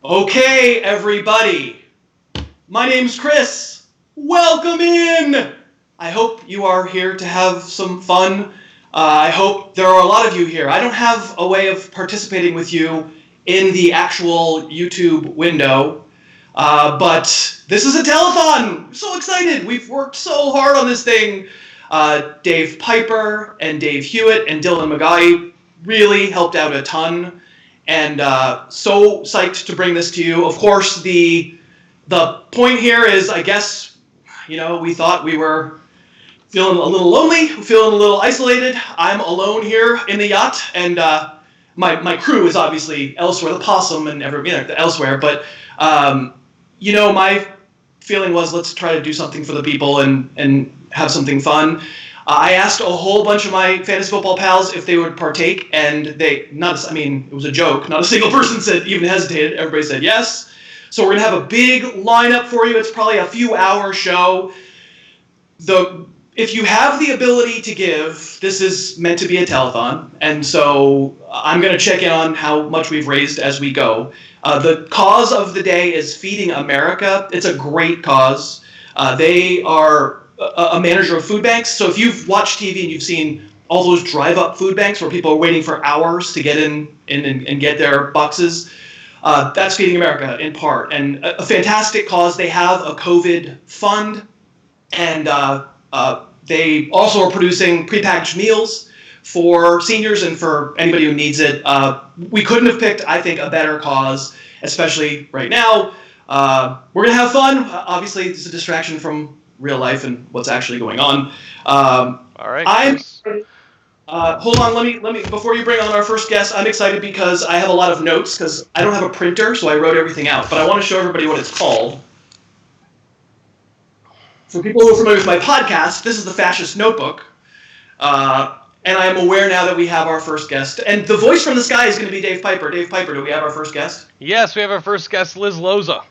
Okay, everybody. My name's Chris. Welcome in. I hope you are here to have some fun. I hope there are a lot of you here. I don't have a way of participating with you in the actual YouTube window, but this is a telethon. I'm so excited. We've worked so hard on this thing. Dave Piper and Dave Hewitt and Dylan McGaughy really helped out a ton. And so psyched to bring this to you. Of course, the point here is, I guess, we thought we were feeling a little lonely, feeling a little isolated. I'm alone here in the yacht, and my crew is obviously elsewhere, the possum and elsewhere. But my feeling was, let's try to do something for the people and have something fun. I asked a whole bunch of my fantasy football pals if they would partake, and it was a joke. Not a single person even hesitated. Everybody said yes. So we're going to have a big lineup for you. It's probably a few hour show. If you have the ability to give, this is meant to be a telethon, and so I'm going to check in on how much we've raised as we go. The cause of the day is Feeding America. It's a great cause. They are a manager of food banks. So if you've watched TV and you've seen all those drive-up food banks where people are waiting for hours to get in and get their boxes, that's Feeding America in part. And a fantastic cause. They have a COVID fund, and they also are producing prepackaged meals for seniors and for anybody who needs it. We couldn't have picked, I think, a better cause, especially right now. We're going to have fun. Obviously, it's a distraction from real life and what's actually going on. All right. Hold on. Let me. Before you bring on our first guest, I'm excited because I have a lot of notes because I don't have a printer, so I wrote everything out. But I want to show everybody what it's called. For people who are familiar with my podcast, this is the Fascist Notebook, and I am aware now that we have our first guest. And the voice from the sky is going to be Dave Piper. Dave Piper, do we have our first guest? Yes, we have our first guest, Liz Loza.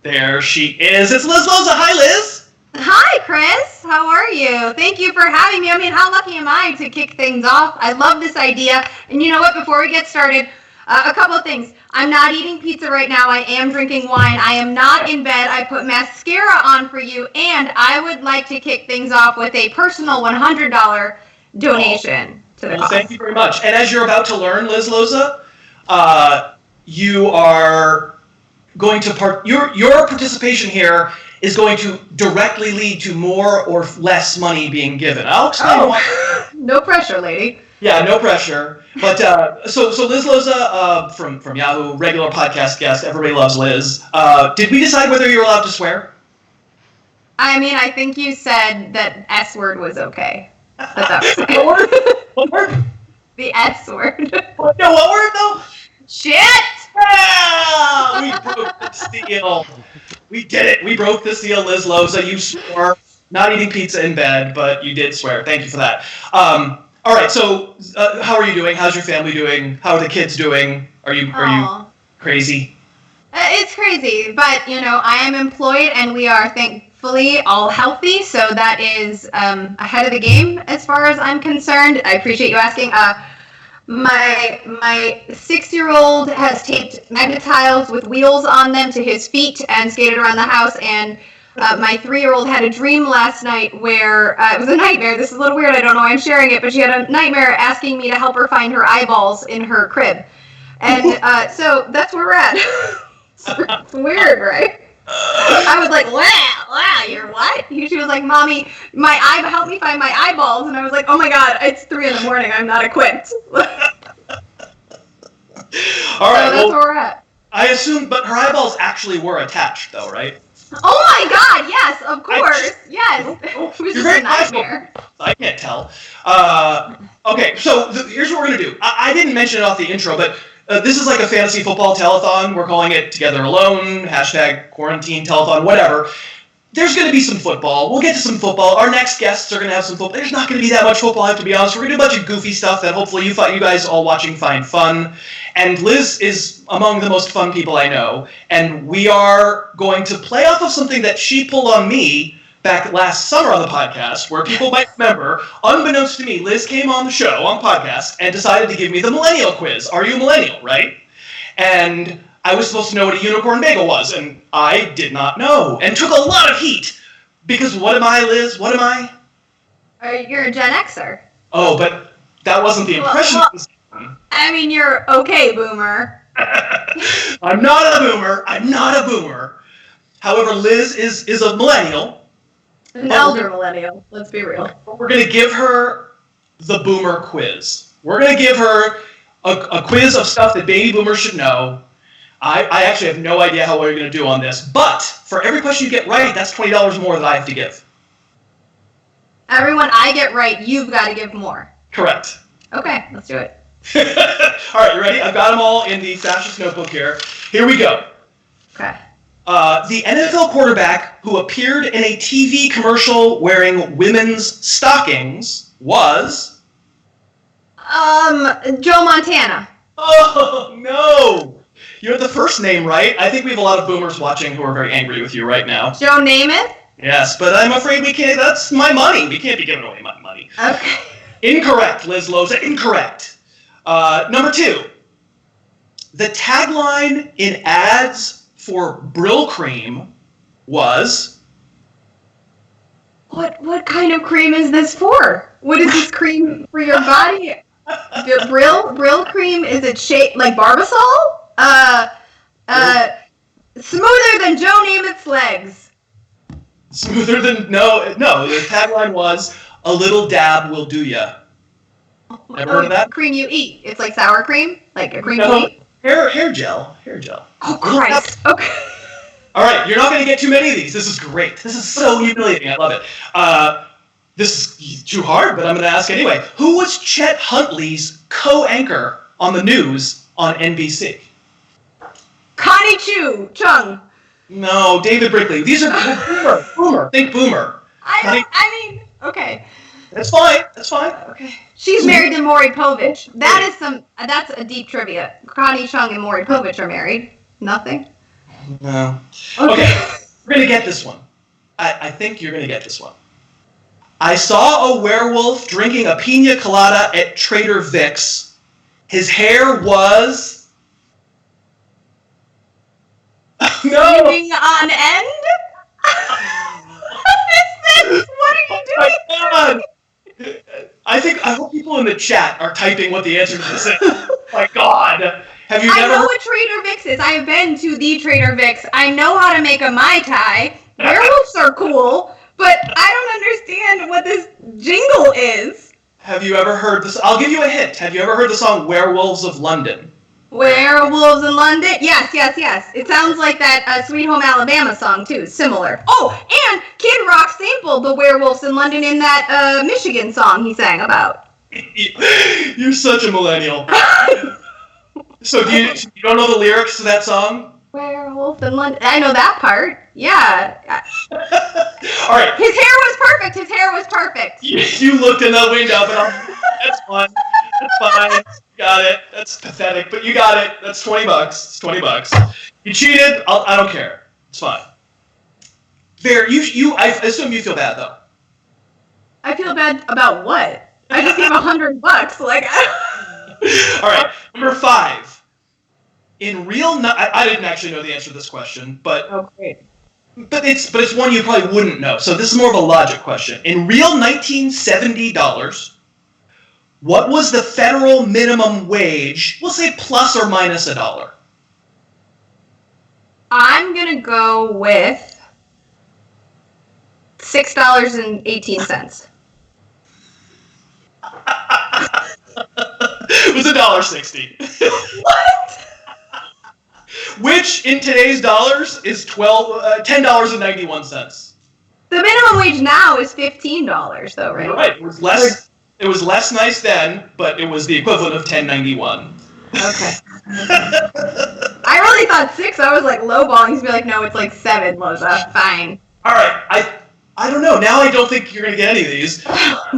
There she is. It's Liz Loza. Hi, Liz. Hi, Chris. How are you? Thank you for having me. I mean, how lucky am I to kick things off? I love this idea. And you know what? Before we get started, a couple of things. I'm not eating pizza right now. I am drinking wine. I am not in bed. I put mascara on for you. And I would like to kick things off with a personal $100 donation to the cause. Thank you very much. And as you're about to learn, Liz Loza, you are going to your participation here is going to directly lead to more or less money being given. I'll explain why. No pressure, lady. Yeah, no pressure. But so Liz Loza from Yahoo, regular podcast guest. Everybody loves Liz. Did we decide whether you're allowed to swear? I mean, I think you said that S word was okay. What word? What word? The S word. No, what word though? Shit! Ah, we broke the seal. We did it. We broke the seal, Liz Loza. You swore. Not eating pizza in bed, but you did swear. Thank you for that. All right. So, how are you doing? How's your family doing? How are the kids doing? Are you crazy? It's crazy, but I am employed, and we are thankfully all healthy. So that is ahead of the game as far as I'm concerned. I appreciate you asking. My 6-year-old has taped magnet tiles with wheels on them to his feet and skated around the house, and my 3-year-old had a dream last night where it was a nightmare. This is a little weird. I don't know why I'm sharing it, but she had a nightmare asking me to help her find her eyeballs in her crib. And so that's where we're at. It's weird, right? I was like, wow, you're what? She was like, Mommy, help me find my eyeballs. And I was like, oh my God, it's 3 a.m. I'm not equipped. All right, so that's where we're at. I assume, but her eyeballs actually were attached though, right? Oh my God, yes, of course, yes. It was just a nightmare. I can't tell. Okay, so here's what we're going to do. I didn't mention it off the intro, but this is like a fantasy football telethon. We're calling it Together Alone, #quarantine telethon, whatever. There's going to be some football. We'll get to some football. Our next guests are going to have some football. There's not going to be that much football, I have to be honest. We're going to do a bunch of goofy stuff that hopefully you guys all watching find fun. And Liz is among the most fun people I know. And we are going to play off of something that she pulled on me back last summer on the podcast, where people might remember, unbeknownst to me, Liz came on the show, on podcast, and decided to give me the millennial quiz. Are you a millennial, right? And I was supposed to know what a unicorn bagel was, and I did not know, and took a lot of heat. Because what am I, Liz? What am I? You're a Gen Xer. Oh, but that wasn't the impression. I mean, you're okay, boomer. I'm not a boomer. However, Liz is a millennial. An elder millennial, let's be real. We're going to give her the boomer quiz. We're going to give her a quiz of stuff that baby boomers should know. I actually have no idea how well you're going to do on this, but for every question you get right, that's $20 more that I have to give. Everyone I get right, you've got to give more. Correct. Okay, let's do it. All right, you ready? I've got them all in the fascist notebook here. Here we go. Okay. The NFL quarterback who appeared in a TV commercial wearing women's stockings was... Joe Montana. Oh, no! You had the first name right. I think we have a lot of boomers watching who are very angry with you right now. Joe Namath? Yes, but I'm afraid we can't. That's my money. We can't be giving away my money. Okay. Incorrect, Liz Loza. Incorrect. Number 2. The tagline in ads for Brill Cream was... What kind of cream is this for? What is this cream for your body? Brill Cream, is it shaped like Barbasol? Smoother than Joe Namath's legs. Smoother than... No, the tagline was, a little dab will do ya. Ever heard of that? Cream you eat. It's like sour cream? Like a cream you eat? Hair gel. Oh, Christ. Okay. All right, you're not going to get too many of these. This is great. This is so humiliating. I love it. This is too hard, but I'm going to ask anyway. Who was Chet Huntley's co-anchor on the news on NBC? Connie Chung. No, David Brinkley. These are boomer. Think boomer. I mean, okay. That's fine. Okay. She's married to Maury Povich. That's a deep trivia. Connie Chung and Maury Povich are married. Nothing? No. Okay. We're going to get this one. I think you're going to get this one. I saw a werewolf drinking a pina colada at Trader Vic's. His hair was... No! Standing on end? What is this? What are you doing? Oh my God. I hope people in the chat are typing what the answer to this is. Oh my God. Have you I know what Trader Vic's is. I have been to the Trader Vic's. I know how to make a Mai Tai. Werewolves are cool, but I don't understand what this jingle is. Have you ever heard this? I'll give you a hint. Have you ever heard the song Werewolves of London? Werewolves in London? Yes. It sounds like that Sweet Home Alabama song, too. Similar. Oh, and Kid Rock sampled the Werewolves in London in that Michigan song he sang about. You're such a millennial. So you don't know the lyrics to that song? Werewolf in London. I know that part. Yeah. All right. His hair was perfect. You looked in the window, but that's fine. That's fine. You got it. That's pathetic, but you got it. That's $20. It's $20. You cheated. I don't care. It's fine. Fair. I assume you feel bad though. I feel bad about what? I just gave $100. Like. All right. Number 5. In real, I didn't actually know the answer to this question, but great. But it's one you probably wouldn't know. So this is more of a logic question. In real 1970 dollars, what was the federal minimum wage? We'll say plus or minus $1. I'm gonna go with $6.18. It was $1.60. What? Which in today's dollars is $10.91. The minimum wage now is $15, though, right? Right. It was less. It was less nice then, but it was the equivalent of $10.91. Okay. I really thought 6. I was like lowballing. He's be like, no, it's like 7, Loza. Fine. All right. I don't know. Now I don't think you're gonna get any of these.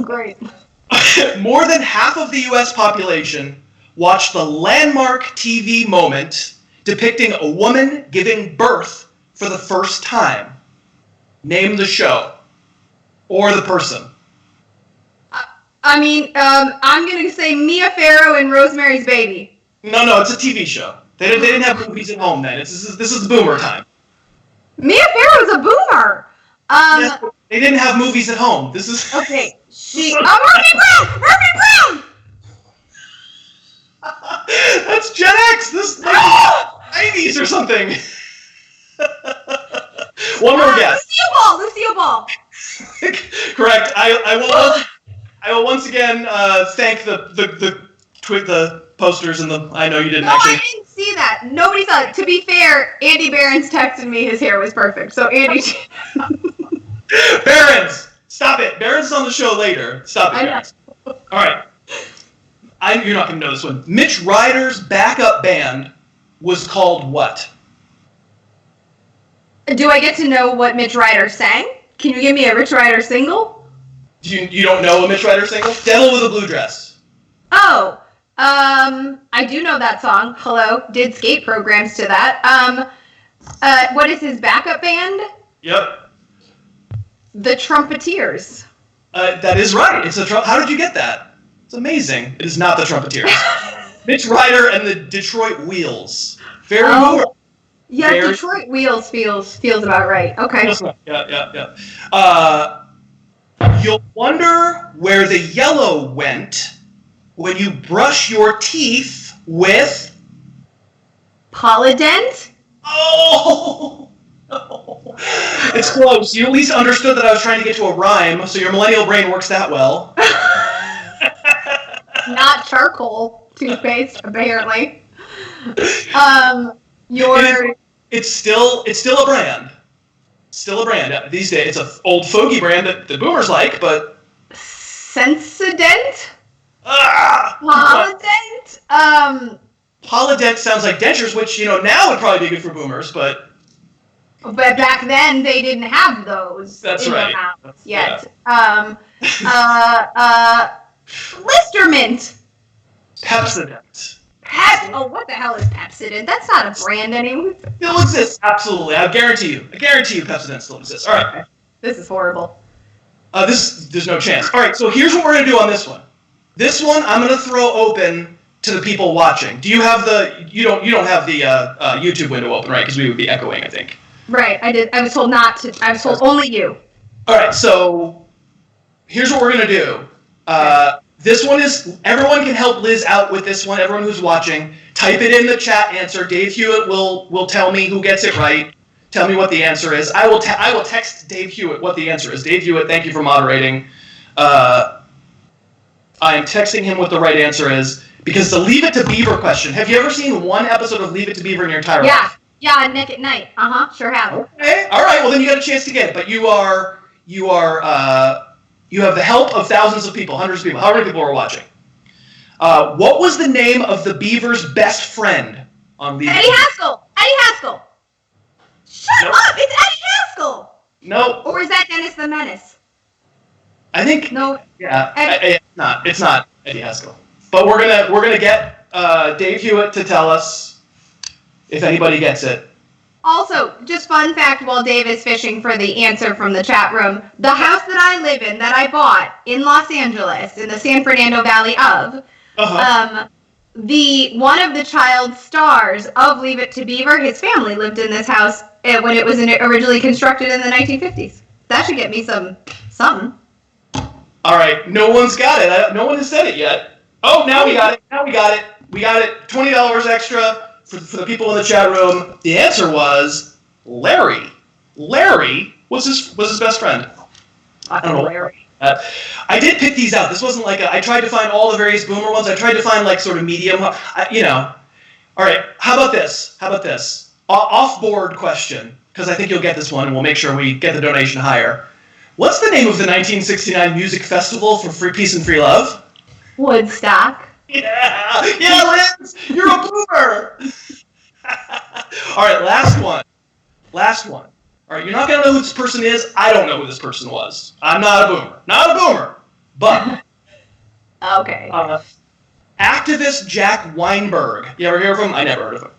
Great. More than half of the U.S. population watched the landmark TV moment depicting a woman giving birth for the first time. Name the show. Or the person. I'm going to say Mia Farrow and Rosemary's Baby. No, it's a TV show. They didn't have movies at home then. This is boomer time. Mia Farrow's a boomer. Yes, they didn't have movies at home. This is okay. Murphy Brown. That's Gen X. This like 90s or something. One more guess. Lucille Ball. Correct. I will once again thank the posters and the. I know you didn't actually. I didn't see that. Nobody saw it. To be fair, Andy Behrens texted me his hair was perfect. So Andy. Behrens, stop it. Behrens is on the show later. Stop it, Behrens. All right. You're not going to know this one. Mitch Ryder's backup band was called what? Do I get to know what Mitch Ryder sang? Can you give me a Mitch Ryder single? You don't know a Mitch Ryder single? Devil with a Blue Dress. Oh, I do know that song. Hello, did skate programs to that. What is his backup band? Yep. The Trumpeteers. That is right. It's How did you get that? It's amazing. It is not the Trumpeteers. Mitch Ryder and the Detroit Wheels. Very boomer. Yeah, Detroit Wheels feels about right. Okay. Yeah. You'll wonder where the yellow went when you brush your teeth with... Polydent? Oh! No. It's close. You at least understood that I was trying to get to a rhyme, so your millennial brain works that well. Not charcoal toothpaste, apparently. It's still a brand. Still a brand. These days, it's an old fogey brand that the boomers like, but... Sensodent? Polydent? Polydent sounds like dentures, which, now would probably be good for boomers, but... But back then, they didn't have those That's in right. their house yet. Yeah. Listermint. Pepsodent. What the hell is Pepsodent? That's not a brand anymore. Still exists, absolutely. I guarantee you, Pepsodent still exists. All right. This is horrible. There's no chance. All right, so here's what we're gonna do on this one. This one I'm gonna throw open to the people watching. Do you have you don't have the YouTube window open, right? Because we would be echoing, I think. Right. I did. I was told not to. I was told only you. All right. So here's what we're gonna do. This one is, everyone can help Liz out with this one, everyone who's watching. Type it in the chat answer. Dave Hewitt will tell me who gets it right. Tell me what the answer is. I will text Dave Hewitt what the answer is. Dave Hewitt, thank you for moderating. I am texting him what the right answer is, because the Leave It to Beaver question, have you ever seen one episode of Leave It to Beaver in your entire life? Yeah, Nick at Night. Sure have. Okay, all right, well then you got a chance to get it, but you have the help of thousands of people, hundreds of people. How many people are watching? What was the name of the Beaver's best friend on Leave It? Eddie Haskell. Shut up! It's Eddie Haskell. No. Or is that Dennis the Menace? I think. No. Yeah. It's not Eddie Haskell. But we're gonna get Dave Hewitt to tell us if anybody gets it. Also, just fun fact while Dave is fishing for the answer from the chat room, the house that I live in, that I bought in Los Angeles, in the San Fernando Valley of, one of the child stars of Leave It to Beaver, his family lived in this house when it was originally constructed in the 1950s. That should get me something. All right, no one's got it. No one has said it yet. Oh, now we got it. We got it. $20 extra. For the people in the chat room, the answer was Larry. Larry was his best friend. I don't know. Larry. I did pick these out. This wasn't like I tried to find all the various boomer ones. I tried to find like sort of medium. All right. How about this? Off-board question, because I think you'll get this one, and we'll make sure we get the donation higher. What's the name of the 1969 music festival for free peace and free love? Woodstock. Yeah, Liz, you're a boomer. All right, last one. All right, you're not gonna know who this person is. I don't know who this person was. I'm not a boomer. But okay. Activist Jack Weinberg. You ever hear of him? I never heard of him.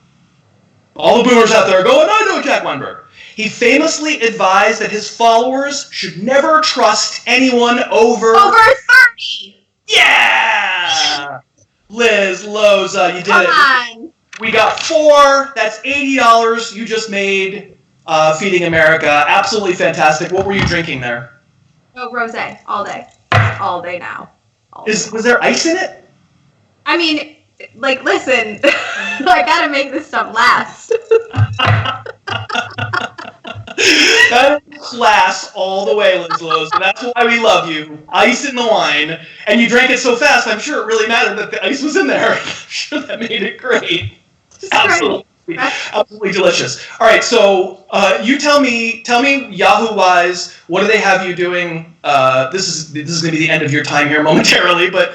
All the boomers out there are going, I know Jack Weinberg. He famously advised that his followers should never trust anyone over 30. Yeah. Liz, Loza, you did it. Come on. We got 4. That's $80 you just made feeding America. Absolutely fantastic. What were you drinking there? Oh, rosé all day. All day now. Was there ice in it? I mean, like, listen, I gotta make this stuff last. That lasts all the way, Liz Loza. That's why we love you. Ice in the wine. And you drank it so fast, I'm sure it really mattered that the ice was in there. I'm sure that made it great. Absolutely. Absolutely delicious. All right, so you tell me Yahoo-wise, what do they have you doing? This is going to be the end of your time here momentarily, but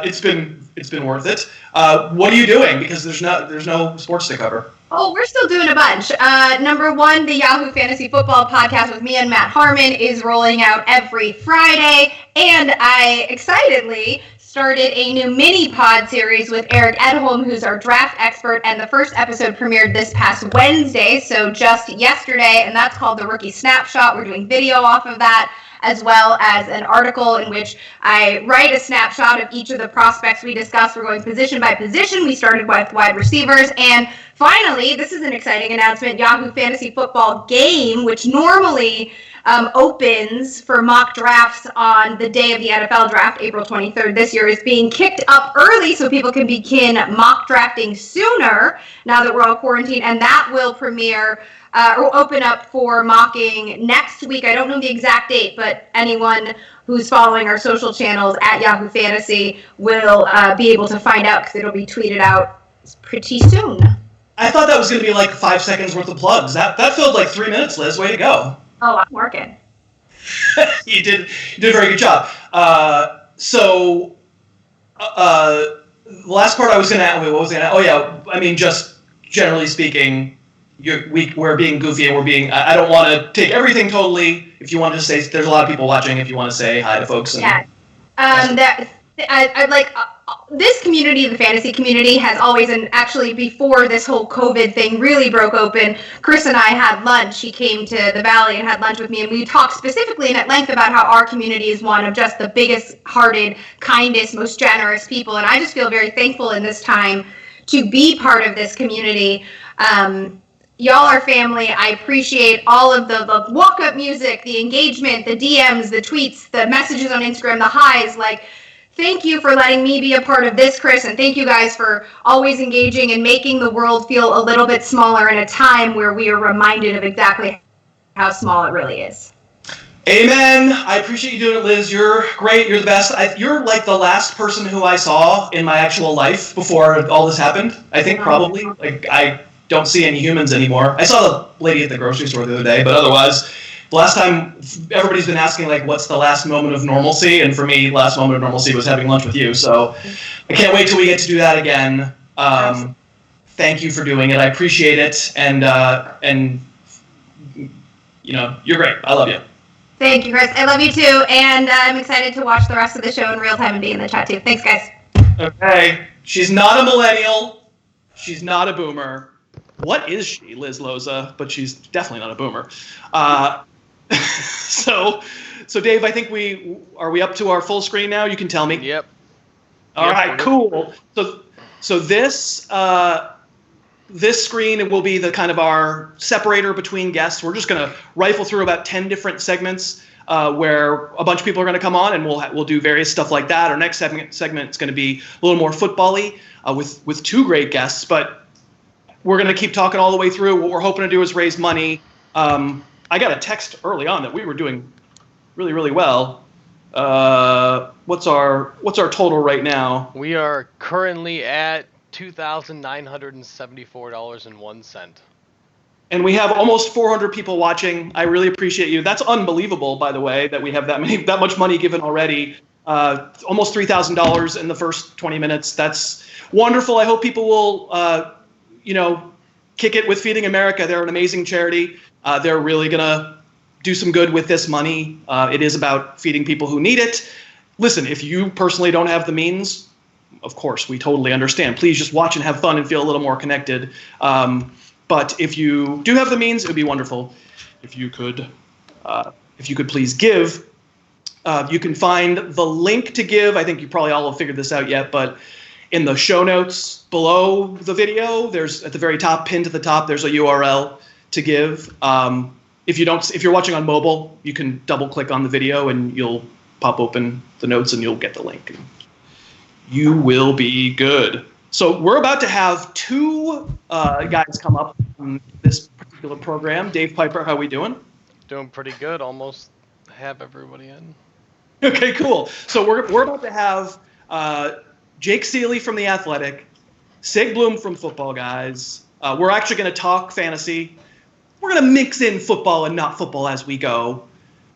it's been worth it. What are you doing? Because there's no sports to cover. Oh, we're still doing a bunch. Number 1, the Yahoo Fantasy Football podcast with me and Matt Harmon is rolling out every Friday, and I excitedly started a new mini-pod series with Eric Edholm, who's our draft expert, and the first episode premiered this past Wednesday, so just yesterday, and that's called The Rookie Snapshot. We're doing video off of that, as well as an article in which I write a snapshot of each of the prospects we discussed. We're going position by position. We started with wide receivers, and finally, this is an exciting announcement, Yahoo Fantasy Football Game, which normally opens for mock drafts on the day of the NFL draft, April 23rd this year, is being kicked up early so people can begin mock drafting sooner now that we're all quarantined, and that will premiere or open up for mocking next week. I don't know the exact date, but anyone who's following our social channels at Yahoo Fantasy will be able to find out because it'll be tweeted out pretty soon. I thought that was going to be like 5 seconds worth of plugs. That filled like 3 minutes, Liz. Way to go. Oh, I'm working. You did a very good job. So the last part I was going to add, what was I going to add? Oh, yeah, I mean, just generally speaking, we're being goofy and we're being, I don't want to take everything totally. If you want to say, there's a lot of people watching, if you want to say hi to folks. And, yeah. I'd like, this community, the fantasy community, has always, and actually before this whole COVID thing really broke open, Chris and I had lunch. He came to the Valley and had lunch with me, and we talked specifically and at length about how our community is one of just the biggest hearted, kindest, most generous people, and I just feel very thankful in this time to be part of this community. Y'all are family. I appreciate all of the walk-up music, the engagement, the DMs, the tweets, the messages on Instagram, the highs. Like, thank you for letting me be a part of this, Chris, and thank you guys for always engaging and making the world feel a little bit smaller in a time where we are reminded of exactly how small it really is. Amen. I appreciate you doing it, Liz. You're great. You're the best. You're like the last person who I saw in my actual life before all this happened. I think probably. Like, I don't see any humans anymore. I saw the lady at the grocery store the other day, but otherwise, the last time everybody's been asking, like, what's the last moment of normalcy? And for me, last moment of normalcy was having lunch with you. So I can't wait till we get to do that again. Thank you for doing it. I appreciate it. And you know, you're great. I love you. Thank you, Chris. I love you too. And I'm excited to watch the rest of the show in real time and be in the chat too. Thanks, guys. Okay. She's not a millennial. She's not a boomer. What is she, Liz Loza? But she's definitely not a boomer. So Dave, I think we up to our full screen now? You can tell me. Yep. All right, cool. So this screen will be the kind of our separator between guests. We're just going to rifle through about 10 different segments where a bunch of people are going to come on, and we'll do various stuff like that. Our next segment is going to be a little more football-y with 2 great guests, but we're going to keep talking all the way through. What we're hoping to do is raise money. I got a text early on that we were doing really, really well. What's our total right now? We are currently at $2,974.01. And we have almost 400 people watching. I really appreciate you. That's unbelievable, by the way, that we have that much money given already. Almost $3,000 in the first 20 minutes. That's wonderful. I hope people will kick it with Feeding America. They're an amazing charity. They're really going to do some good with this money. It is about feeding people who need it. Listen, if you personally don't have the means, of course, we totally understand. Please just watch and have fun and feel a little more connected. But if you do have the means, it would be wonderful if you could please give. You can find the link to give. I think you probably all have figured this out yet, but in the show notes below the video. There's at the very top, pinned to the top, there's a URL to give. If you're watching on mobile, you can double click on the video and you'll pop open the notes and you'll get the link. And you will be good. So we're about to have two guys come up on this particular program. Dave Piper, how we doing? Doing pretty good. Almost have everybody in. Okay, cool. So we're about to have Jake Ciely from The Athletic, Sig Bloom from Football Guys. We're actually going to talk fantasy. We're going to mix in football and not football as we go.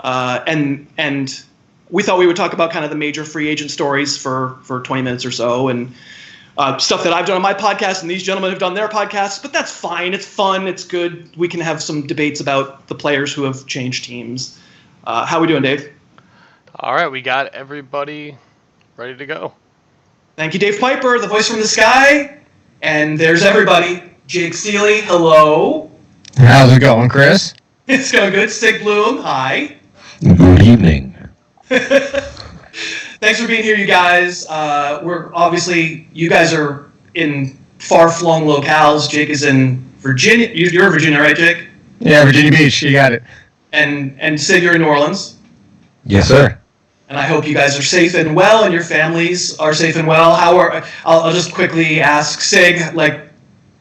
And we thought we would talk about kind of the major free agent stories for 20 minutes or so, and stuff that I've done on my podcast and these gentlemen have done their podcasts, but that's fine. It's fun. It's good. We can have some debates about the players who have changed teams. How we doing, Dave? All right, we got everybody ready to go. Thank you, Dave Piper, the voice from the sky. And there's everybody. Jake Ciely, hello. How's it going, Chris? It's going good. Sig Bloom, hi. Good evening. Thanks for being here, you guys. We're obviously, you guys are in far-flung locales. Jake is in Virginia. You're in Virginia, right, Jake? Yeah, Virginia Beach. You got it. And Sig, you're in New Orleans. Yes, sir. And I hope you guys are safe and well, and your families are safe and well. I'll just quickly ask Sig, like,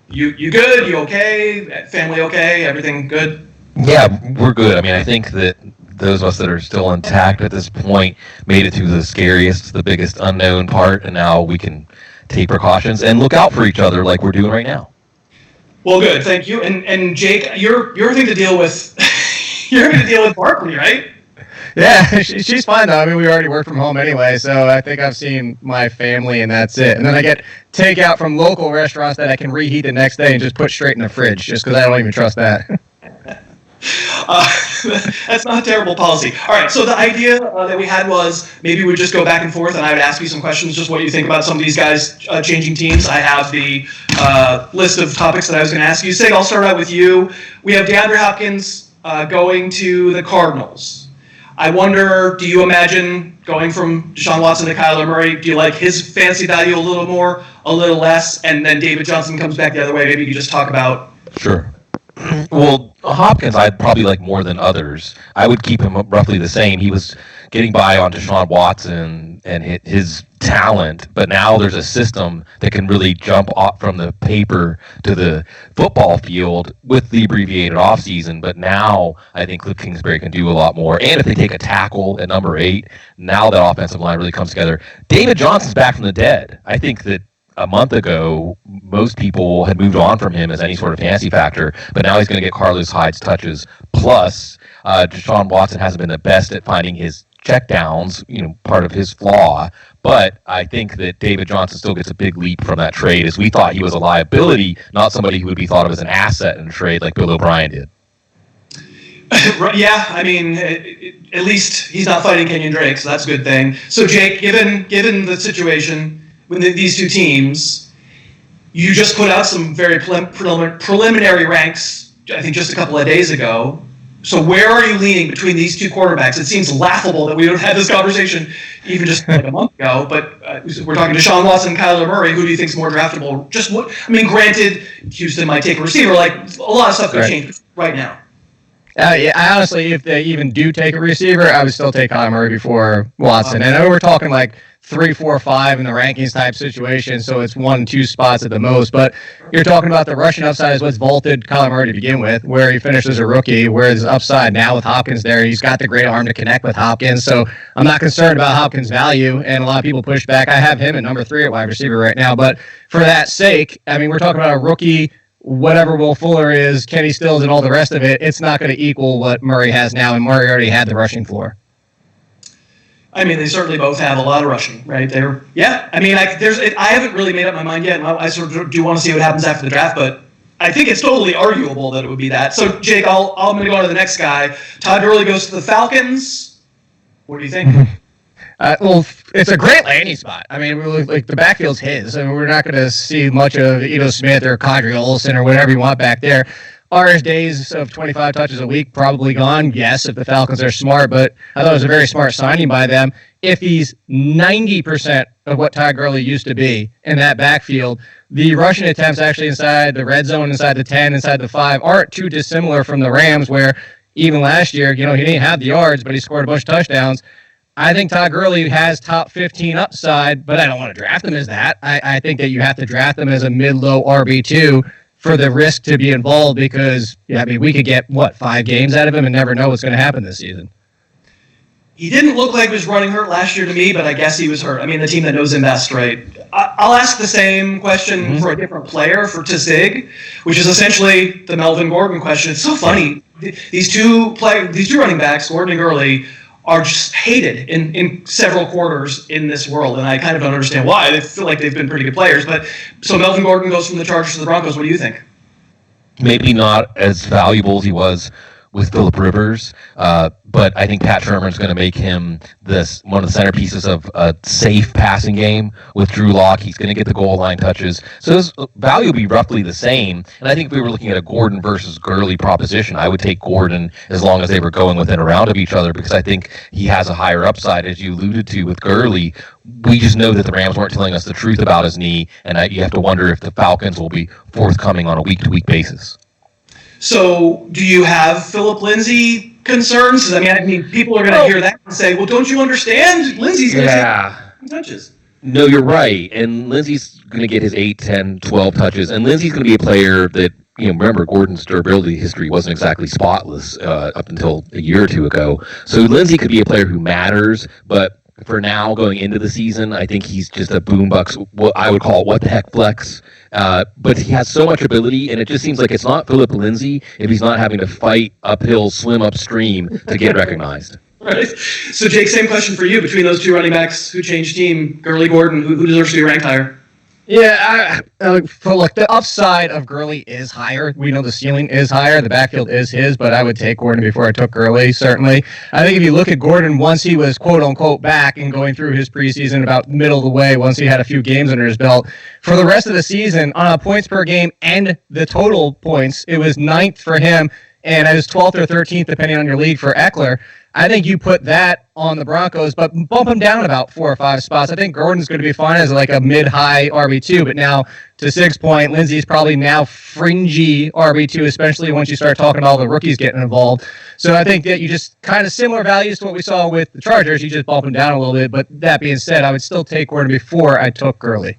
you good? You okay? Family okay? Everything good? Yeah, we're good. I mean, I think that those of us that are still intact at this point made it through the scariest, the biggest unknown part, and now we can take precautions and look out for each other like we're doing right now. Well, good, thank you. And Jake, you're having to deal with you're having to deal with Barkley, right? Yeah, she's fine, though. I mean, we already work from home anyway, so I think I've seen my family, and that's it. And then I get takeout from local restaurants that I can reheat the next day and just put straight in the fridge, just because I don't even trust that. That's not a terrible policy. All right, so the idea that we had was maybe we'd just go back and forth, and I would ask you some questions, just what you think about some of these guys changing teams. I have the list of topics that I was going to ask you. Sig, I'll start out with you. We have DeAndre Hopkins going to the Cardinals. I wonder, do you imagine going from Deshaun Watson to Kyler Murray? Do you like his fantasy value a little more, a little less, and then David Johnson comes back the other way? Maybe you could just talk about... Sure. Well, Hopkins I'd probably like more than others. I would keep him roughly the same. He was getting by on Deshaun Watson and his talent, but now there's a system that can really jump off from the paper to the football field with the abbreviated offseason. But now I think Cliff Kingsbury can do a lot more. And if they take a tackle at number 8, now that offensive line really comes together. David Johnson's back from the dead. I think that a month ago, most people had moved on from him as any sort of fantasy factor, but now he's going to get Carlos Hyde's touches. Plus, Deshaun Watson hasn't been the best at finding his checkdowns, part of his flaw. But I think that David Johnson still gets a big leap from that trade, as we thought he was a liability, not somebody who would be thought of as an asset in a trade like Bill O'Brien did. Yeah, I mean, at least he's not fighting Kenyon Drake, so that's a good thing. So, Jake, given the situation with these two teams, you just put out some very preliminary ranks, I think just a couple of days ago. So where are you leaning between these two quarterbacks? It seems laughable that we would have had this conversation even just like a month ago, but we're talking Deshaun Watson, Kyler Murray. Who do you think is more draftable? Granted, Houston might take a receiver. Like, a lot of stuff could change right now. Yeah, I honestly, if they even do take a receiver, I would still take Kyler Murray before Watson. And I know we're talking like 3, 4, 5 in the rankings type situation, so it's 1, 2 spots at the most. But you're talking about the rushing upside is what's vaulted Kyler Murray to begin with, where he finished as a rookie, whereas upside now with Hopkins there, he's got the great arm to connect with Hopkins. So I'm not concerned about Hopkins' value, and a lot of people push back. I have him at number 3 at wide receiver right now. But for that sake, I mean, we're talking about a rookie. Whatever Will Fuller is, Kenny Stills, and all the rest of it, it's not going to equal what Murray has now, and Murray already had the rushing floor. I mean, they certainly both have a lot of rushing, right? I haven't really made up my mind yet. I sort of do want to see what happens after the draft, but I think it's totally arguable that it would be that. So, Jake, I'm going to go on to the next guy. Todd Gurley goes to the Falcons. What do you think? Well, it's a great landing spot. I mean, the backfield's his. I mean, we're not going to see much of Ito Smith or Kadri Olsen or whatever you want back there. Are his days of 25 touches a week probably gone? Yes, if the Falcons are smart, but I thought it was a very smart signing by them. If he's 90% of what Todd Gurley used to be in that backfield, the rushing attempts actually inside the red zone, inside the 10, inside the 5 aren't too dissimilar from the Rams, where even last year, he didn't have the yards, but he scored a bunch of touchdowns. I think Todd Gurley has top 15 upside, but I don't want to draft him as that. I think that you have to draft him as a mid-low RB2 for the risk to be involved because, we could get, 5 games out of him and never know what's going to happen this season. He didn't look like he was running hurt last year to me, but I guess he was hurt. The team that knows him best, right? I'll ask the same question for a different player, to Sig, which is essentially the Melvin Gordon question. It's so funny. These two running backs, Gordon and Gurley, are just hated in several quarters in this world, and I kind of don't understand why. They feel like they've been pretty good players. But so Melvin Gordon goes from the Chargers to the Broncos. What do you think? Maybe not as valuable as he was with Phillip Rivers, but I think Pat Shermer's going to make him one of the centerpieces of a safe passing game with Drew Lock. He's going to get the goal line touches. So his value will be roughly the same. And I think if we were looking at a Gordon versus Gurley proposition, I would take Gordon as long as they were going within a round of each other because I think he has a higher upside, as you alluded to with Gurley. We just know that the Rams weren't telling us the truth about his knee, and you have to wonder if the Falcons will be forthcoming on a week-to-week basis. So, do you have Philip Lindsay concerns? People are going to hear that and say, "Well, don't you understand? Lindsay's going to take touches." No, you're right. And Lindsay's going to get his 8, 10, 12 touches. And Lindsay's going to be a player that, remember, Gordon's durability history wasn't exactly spotless up until a year or two ago. So Lindsay could be a player who matters, but for now, going into the season, I think he's just a boombox, what I would call what the heck flex. But he has so much ability, and it just seems like it's not Philip Lindsay if he's not having to fight uphill, swim upstream to get recognized. Right. So, Jake, same question for you. Between those two running backs who changed team, Gurley, Gordon, who deserves to be ranked higher? Yeah, the upside of Gurley is higher. We know the ceiling is higher. The backfield is his, but I would take Gordon before I took Gurley, certainly. I think if you look at Gordon, once he was quote-unquote back and going through his preseason about middle of the way, once he had a few games under his belt, for the rest of the season, on a points per game and the total points, it was 9th for him, and it was 12th or 13th, depending on your league, for Eckler. I think you put that on the Broncos, but bump him down about 4 or 5 spots. I think Gordon's going to be fine as like a mid-high RB2, but now to 6 point, Lindsay's probably now fringy RB2, especially once you start talking to all the rookies getting involved. So I think that you just kind of similar values to what we saw with the Chargers. You just bump him down a little bit, but that being said, I would still take Gordon before I took Gurley.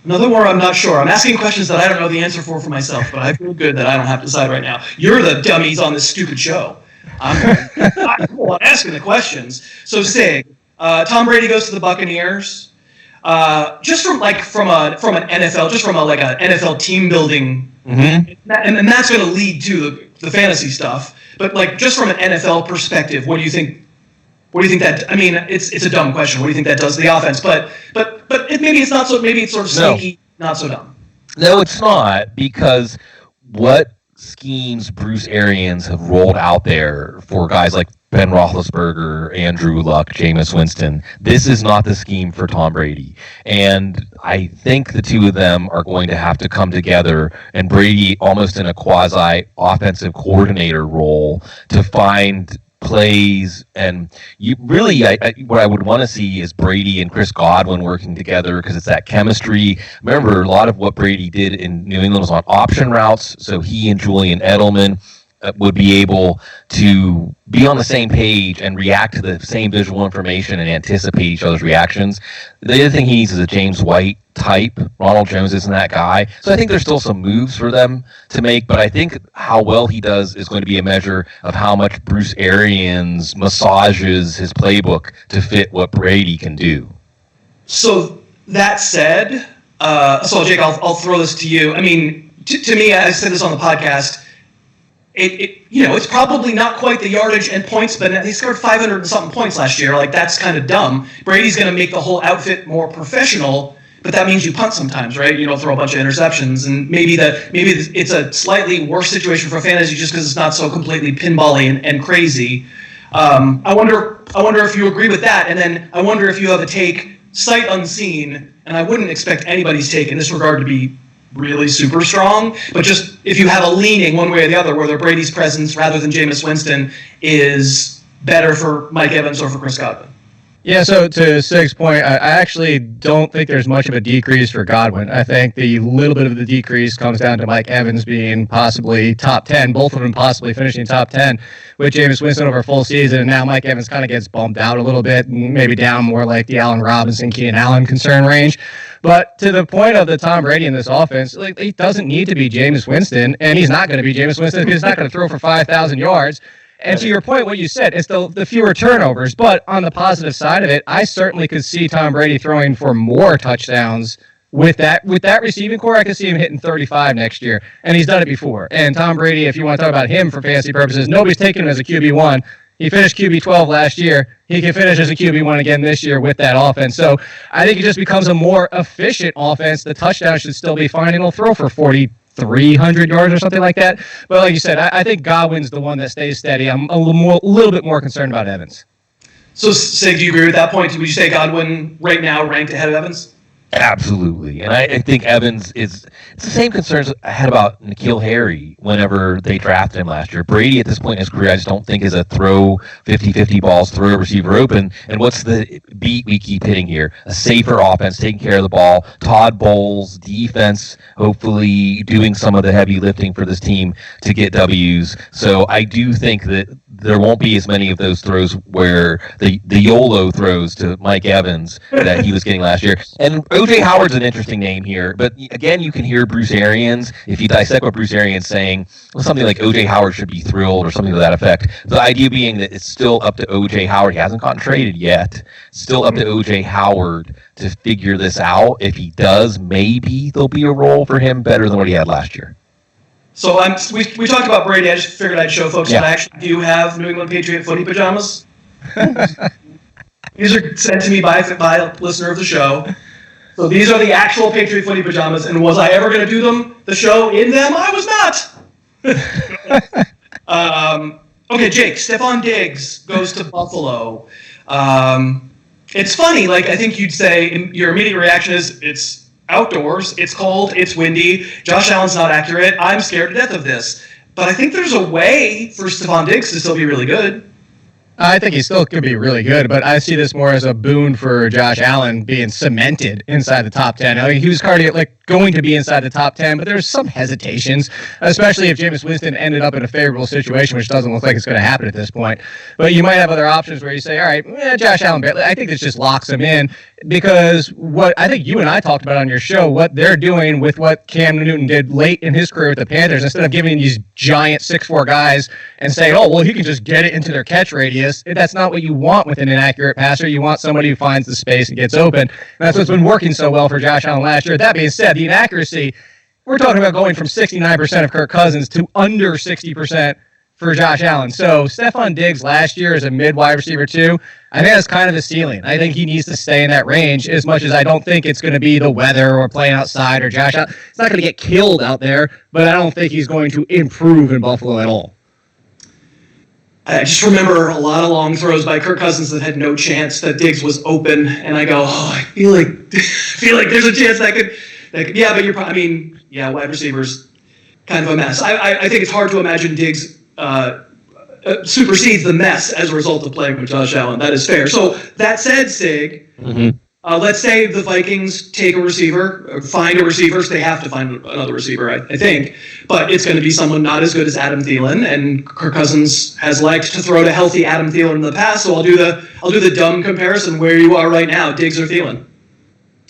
Another one I'm not sure. I'm asking questions that I don't know the answer for myself, but I feel good that I don't have to decide right now. You're the dummies on this stupid show. I'm asking the questions. So, Sig, Tom Brady goes to the Buccaneers. Just from an NFL, just from an NFL team building, and that's going to lead to the fantasy stuff. But just from an NFL perspective, what do you think? What do you think that? It's a dumb question. What do you think that does to the offense? But maybe it's not so. Maybe it's sort of sneaky, not so dumb. No, it's not, because what schemes Bruce Arians have rolled out there for guys like Ben Roethlisberger, Andrew Luck, Jameis Winston, this is not the scheme for Tom Brady. And I think the two of them are going to have to come together, and Brady almost in a quasi-offensive coordinator role to find plays. And you really, what I would want to see is Brady and Chris Godwin working together, because it's that chemistry. Remember, a lot of what Brady did in New England was on option routes, so he and Julian Edelman would be able to be on the same page and react to the same visual information and anticipate each other's reactions. The other thing he needs is a James White type. Ronald Jones isn't that guy. So I think there's still some moves for them to make, but I think how well he does is going to be a measure of how much Bruce Arians massages his playbook to fit what Brady can do. So that said, Jake, I'll throw this to you. To me, I said this on the podcast, it's probably not quite the yardage and points, but he scored 500 and something points last year. That's kind of dumb. Brady's going to make the whole outfit more professional, but that means you punt sometimes, right? You don't throw a bunch of interceptions, and maybe it's a slightly worse situation for fantasy just because it's not so completely pinball-y and crazy. I wonder if you agree with that, and then I wonder if you have a take sight unseen, and I wouldn't expect anybody's take in this regard to be really super strong, but just if you have a leaning one way or the other, whether Brady's presence rather than Jameis Winston is better for Mike Evans or for Chris Godwin. Yeah, so to Sig's point, I actually don't think there's much of a decrease for Godwin. I think the little bit of the decrease comes down to Mike Evans being possibly top 10, both of them possibly finishing top 10 with Jameis Winston over a full season, and now Mike Evans kind of gets bumped out a little bit, maybe down more like the Allen Robinson, Keenan Allen concern range. But to the point of the Tom Brady in this offense, like, he doesn't need to be Jameis Winston, and he's not going to be Jameis Winston because he's not going to throw for 5,000 yards. And to your point, what you said, it's the fewer turnovers. But on the positive side of it, I certainly could see Tom Brady throwing for more touchdowns with that receiving core. I could see him hitting 35 next year, and he's done it before. And Tom Brady, if you want to talk about him for fantasy purposes, nobody's taken him as a QB1. He finished QB12 last year. He can finish as a QB1 again this year with that offense. So I think it just becomes a more efficient offense. The touchdown should still be fine, and he'll throw for 300 yards or something like that. But like you said, I think Godwin's the one that stays steady. I'm a little bit more concerned about Evans. So, Sig, do you agree with that point? Would you say Godwin right now ranked ahead of Evans? Absolutely. And I think Evans it's the same concerns I had about N'Keal Harry whenever they drafted him last year. Brady at this point in his career, I just don't think is a throw 50-50 balls, throw a receiver open. And what's the beat we keep hitting here? A safer offense, taking care of the ball. Todd Bowles, defense, hopefully doing some of the heavy lifting for this team to get W's. So I do think that there won't be as many of those throws where the YOLO throws to Mike Evans that he was getting last year. And O.J. Howard's an interesting name here, but again, you can hear Bruce Arians, if you dissect what Bruce Arians saying, well, something like O.J. Howard should be thrilled or something to that effect. The idea being that it's still up to O.J. Howard. He hasn't gotten traded yet. Still up to O.J. Howard to figure this out. If he does, maybe there'll be a role for him better than what he had last year. So we talked about Brady. I just figured I'd show folks that I actually do have New England Patriot footy pajamas. These are sent to me by a listener of the show. So these are the actual Patriot footy pajamas, and was I ever going to do the show in them? I was not. Okay, Jake, Stefon Diggs goes to Buffalo. It's funny, like I think you'd say your immediate reaction is it's outdoors, it's cold, it's windy, Josh Allen's not accurate, I'm scared to death of this. But I think there's a way for Stefon Diggs to still be really good. I think he still could be really good, but I see this more as a boon for Josh Allen being cemented inside the top 10. I mean, he was going to be inside the top 10, but there's some hesitations, especially if Jameis Winston ended up in a favorable situation, which doesn't look like it's going to happen at this point. But you might have other options where you say, all right, Josh Allen, I think this just locks him in, because what I think you and I talked about on your show, what they're doing with what Cam Newton did late in his career with the Panthers, instead of giving these giant 6'4" guys and saying, oh, well, he can just get it into their catch radius. That's not what you want with an inaccurate passer. You want somebody who finds the space and gets open. And that's what's been working so well for Josh Allen last year. That being said, the inaccuracy, we're talking about going from 69% of Kirk Cousins to under 60% for Josh Allen. So Stefon Diggs last year as a mid-wide receiver too, I think that's kind of the ceiling. I think he needs to stay in that range, as much as I don't think it's going to be the weather or playing outside or Josh Allen. He's not going to get killed out there, but I don't think he's going to improve in Buffalo at all. I just remember a lot of long throws by Kirk Cousins that had no chance that Diggs was open, and I go, oh, I feel like there's a chance that could yeah, but wide receivers, kind of a mess. I think it's hard to imagine Diggs supersedes the mess as a result of playing with Josh Allen. That is fair. So that said, Sig, let's say the Vikings take a receiver, or find a receiver. So they have to find another receiver, I think. But it's going to be someone not as good as Adam Thielen, and Kirk Cousins has liked to throw to healthy Adam Thielen in the past. So I'll do the dumb comparison where you are right now, Diggs or Thielen.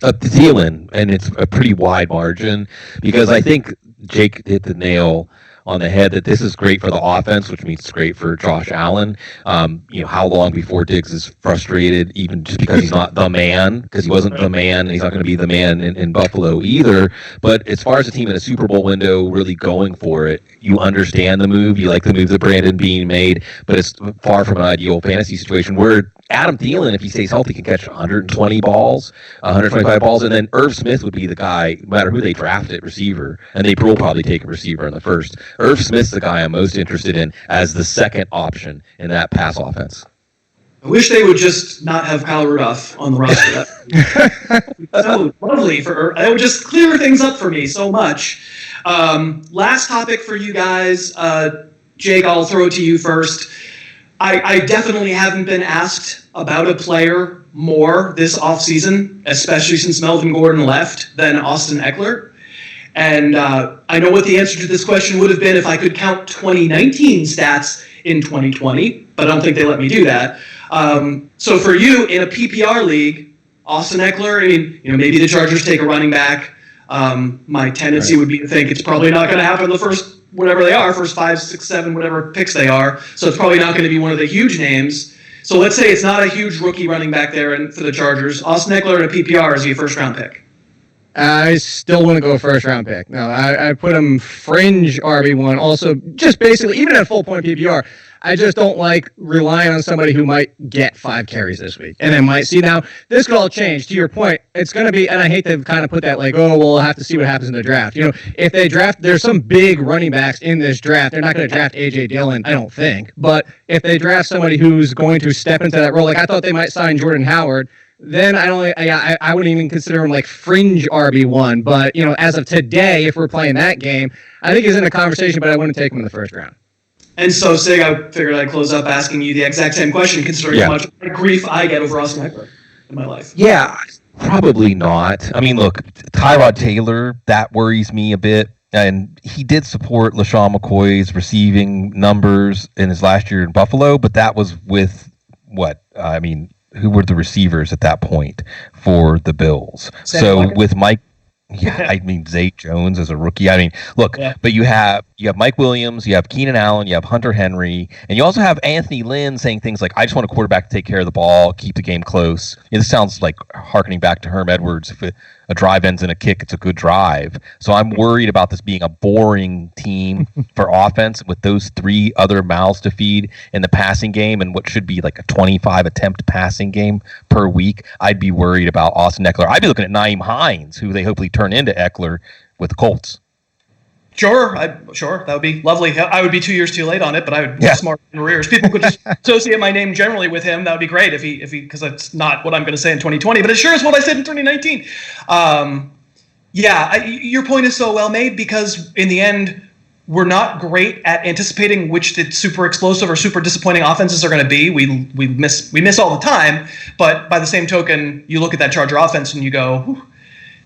Thielen, and it's a pretty wide margin, because I think Jake hit the nail on the head that this is great for the offense, which means it's great for Josh Allen. How long before Diggs is frustrated, even just because he's not the man, because he wasn't the man, and he's not going to be the man in Buffalo either. But as far as the team in a Super Bowl window really going for it, you understand the move. You like the move that Brandon Beane made, but it's far from an ideal fantasy situation where Adam Thielen, if he stays healthy, can catch 120 balls, 125 balls, and then Irv Smith would be the guy, no matter who they draft at receiver, and they will probably take a receiver in the first. Irv Smith's the guy I'm most interested in as the second option in that pass offense. I wish they would just not have Kyle Rudolph on the roster. That would be lovely that would just clear things up for me so much. Last topic for you guys. Jake, I'll throw it to you first. I definitely haven't been asked about a player more this offseason, especially since Melvin Gordon left, than Austin Eckler. And I know what the answer to this question would have been if I could count 2019 stats in 2020, but I don't think they let me do that. So for you, in a PPR league, Austin Eckler, maybe the Chargers take a running back. My tendency would be to think it's probably not going to happen the first, whatever they are, first 5, 6, 7, whatever picks they are. So it's probably not going to be one of the huge names. So let's say it's not a huge rookie running back there for the Chargers. Austin Eckler in a PPR is he a first-round pick? I still want to go first-round pick. No, I put him fringe RB1. Also, just basically, even at full-point PPR, I just don't like relying on somebody who might get 5 carries this week. And then might see now, this could all change. To your point, it's going to be, and I hate to kind of put that like, we'll have to see what happens in the draft. If they draft, there's some big running backs in this draft. They're not going to draft A.J. Dillon, I don't think. But if they draft somebody who's going to step into that role, like I thought they might sign Jordan Howard, then I wouldn't even consider him like fringe RB1. But, as of today, if we're playing that game, I think he's in a conversation, but I wouldn't take him in the first round. And so, Sig, I figured I'd close up asking you the exact same question, considering how much grief I get over Austin Eckler in my life. Yeah, probably not. I mean, look, Tyrod Taylor, that worries me a bit. And he did support LaShawn McCoy's receiving numbers in his last year in Buffalo, but that was with what? Who were the receivers at that point for the Bills? With Mike. Yeah, Zay Jones as a rookie. But you have Mike Williams, you have Keenan Allen, you have Hunter Henry, and you also have Anthony Lynn saying things like, I just want a quarterback to take care of the ball, keep the game close. This sounds like harkening back to Herm Edwards. If a drive ends in a kick, it's a good drive. So I'm worried about this being a boring team for offense with those 3 other mouths to feed in the passing game and what should be like a 25 attempt passing game per week. I'd be worried about Austin Eckler. I'd be looking at Nyheim Hines, who they hopefully turn into Eckler with the Colts. Sure, that would be lovely. I would be 2 years too late on it, but I would be smart in arrears. People could just associate my name generally with him. That would be great if he, because that's not what I'm going to say in 2020, but it sure is what I said in 2019. Your point is so well made because in the end, we're not great at anticipating which the super explosive or super disappointing offenses are going to be. We miss all the time, but by the same token, you look at that Charger offense and you go, whew,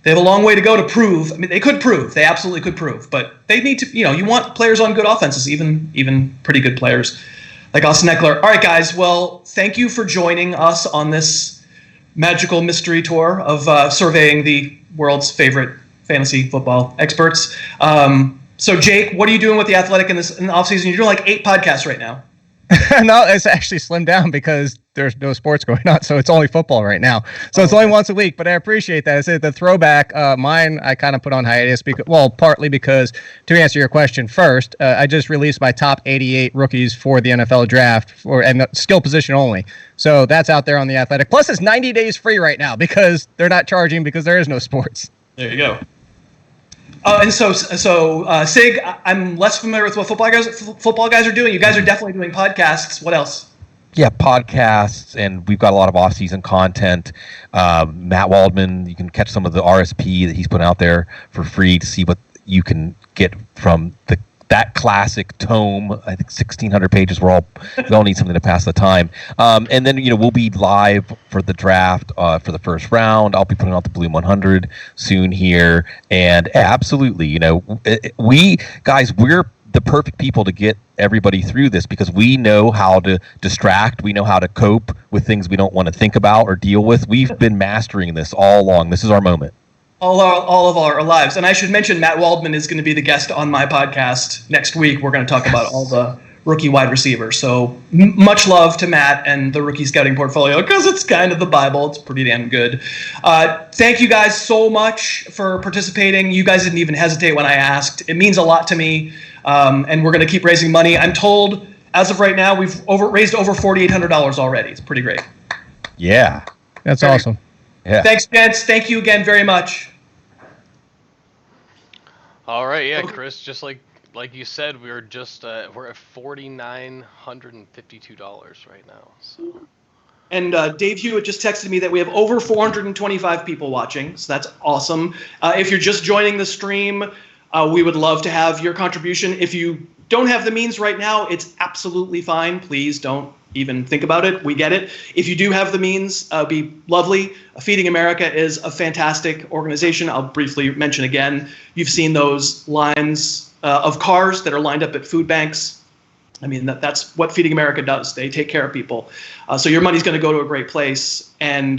they have a long way to go to prove. They could prove. They absolutely could prove. But they need to, you want players on good offenses, even pretty good players like Austin Eckler. All right, guys. Well, thank you for joining us on this magical mystery tour of surveying the world's favorite fantasy football experts. So, Jake, what are you doing with The Athletic in the offseason? You're doing like 8 podcasts right now. No, it's actually slimmed down because there's no sports going on, so it's only football right now. So it's only once a week, but I appreciate that. I said the throwback, mine I kind of put on hiatus, partly because, to answer your question first, I just released my top 88 rookies for the NFL draft, and the skill position only. So that's out there on The Athletic. Plus, it's 90 days free right now because they're not charging because there is no sports. There you go. And so, Sig, I'm less familiar with what football guys are doing. You guys are definitely doing podcasts. What else? Yeah, podcasts, and we've got a lot of off-season content. Matt Waldman, you can catch some of the RSP that he's put out there for free to see what you can get from that classic tome. I think 1,600 pages. We all need something to pass the time. And then we'll be live for the draft for the first round. I'll be putting out the Bloom 100 soon here, and absolutely, we're the perfect people to get everybody through this because we know how to distract. We know how to cope with things we don't want to think about or deal with. We've been mastering this all along. This is our moment. All of our lives. And I should mention Matt Waldman is going to be the guest on my podcast next week. We're going to talk about all the rookie wide receivers. So much love to Matt and the rookie scouting portfolio because it's kind of the Bible. It's pretty damn good. Thank you guys so much for participating. You guys didn't even hesitate when I asked. It means a lot to me. And we're going to keep raising money. I'm told as of right now, we've raised over $4,800 already. It's pretty great. Yeah. That's awesome. Yeah. Thanks, gents. Thank you again very much. All right, yeah, Chris. Just like you said, we're at $4,952 right now. So And Dave Hewitt just texted me that we have over 425 people watching, so that's awesome. If you're just joining the stream, we would love to have your contribution. If you don't have the means right now, it's absolutely fine. Please don't even think about it. We get it. If you do have the means, be lovely. Feeding America is a fantastic organization. I'll briefly mention again, you've seen those lines of cars that are lined up at food banks. I mean, that's what Feeding America does. They take care of people. So your money's going to go to a great place. And,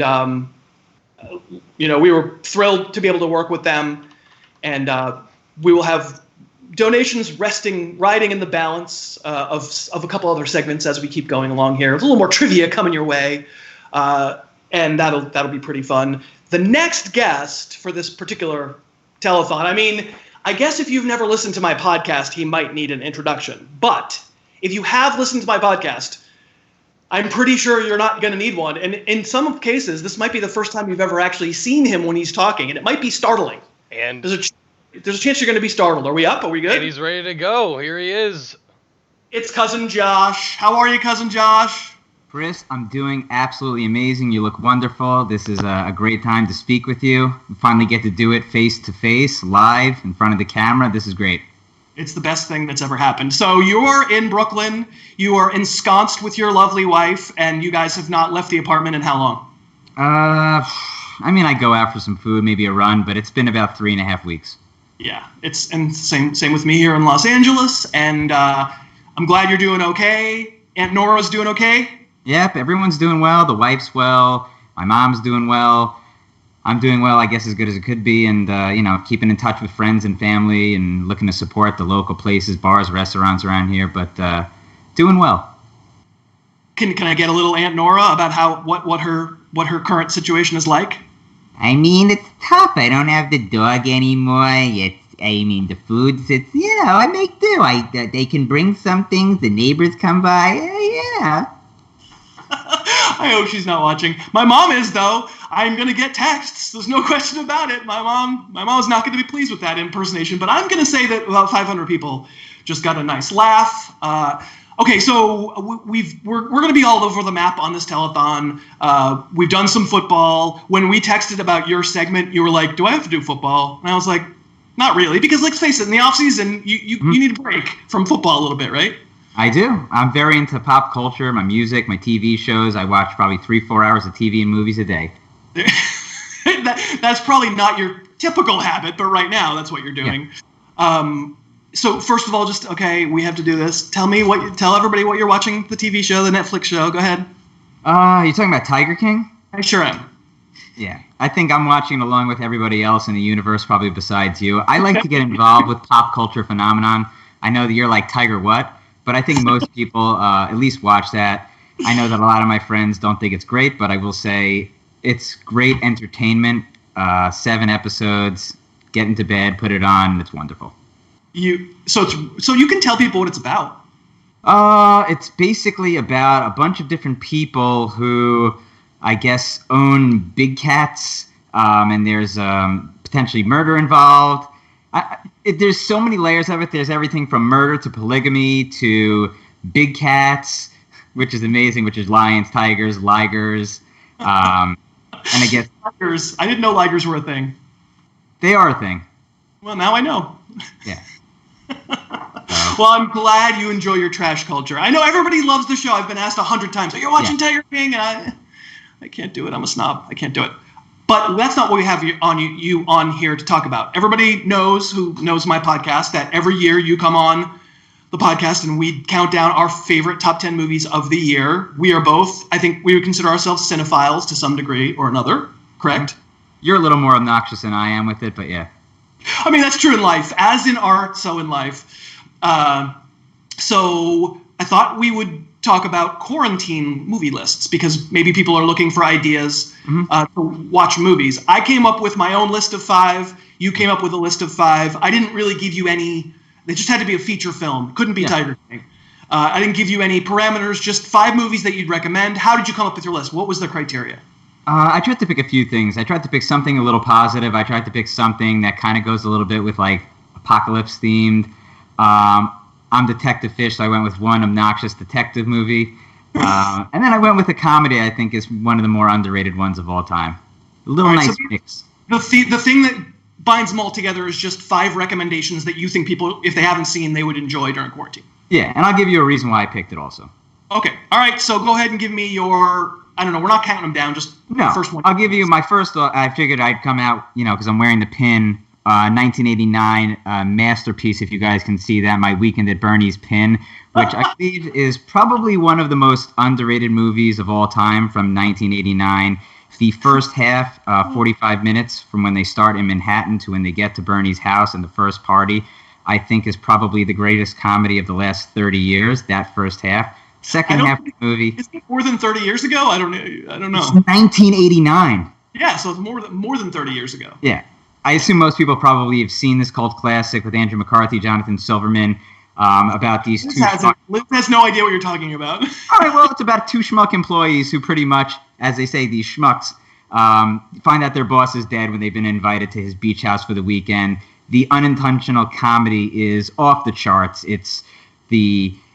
we were thrilled to be able to work with them. And we will have donations riding in the balance of a couple other segments as we keep going along here. There's a little more trivia coming your way, and that'll be pretty fun. The next guest for this particular telethon, I mean, I guess if you've never listened to my podcast, he might need an introduction. But if you have listened to my podcast, I'm pretty sure you're not going to need one. And in some cases, this might be the first time you've ever actually seen him when he's talking, and it might be startling. And there's a chance you're going to be startled. Are we up? Are we good? And he's ready to go. Here he is. It's Cousin Josh. How are you, Cousin Josh? Chris, I'm doing absolutely amazing. You look wonderful. This is a great time to speak with you. We finally get to do it face-to-face, live, in front of the camera. This is great. It's the best thing that's ever happened. So you're in Brooklyn. You are ensconced with your lovely wife, and you guys have not left the apartment in how long? I go out for some food, maybe a run, but it's been about 3.5 weeks. Yeah, and same with me here in Los Angeles, and I'm glad you're doing okay. Aunt Nora's doing okay? Yep, everyone's doing well. The wife's well. My mom's doing well. I'm doing well, I guess, as good as it could be, and keeping in touch with friends and family, and looking to support the local places, bars, restaurants around here. But doing well. Can I get a little Aunt Nora about what her current situation is like? I mean, it's tough. I don't have the dog anymore. The foods, I make do. They can bring some things. The neighbors come by. I hope she's not watching. My mom is, though. I'm going to get texts. There's no question about it. My mom's not going to be pleased with that impersonation, but I'm going to say that about 500 people just got a nice laugh. Okay, so we're going to be all over the map on this telethon. We've done some football. When we texted about your segment, you were like, "Do I have to do football?" And I was like, "Not really," because let's face it, in the off season, you need a break from football a little bit, right? I do. I'm very into pop culture, my music, my TV shows. I watch probably 3-4 hours of TV and movies a day. That's probably not your typical habit, but right now that's what you're doing. Yeah. So first of all, we have to do this. Tell everybody what you're watching, the TV show, the Netflix show. Go ahead. You're talking about Tiger King? I sure am. Yeah. I think I'm watching along with everybody else in the universe, probably besides you. I like to get involved with pop culture phenomenon. I know that you're like, Tiger what? But I think most people at least watch that. I know that a lot of my friends don't think it's great, but I will say it's great entertainment. 7 episodes, get into bed, put it on, it's wonderful. So you can tell people what it's about. It's basically about a bunch of different people who, I guess, own big cats, and there's potentially murder involved. There's so many layers of it. There's everything from murder to polygamy to big cats, which is amazing, which is lions, tigers, ligers, and I guess... Ligers. I didn't know ligers were a thing. They are a thing. Well, now I know. Yeah. Well, I'm glad you enjoy your trash culture. I know everybody loves the show. I've been asked 100 times, "Are you watching Tiger King?" And I can't do it. I'm a snob. I can't do it. But that's not what we have you on here to talk about. Everybody who knows my podcast, that every year you come on the podcast and we count down our favorite top 10 movies of the year. We are both, I think we would consider ourselves cinephiles to some degree or another, correct? You're a little more obnoxious than I am with it, but yeah. I mean, that's true in life. As in art, so in life. So I thought we would talk about quarantine movie lists because maybe people are looking for ideas to watch movies. I came up with my own list of 5. You came up with a list of 5. I didn't really give you any. They just had to be a feature film. Couldn't be Tiger King. I didn't give you any parameters, just 5 movies that you'd recommend. How did you come up with your list? What was the criteria? I tried to pick a few things. I tried to pick something a little positive. I tried to pick something that kind of goes a little bit with like apocalypse themed. I'm Detective Fish, so I went with one obnoxious detective movie. And then I went with a comedy. I think is one of the more underrated ones of all time. A little All right, nice so mix. The thing that binds them all together is just 5 recommendations that you think people, if they haven't seen, they would enjoy during quarantine. Yeah, and I'll give you a reason why I picked it also. Okay. All right. So go ahead and give me your. I don't know. We're not counting them down. Just No, first one. I'll give you my first. I figured I'd come out, because I'm wearing the pin. 1989 masterpiece, if you guys can see that, my Weekend at Bernie's pin, which I believe is probably one of the most underrated movies of all time from 1989. The first half, 45 minutes from when they start in Manhattan to when they get to Bernie's house and the first party, I think is probably the greatest comedy of the last 30 years, that first half. Second half of the movie. Is it more than 30 years ago? I don't know. It's 1989. Yeah, so it's more than 30 years ago. Yeah. I assume most people probably have seen this cult classic with Andrew McCarthy, Jonathan Silverman, about these Liz two schmuck. Liz has no idea what you're talking about. All right, well, it's about 2 schmuck employees who pretty much, as they say, these schmucks, find out their boss is dead when they've been invited to his beach house for the weekend. The unintentional comedy is off the charts. It's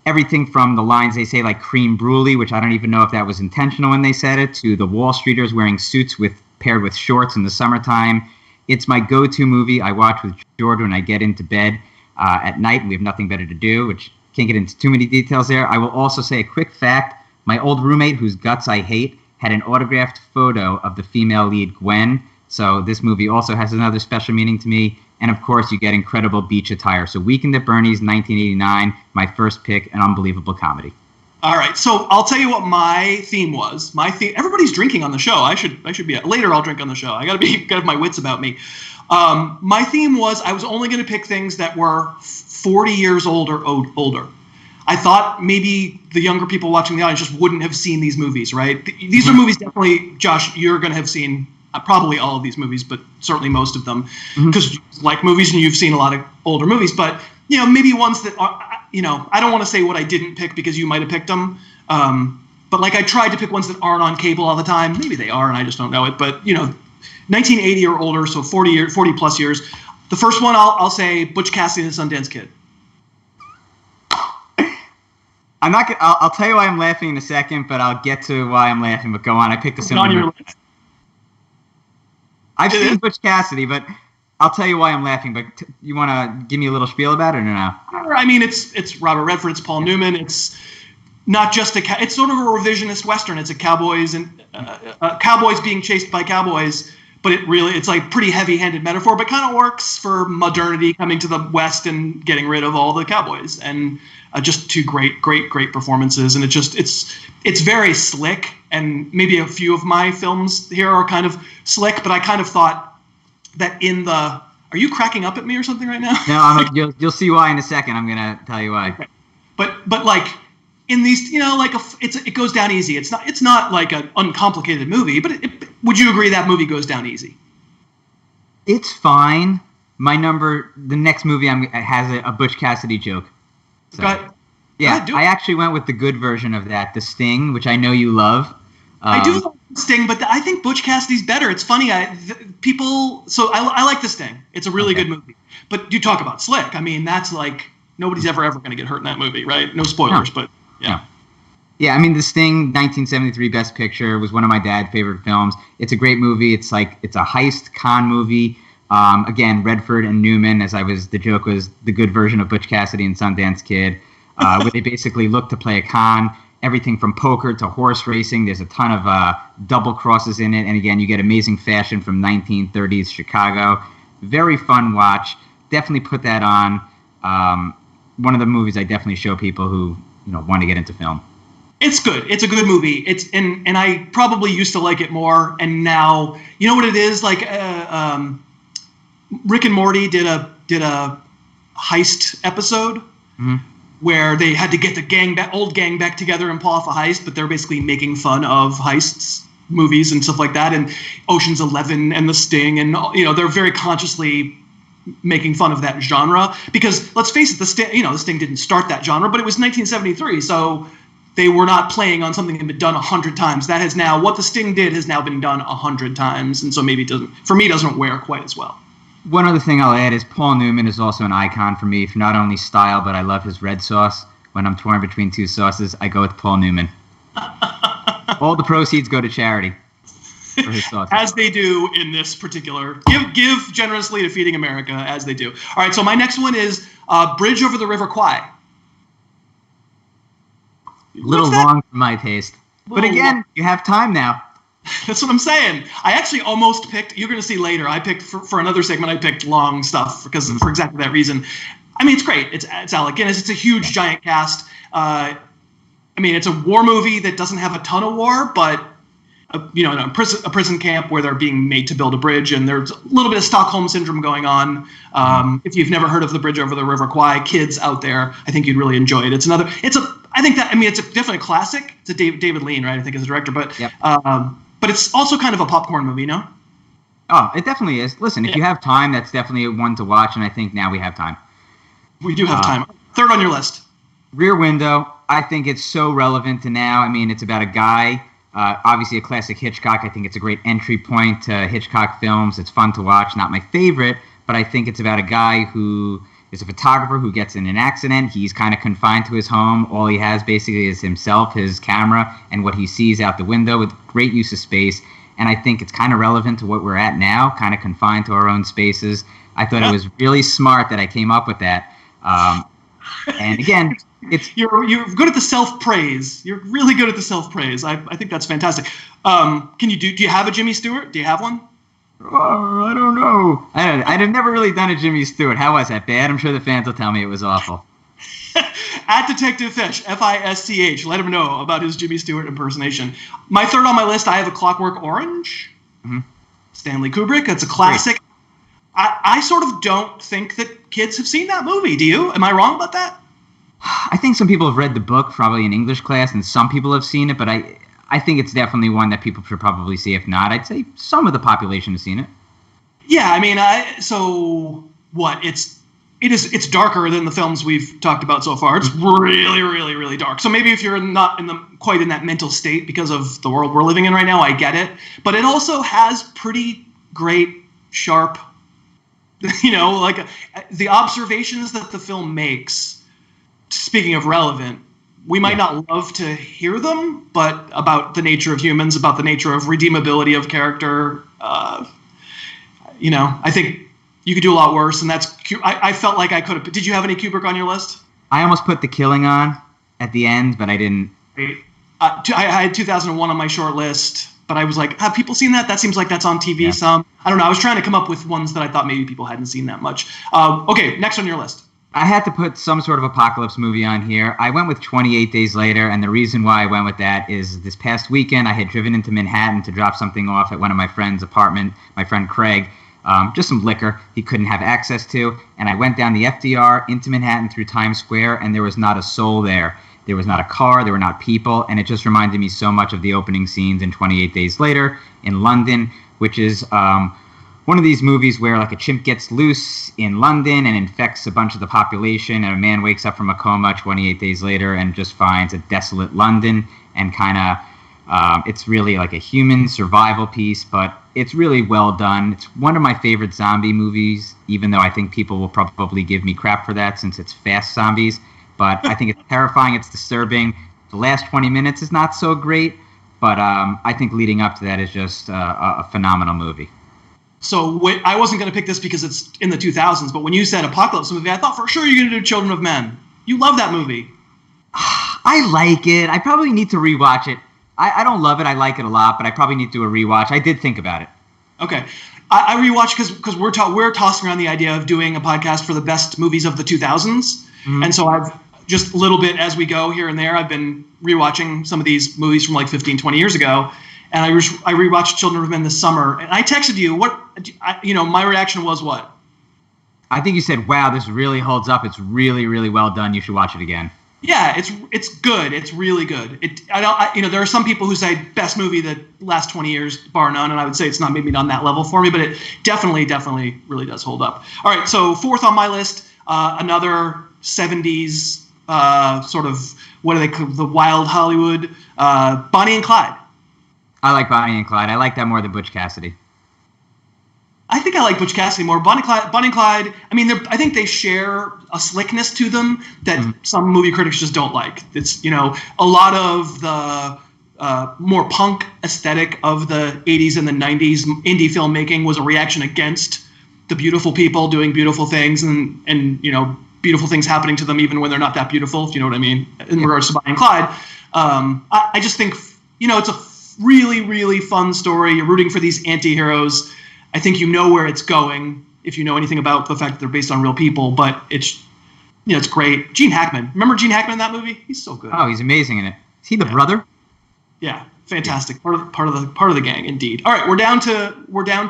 everything from the lines they say like cream brulee, which I don't even know if that was intentional when they said it, to the Wall Streeters wearing suits paired with shorts in the summertime. It's my go-to movie I watch with Jordan when I get into bed at night and we have nothing better to do, which can't get into too many details there. I will also say a quick fact. My old roommate, whose guts I hate, had an autographed photo of the female lead, Gwen. So this movie also has another special meaning to me. And, of course, you get incredible beach attire. So Weekend at Bernie's, 1989, my first pick, an unbelievable comedy. All right, so I'll tell you what my theme was. Everybody's drinking on the show. I should be later. I'll drink on the show. I gotta have my wits about me. My theme was I was only going to pick things that were 40 years old or older. I thought maybe the younger people watching the audience just wouldn't have seen these movies, right? These are movies definitely, Josh, you're going to have seen probably all of these movies, but certainly most of them, because you like movies and you've seen a lot of older movies. But maybe ones that are. I don't want to say what I didn't pick because you might have picked them. But I tried to pick ones that aren't on cable all the time. Maybe they are, and I just don't know it. But 1980 or older, so 40 plus years. The first one I'll say Butch Cassidy and the Sundance Kid. I'm not. I'll tell you why I'm laughing in a second, but I'll get to why I'm laughing. But go on. I picked a similar movie. I've seen Butch Cassidy, but I'll tell you why I'm laughing. But you want to give me a little spiel about it or no? I mean, it's Robert Redford, it's Paul Newman. It's not just it's sort of a revisionist Western. It's a cowboys and cowboys being chased by cowboys. But it's like pretty heavy-handed metaphor, but kind of works for modernity coming to the West and getting rid of all the cowboys. And just 2 great performances. And it's very slick. And maybe a few of my films here are kind of slick, but I kind of thought that are you cracking up at me or something right now? No, you'll see why in a second. I'm gonna tell you why. Okay. But like in these, it goes down easy. It's not like an uncomplicated movie, but would you agree that movie goes down easy? It's fine. The next movie has a Butch Cassidy joke. So, yeah, I actually went with the good version of that, The Sting, which I know you love. I do love The Sting, but I think Butch Cassidy's better. It's funny. I like The Sting. It's a really good movie. But you talk about slick. I mean, that's like nobody's ever going to get hurt in that movie, right? No spoilers, but yeah. No. Yeah, I mean, The Sting, 1973 Best Picture, was one of my dad's favorite films. It's a great movie. It's a heist con movie. Again, Redford and Newman, the joke was the good version of Butch Cassidy and Sundance Kid, where they basically look to play a con. Everything from poker to horse racing. There's a ton of double crosses in it. And again, you get amazing fashion from 1930s Chicago. Very fun watch. Definitely put that on. One of the movies I definitely show people who want to get into film. It's good. It's a good movie. And I probably used to like it more. And now, you know what it is? Like Rick and Morty did a heist episode. Where they had to get the old gang back together and pull off a heist, but they're basically making fun of heists, movies, and stuff like that, and Ocean's 11 and The Sting, and they're very consciously making fun of that genre because let's face it, The Sting didn't start that genre, but it was 1973, so they were not playing on something that had been done 100 times. That has now what The Sting did has now been done 100 times, and so maybe it doesn't wear quite as well. One other thing I'll add is Paul Newman is also an icon for me for not only style, but I love his red sauce. When I'm torn between 2 sauces, I go with Paul Newman. All the proceeds go to charity. For his sausage. As they do in this particular. Give generously to Feeding America, as they do. All right, so my next one is Bridge Over the River Kwai. A little long for my taste. But again, you have time now. That's what I'm saying. I actually almost picked, you're going to see later, I picked, for another segment, I picked long stuff because for exactly that reason. I mean, it's great. It's Alec Guinness. It's a huge, giant cast. I mean, it's a war movie that doesn't have a ton of war, but in a prison camp where they're being made to build a bridge, and there's a little bit of Stockholm syndrome going on. If you've never heard of The Bridge Over the River Kwai, kids out there, I think you'd really enjoy it. It's definitely a classic. It's a David Lean, right? I think is the director, but yep. But it's also kind of a popcorn movie, no? Oh, it definitely is. Listen, if you have time, that's definitely one to watch, and I think now we have time. We do have time. Third on your list. Rear Window. I think it's so relevant to now. I mean, it's about a guy, obviously a classic Hitchcock. I think it's a great entry point to Hitchcock films. It's fun to watch. Not my favorite, but I think it's about a guy who is a photographer who gets in an accident. He's kind of confined to his home. All he has basically is himself, his camera, and what he sees out the window with great use of space. And I think it's kind of relevant to what we're at now, kind of confined to our own spaces. I thought it was really smart that I came up with that. And again, you're good at the self-praise. You're really good at the self-praise. I think that's fantastic. Do you have a Jimmy Stewart? Do you have one? Oh, I don't know. I'd have never really done a Jimmy Stewart. How was that? Bad? I'm sure the fans will tell me it was awful. At Detective Fish, Fisch, let him know about his Jimmy Stewart impersonation. My third on my list, I have A Clockwork Orange. Mm-hmm. Stanley Kubrick. It's a classic. Great. I sort of don't think that kids have seen that movie. Do you? Am I wrong about that? I think some people have read the book, probably in English class, and some people have seen it, but I think it's definitely one that people should probably see. If not, I'd say some of the population has seen it. Yeah, I mean, it's darker than the films we've talked about so far. It's really, really, really dark. So maybe if you're not quite in that mental state because of the world we're living in right now, I get it. But it also has pretty great, sharp, the observations that the film makes. Speaking of relevant, we might not love to hear them, but about the nature of humans, about the nature of redeemability of character, I think you could do a lot worse, and that's. I felt like I could have. Did you have any Kubrick on your list? I almost put The Killing on at the end, but I didn't. I had 2001 on my short list, but I was like, have people seen that? That seems like that's on TV some. I don't know. I was trying to come up with ones that I thought maybe people hadn't seen that much. Okay, next on your list. I had to put some sort of apocalypse movie on here. I went with 28 Days Later, and the reason why I went with that is this past weekend I had driven into Manhattan to drop something off at one of my friend's apartment, my friend Craig, just some liquor he couldn't have access to, and I went down the FDR into Manhattan through Times Square, and there was not a soul there. There was not a car, there were not people, and it just reminded me so much of the opening scenes in 28 Days Later in London, which is one of these movies where like a chimp gets loose in London and infects a bunch of the population, and a man wakes up from a coma 28 days later and just finds a desolate London, and kind of it's really like a human survival piece, but it's really well done. It's one of my favorite zombie movies, even though I think people will probably give me crap for that since it's fast zombies. But I think it's terrifying, it's disturbing. The last 20 minutes is not so great, but I think leading up to that is just a phenomenal movie. So I wasn't going to pick this because it's in the 2000s, but when you said apocalypse movie, I thought for sure you're going to do Children of Men. You love that movie. I like it. I probably need to rewatch it. I don't love it. I like it a lot, but I probably need to do a rewatch. I did think about it. Okay. I rewatched because we're tossing around the idea of doing a podcast for the best movies of the 2000s. Mm-hmm. And so I've just a little bit as we go here and there, I've been rewatching some of these movies from like 15, 20 years ago. And I rewatched Children of Men this summer. And I texted you, my reaction was what? I think you said, wow, this really holds up. It's really, really well done. You should watch it again. Yeah, it's good. It's really good. There are some people who say best movie the last 20 years, bar none, and I would say it's not maybe on that level for me, but it definitely really does hold up. All right, so fourth on my list, another 70s sort of, what do they call the wild Hollywood, Bonnie and Clyde. I like Bonnie and Clyde. I like that more than Butch Cassidy. I think I like Butch Cassidy more. Bonnie and Clyde, I think they share a slickness to them that some movie critics just don't like. It's, a lot of the more punk aesthetic of the 80s and the 90s. Indie filmmaking was a reaction against the beautiful people doing beautiful things and beautiful things happening to them even when they're not that beautiful, if you know what I mean, in regards to Bonnie and Clyde. I just think, it's a really, really fun story. You're rooting for these anti-heroes. I think you know where it's going if you know anything about the fact that they're based on real people, but it's great. Gene Hackman. Remember Gene Hackman in that movie? He's so good. Oh, he's amazing in it. Is he the brother? Yeah, fantastic. Part of the gang, indeed. All right, we're down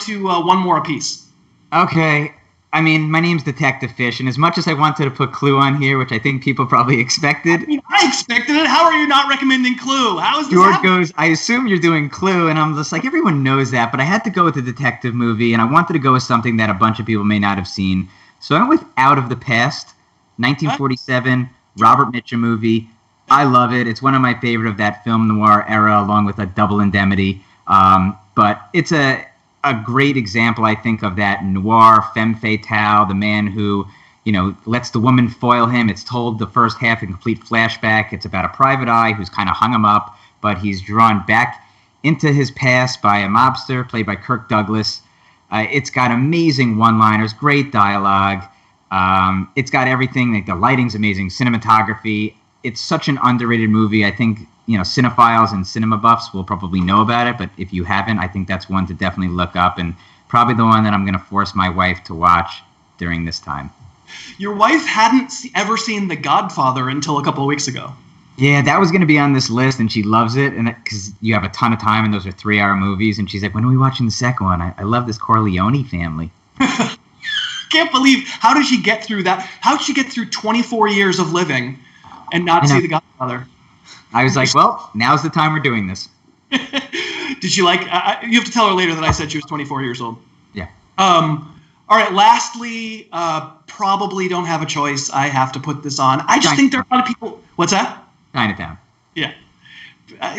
to one more apiece. Okay. I mean, my name's Detective Fish, and as much as I wanted to put Clue on here, which I think people probably expected. I expected it. How are you not recommending Clue? How is this George happening? goes, I assume you're doing Clue, and I'm just like, everyone knows that, but I had to go with a detective movie, and I wanted to go with something that a bunch of people may not have seen. So I went with Out of the Past, 1947, Robert Mitchum movie. I love it. It's one of my favorite of that film noir era, along with A Double Indemnity. But it's a great example, I think, of that noir femme fatale, the man who, lets the woman foil him. It's told the first half in complete flashback. It's about a private eye who's kind of hung him up, but he's drawn back into his past by a mobster played by Kirk Douglas. It's got amazing one-liners, great dialogue. It's got everything. Like, the lighting's amazing, cinematography. It's such an underrated movie. I think, cinephiles and cinema buffs will probably know about it, but if you haven't, I think that's one to definitely look up, and probably the one that I'm going to force my wife to watch during this time. Your wife hadn't ever seen The Godfather until a couple of weeks ago. Yeah, that was going to be on this list, and she loves it, and because you have a ton of time, and those are 3-hour movies, and she's like, when are we watching the second one? I love this Corleone family. Can't believe, how did she get through that? How did she get through 24 years of living and not see The Godfather? I was like, well, now's the time we're doing this. Did she like, you have to tell her later that I said she was 24 years old. Yeah. All right, lastly, probably don't have a choice. I have to put this on. I just think there are a lot of people. What's that? Chinatown. Yeah.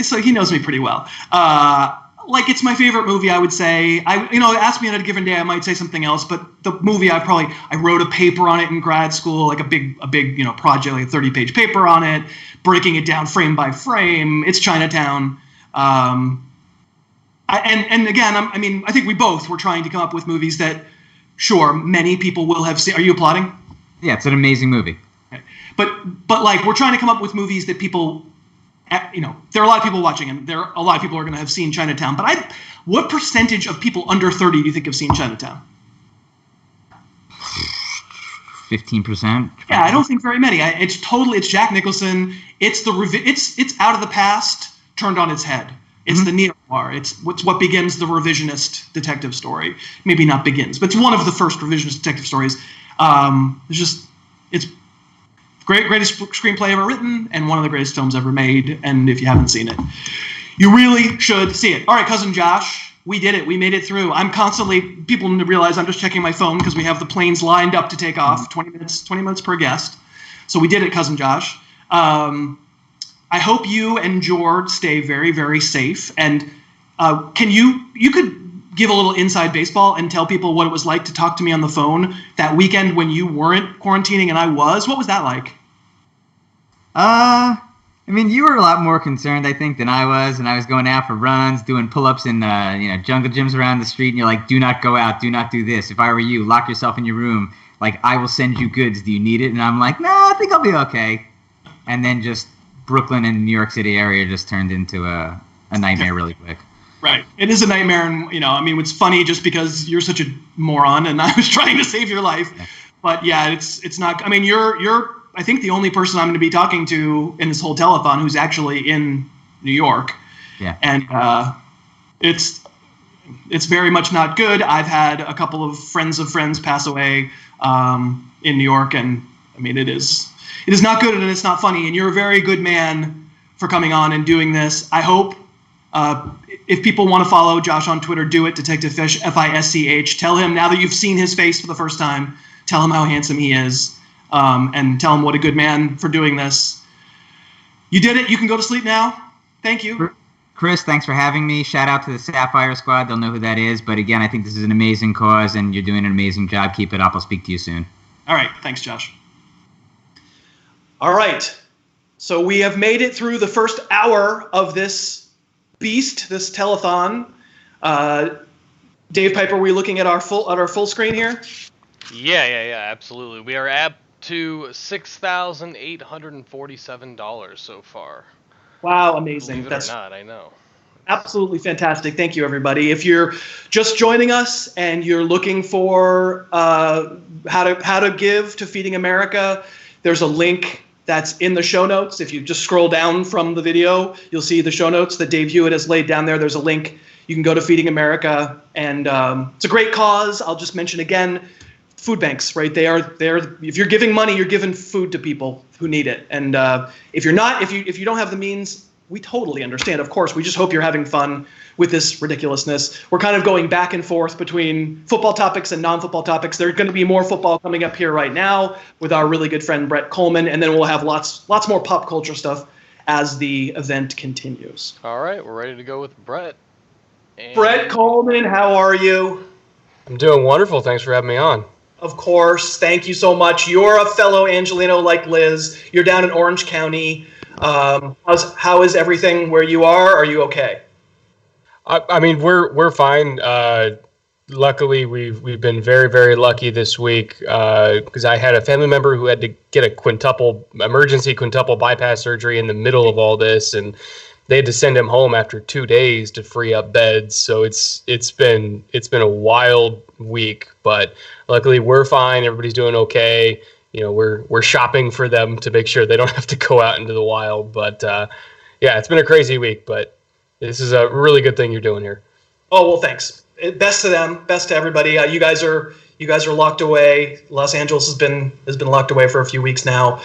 So he knows me pretty well. It's my favorite movie, I would say. Ask me on a given day, I might say something else, but the movie I wrote a paper on it in grad school, like a big project, like a 30-page paper on it, breaking it down frame by frame. It's Chinatown. Again, I think we both were trying to come up with movies that, sure, many people will have seen. Are you applauding? Yeah, it's an amazing movie. Okay. But we're trying to come up with movies that people, there are a lot of people watching, and there are a lot of people who are going to have seen Chinatown. But what percentage of people under 30 do you think have seen Chinatown? 15%. Yeah, I don't think very many. It's Jack Nicholson. It's it's Out of the Past turned on its head. It's the neo-noir. It's what begins the revisionist detective story. Maybe not begins, but it's one of the first revisionist detective stories. It's greatest screenplay ever written and one of the greatest films ever made. And if you haven't seen it, you really should see it. All right, Cousin Josh, we did it. We made it through. People need to realize I'm just checking my phone because we have the planes lined up to take off, 20 minutes per guest. So we did it, Cousin Josh. I hope you and George stay very, very safe. And can you could give a little inside baseball and tell people what it was like to talk to me on the phone that weekend when you weren't quarantining and I was? What was that like? You were a lot more concerned, I think, than I was, and I was going out for runs, doing pull-ups in jungle gyms around the street, and you're like, do not go out, do not do this. If I were you, lock yourself in your room. Like, I will send you goods. Do you need it? And I'm like, no, I think I'll be okay. And then just Brooklyn and New York City area just turned into a nightmare really quick. Right. It is a nightmare, and it's funny just because you're such a moron, and I was trying to save your life. Yeah. But yeah, it's not. You're I think the only person I'm going to be talking to in this whole telethon who's actually in New York. Yeah. And it's very much not good. I've had a couple of friends pass away in New York, and it is not good and it's not funny. And you're a very good man for coming on and doing this. I hope if people want to follow Josh on Twitter, do it. Detective Fish, Fisch. Tell him now that you've seen his face for the first time. Tell him how handsome he is. And tell him what a good man for doing this. You did it. You can go to sleep now. Thank you. Chris, thanks for having me. Shout out to the Sapphire Squad. They'll know who that is. But again, I think this is an amazing cause, and you're doing an amazing job. Keep it up. I'll speak to you soon. All right. Thanks, Josh. All right. So we have made it through the first hour of this beast, this telethon. Dave Piper, are we looking at our full screen here? Yeah, absolutely. We are up to $6,847 so far. Wow, amazing. Believe it or not, I know. Absolutely fantastic. Thank you, everybody. If you're just joining us and you're looking for how to give to Feeding America, there's a link that's in the show notes. If you just scroll down from the video, you'll see the show notes that Dave Hewitt has laid down there. There's a link. You can go to Feeding America, and it's a great cause. I'll just mention again, food banks, right? If you're giving money, you're giving food to people who need it. And if you don't have the means, we totally understand. Of course, we just hope you're having fun with this ridiculousness. We're kind of going back and forth between football topics and non-football topics. There's going to be more football coming up here right now with our really good friend Brett Coleman, and then we'll have lots more pop culture stuff as the event continues. All right, we're ready to go with Brett. Brett Coleman, how are you? I'm doing wonderful. Thanks for having me on. Of course. Thank you so much. You're a fellow Angelino like Liz. You're down in Orange County. How is everything where you are? Are you okay? I mean, we're fine. Luckily, we've been very, very lucky this week because I had a family member who had to get a emergency quintuple bypass surgery in the middle of all this, and they had to send him home after 2 days to free up beds. So it's been a wild week, but luckily we're fine. Everybody's doing okay. You know, we're shopping for them to make sure they don't have to go out into the wild. But yeah, it's been a crazy week, but this is a really good thing you're doing here. Oh, well, thanks. Best to them, best to everybody. You guys are locked away. Los Angeles has been locked away for a few weeks now.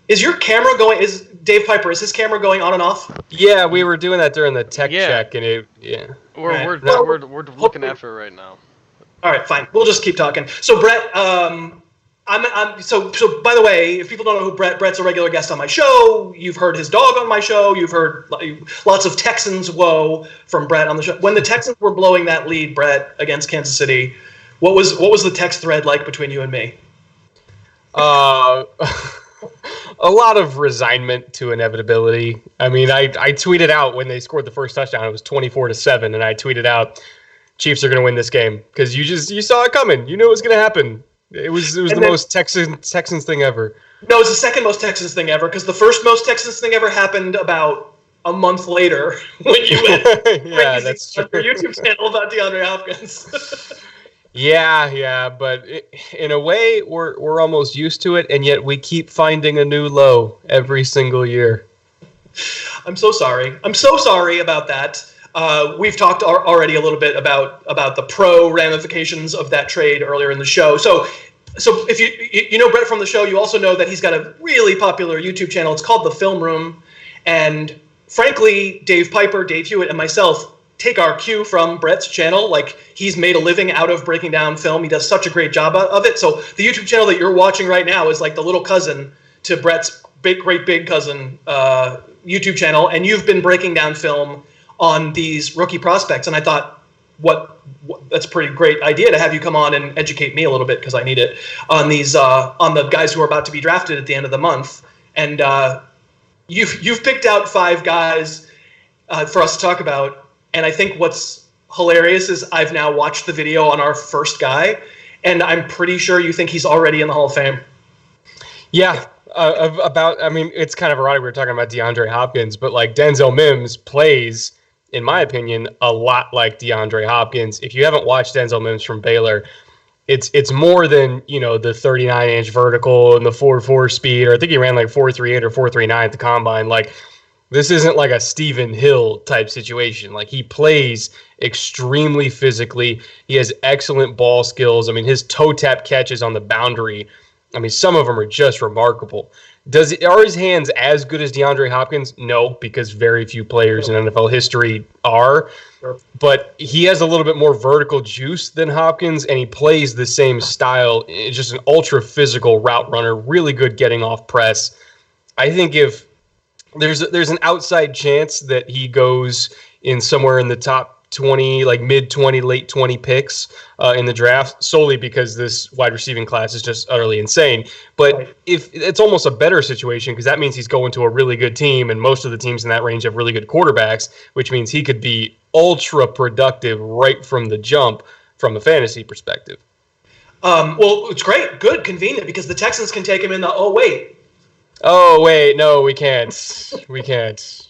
Is your camera going? Is Dave Piper? Is his camera going on and off? Yeah, we were doing that during the tech check, and we're looking after it right now. All right, fine. We'll just keep talking. So Brett, so by the way, if people don't know who Brett's a regular guest on my show. You've heard his dog on my show. You've heard lots of Texans woe from Brett on the show. When the Texans were blowing that lead, Brett, against Kansas City, what was the text thread like between you and me? A lot of resignment to inevitability. I mean, I tweeted out when they scored the first touchdown, it was 24-7, and I tweeted out, Chiefs are going to win this game, because you saw it coming. You knew it was going to happen. It was the most Texans thing ever. No, it's the second most Texans thing ever, because the first most Texans thing ever happened about a month later when you went yeah, that's true. on your YouTube channel about DeAndre Hopkins. Yeah, but in a way, we're almost used to it, and yet we keep finding a new low every single year. I'm so sorry. I'm so sorry about that. We've talked already a little bit about the pro ramifications of that trade earlier in the show. So if you know Brett from the show, you also know that he's got a really popular YouTube channel. It's called The Film Room, and frankly, Dave Piper, Dave Hewitt, and myself take our cue from Brett's channel. Like, he's made a living out of breaking down film. He does such a great job of it. So the YouTube channel that you're watching right now is like the little cousin to Brett's great big cousin YouTube channel, and you've been breaking down film on these rookie prospects. And I thought, that's a pretty great idea to have you come on and educate me a little bit, because I need it on these on the guys who are about to be drafted at the end of the month. And you've picked out 5 guys for us to talk about. And I think what's hilarious is I've now watched the video on our first guy, and I'm pretty sure you think he's already in the Hall of Fame. Yeah, I mean, it's kind of ironic we were talking about DeAndre Hopkins, but like Denzel Mims plays, in my opinion, a lot like DeAndre Hopkins. If you haven't watched Denzel Mims from Baylor, it's more than, the 39-inch vertical and the 4.4 speed, or I think he ran like 4.38 or 4.39 at the combine. Like, this isn't like a Stephen Hill type situation. Like, he plays extremely physically. He has excellent ball skills. I mean, his toe tap catches on the boundary, I mean, some of them are just remarkable. Are his hands as good as DeAndre Hopkins? No, because very few players in NFL history are. Sure. But he has a little bit more vertical juice than Hopkins, and he plays the same style. It's just an ultra physical route runner, really good getting off press. I think if there's an outside chance that he goes in somewhere in the top 20, like mid 20, late 20 picks in the draft, solely because this wide receiving class is just utterly insane. But if it's almost a better situation, because that means he's going to a really good team, and most of the teams in that range have really good quarterbacks, which means he could be ultra productive right from the jump from a fantasy perspective. Well, it's great, good, convenient, because the Texans can take him in the, oh, wait, no, we can't. We can't.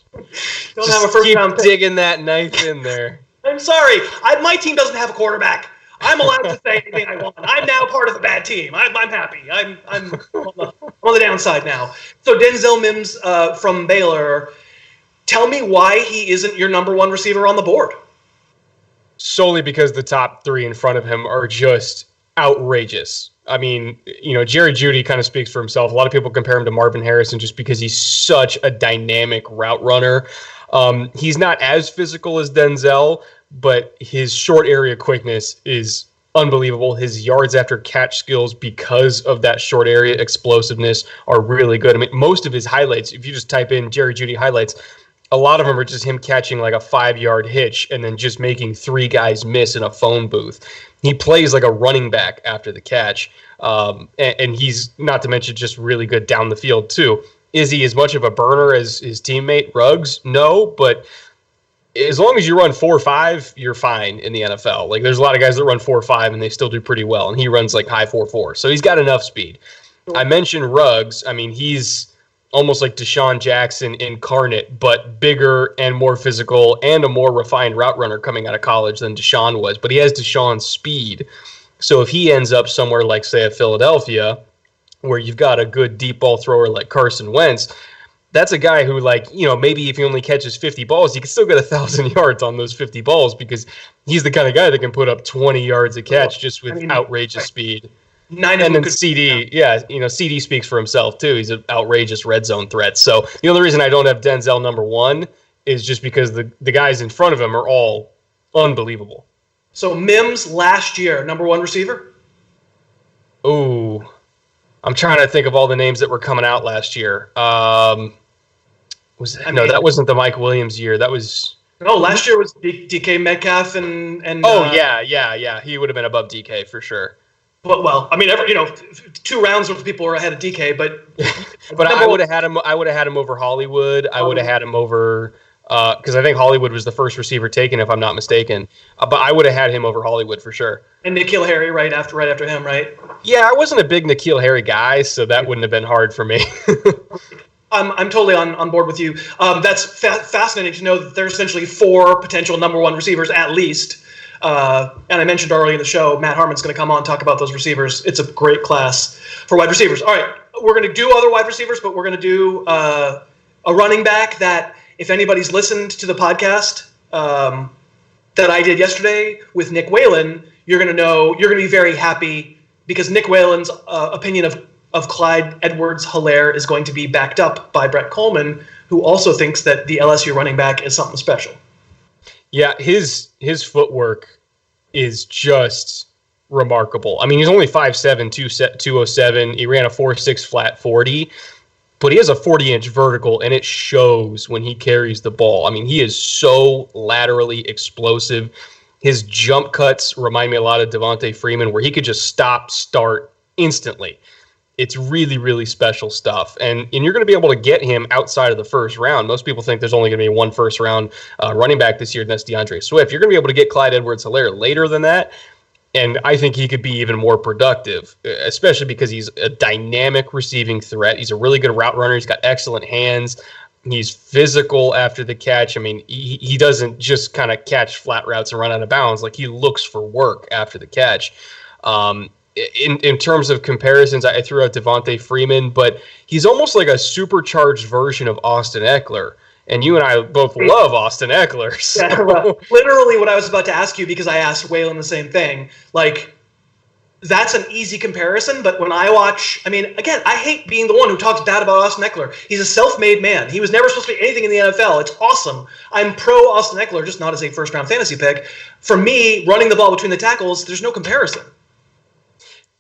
Don't have a first round pick. Digging that knife in there. I'm sorry. My team doesn't have a quarterback. I'm allowed to say anything I want. I'm now part of a bad team. I'm happy. I'm on the downside now. So Denzel Mims from Baylor, tell me why he isn't your number one receiver on the board. Solely because the top three in front of him are just outrageous. I mean, Jerry Jeudy kind of speaks for himself. A lot of people compare him to Marvin Harrison just because he's such a dynamic route runner. He's not as physical as Denzel, but his short area quickness is unbelievable. His yards after catch skills, because of that short area explosiveness, are really good. I mean, most of his highlights, if you just type in Jerry Jeudy highlights, a lot of them are just him catching like a 5-yard hitch and then just making 3 guys miss in a phone booth. He plays like a running back after the catch, and he's, not to mention, just really good down the field too. Is he as much of a burner as his teammate Ruggs? No, but as long as you run 4.5, you're fine in the NFL. Like, there's a lot of guys that run 4.5 and they still do pretty well, and he runs like high 4.4, so he's got enough speed. I mentioned Ruggs. I mean, he's almost like Deshaun Jackson incarnate, but bigger and more physical and a more refined route runner coming out of college than Deshaun was. But he has Deshaun's speed. So if he ends up somewhere like, say, a Philadelphia, where you've got a good deep ball thrower like Carson Wentz, that's a guy who, like, maybe if he only catches 50 balls, he can still get 1,000 yards on those 50 balls, because he's the kind of guy that can put up 20 yards a catch just with outrageous speed. And then CD, CD speaks for himself too. He's an outrageous red zone threat. So the only reason I don't have Denzel number one is just because the guys in front of him are all unbelievable. So Mims last year, number one receiver? Oh, I'm trying to think of all the names that were coming out last year. That wasn't the Mike Williams year. That was... No, last year was DK Metcalf and yeah. He would have been above DK for sure. But, well, I mean, 2 rounds worth of people were ahead of DK, but I would have had him. I would have had him over Hollywood. I would have had him over because I think Hollywood was the first receiver taken, if I'm not mistaken. But I would have had him over Hollywood for sure. And N'Keal Harry right after him, right? Yeah, I wasn't a big N'Keal Harry guy, so that wouldn't have been hard for me. I'm totally on board with you. That's fascinating to know that there's essentially 4 potential number one receivers at least. And I mentioned earlier in the show, Matt Harmon's going to come on and talk about those receivers. It's a great class for wide receivers. All right, we're going to do other wide receivers, but we're going to do a running back that, if anybody's listened to the podcast that I did yesterday with Nick Whalen, you're going to be very happy, because Nick Whalen's opinion of Clyde Edwards-Helaire is going to be backed up by Brett Coleman, who also thinks that the LSU running back is something special. Yeah, his footwork is just remarkable. I mean, he's only 5'7", 207. He ran a 4.6 flat 40, but he has a 40-inch vertical, and it shows when he carries the ball. I mean, he is so laterally explosive. His jump cuts remind me a lot of Devonta Freeman, where he could just start instantly. It's really, really special stuff. And you're going to be able to get him outside of the first round. Most people think there's only going to be one first-round running back this year, and that's DeAndre Swift. You're going to be able to get Clyde Edwards-Helaire later than that, and I think he could be even more productive, especially because he's a dynamic receiving threat. He's a really good route runner. He's got excellent hands. He's physical after the catch. I mean, he doesn't just kind of catch flat routes and run out of bounds. Like, he looks for work after the catch. In terms of comparisons, I threw out Devonta Freeman, but he's almost like a supercharged version of Austin Eckler. And you and I both love Austin Eckler. So. Yeah, literally what I was about to ask you, because I asked Whalen the same thing. Like, that's an easy comparison, but when I watch, I mean, again, I hate being the one who talks bad about Austin Eckler. He's a self-made man. He was never supposed to be anything in the NFL. It's awesome. I'm pro Austin Eckler, just not as a first-round fantasy pick. For me, running the ball between the tackles, there's no comparison.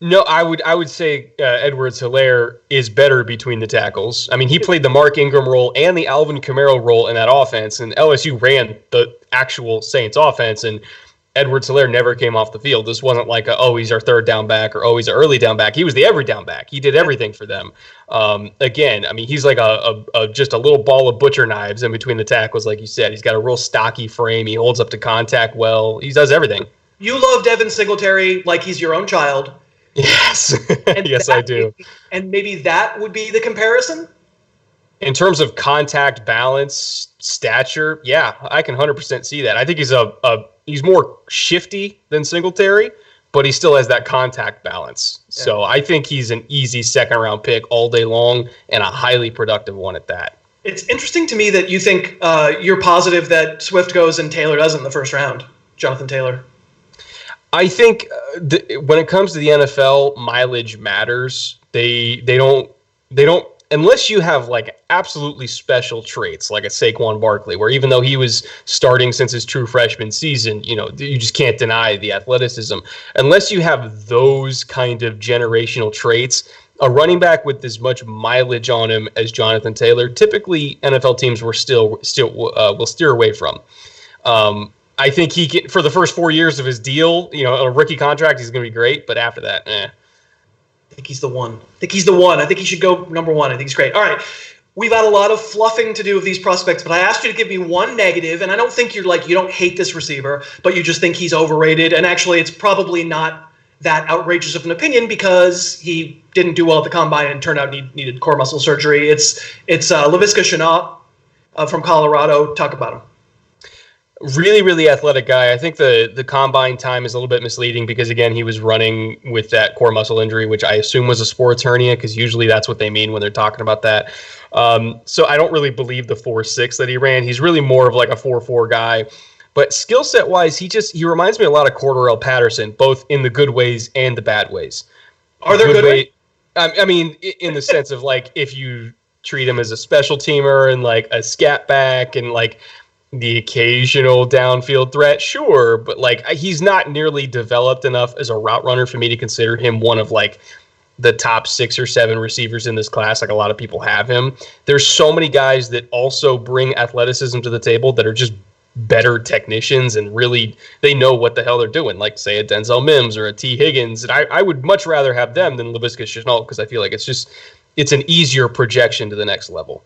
No, I would say Edwards-Helaire is better between the tackles. I mean, he played the Mark Ingram role and the Alvin Kamara role in that offense, and LSU ran the actual Saints offense, and Edwards-Helaire never came off the field. This wasn't like he's our third down back or he's an early down back. He was the every down back. He did everything for them. Again, I mean, he's like just a little ball of butcher knives in between the tackles, like you said. He's got a real stocky frame. He holds up to contact well. He does everything. You love Devin Singletary like he's your own child. Yes. Yes, I do. And maybe that would be the comparison? In terms of contact, balance, stature, yeah, I can 100% see that. I think he's more shifty than Singletary, but he still has that contact balance. Yeah. So I think he's an easy second-round pick all day long and a highly productive one at that. It's interesting to me that you think you're positive that Swift goes and Taylor doesn't in the first round, Jonathan Taylor. I think when it comes to the NFL, mileage matters. They don't unless you have like absolutely special traits like a Saquon Barkley, where even though he was starting since his true freshman season, you just can't deny the athleticism. Unless you have those kind of generational traits, a running back with as much mileage on him as Jonathan Taylor, typically NFL teams will steer away from. I think he can, for the first 4 years of his deal, a rookie contract, he's going to be great. But after that, I think he's the one. I think he should go number one. I think he's great. All right. We've had a lot of fluffing to do with these prospects, but I asked you to give me one negative, and I don't think you don't hate this receiver, but you just think he's overrated. And actually, it's probably not that outrageous of an opinion because he didn't do well at the combine and turned out needed core muscle surgery. It's Laviska Shenault from Colorado. Talk about him. Really, really athletic guy. I think the combine time is a little bit misleading because, again, he was running with that core muscle injury, which I assume was a sports hernia because usually that's what they mean when they're talking about that. So I don't really believe the 4.6 that he ran. He's really more of like a 4.4 guy. But skill set wise, he reminds me a lot of Cordarrelle Patterson, both in the good ways and the bad ways. Are there good ways? I mean, in the sense of like if you treat him as a special teamer and like a scat back and like the occasional downfield threat, sure, but like he's not nearly developed enough as a route runner for me to consider him one of like the top 6 or 7 receivers in this class. Like a lot of people have him. There's so many guys that also bring athleticism to the table that are just better technicians and really they know what the hell they're doing. Like say a Denzel Mims or a T. Higgins, and I would much rather have them than Laviska Shenault because I feel like it's an easier projection to the next level.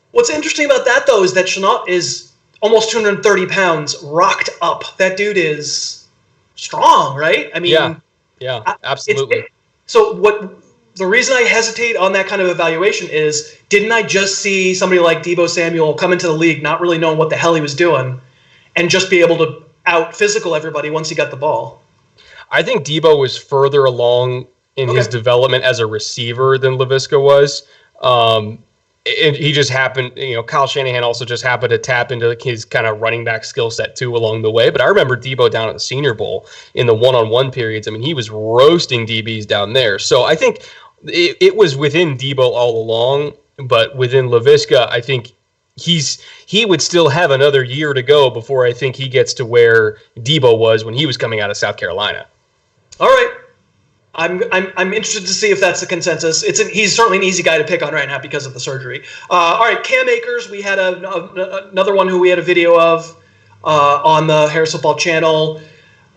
What's interesting about that though is that Shenault is almost 230 pounds, rocked up. That dude is strong, right? I mean, yeah, absolutely. So the reason I hesitate on that kind of evaluation is, didn't I just see somebody like Deebo Samuel come into the league not really knowing what the hell he was doing and just be able to out-physical everybody once he got the ball? I think Deebo was further along in his development as a receiver than Laviska was. He just happened, Kyle Shanahan also just happened to tap into his kind of running back skill set too along the way. But I remember Deebo down at the Senior Bowl in the one-on-one periods. I mean, he was roasting DBs down there. So I think it was within Deebo all along, but within Laviska, I think he would still have another year to go before I think he gets to where Deebo was when he was coming out of South Carolina. All right. I'm interested to see if that's the consensus. He's certainly an easy guy to pick on right now because of the surgery. All right, Cam Akers, we had another one who we had a video of on the Harris Football channel.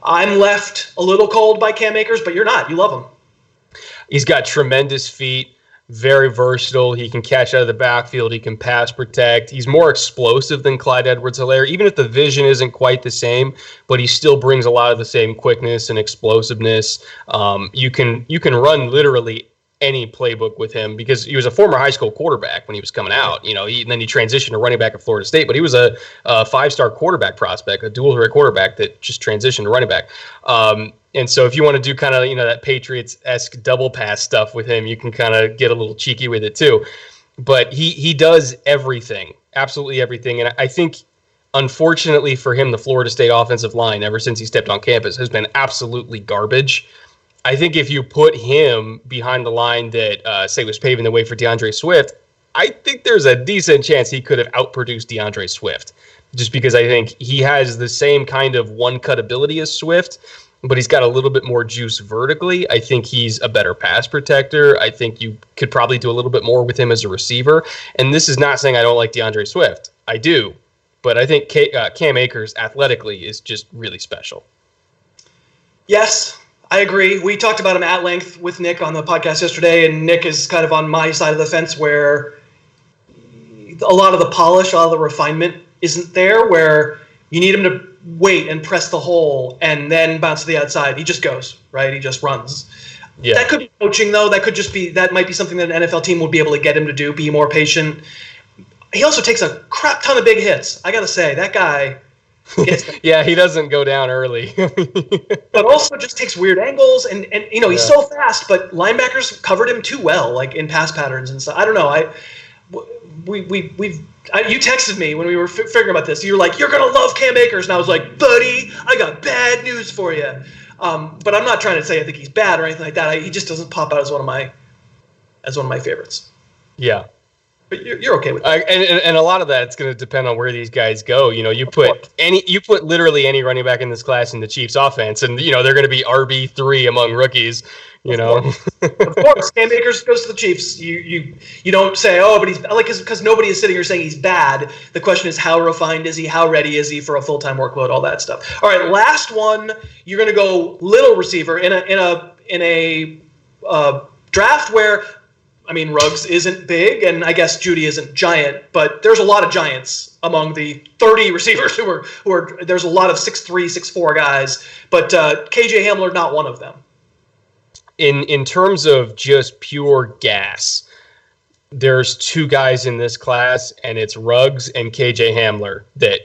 I'm left a little cold by Cam Akers, but you're not. You love him. He's got tremendous feet, very versatile. He can catch out of the backfield. He can pass protect. He's more explosive than Clyde Edwards-Helaire, even if the vision isn't quite the same, but he still brings a lot of the same quickness and explosiveness. You can run literally any playbook with him because he was a former high school quarterback when he was coming out. And then he transitioned to running back at Florida State, but he was a 5-star quarterback prospect, a dual threat quarterback that just transitioned to running back. And so if you want to do kind of, that Patriots-esque double pass stuff with him, you can kind of get a little cheeky with it too. But he does everything, absolutely everything. And I think, unfortunately for him, the Florida State offensive line, ever since he stepped on campus, has been absolutely garbage. I think if you put him behind the line that, say, was paving the way for DeAndre Swift, I think there's a decent chance he could have outproduced DeAndre Swift, just because I think he has the same kind of one-cut ability as Swift. but he's got a little bit more juice vertically. I think he's a better pass protector. I think you could probably do a little bit more with him as a receiver. And this is not saying I don't like DeAndre Swift. I do. But I think Cam Akers athletically is just really special. Yes, I agree. We talked about him at length with Nick on the podcast yesterday, and Nick is kind of on my side of the fence where a lot of the polish, a lot of the refinement isn't there, where you need him to wait and press the hole and then bounce to the outside. He just goes, right? He just runs. Yeah. That could be coaching, though. That might be something that an NFL team would be able to get him to do, be more patient. He also takes a crap ton of big hits. I got to say, that guy gets yeah, he doesn't go down early. but also just takes weird angles, and he's so fast, but linebackers covered him too well, like in pass patterns and stuff. I don't know. You texted me when we were figuring about this. You were like, "You're gonna love Cam Akers," and I was like, "Buddy, I got bad news for you." But I'm not trying to say I think he's bad or anything like that. He just doesn't pop out as one of my favorites. Yeah. But you're okay with that. And a lot of that, it's going to depend on where these guys go. You put literally any running back in this class in the Chiefs offense, and they're going to be RB3 among rookies. Of course, Cam Akers goes to the Chiefs. You don't say, oh, but he's like, because nobody is sitting here saying he's bad. The question is, how refined is he? How ready is he for a full-time workload? All that stuff. All right, last one. You're going to go little receiver in a draft where, I mean, Ruggs isn't big, and I guess Judy isn't giant, but there's a lot of giants among the 30 receivers who are. There's a lot of 6'3", 6'4" guys, but KJ Hamler not one of them. In terms of just pure gas, there's two guys in this class, and it's Ruggs and KJ Hamler that,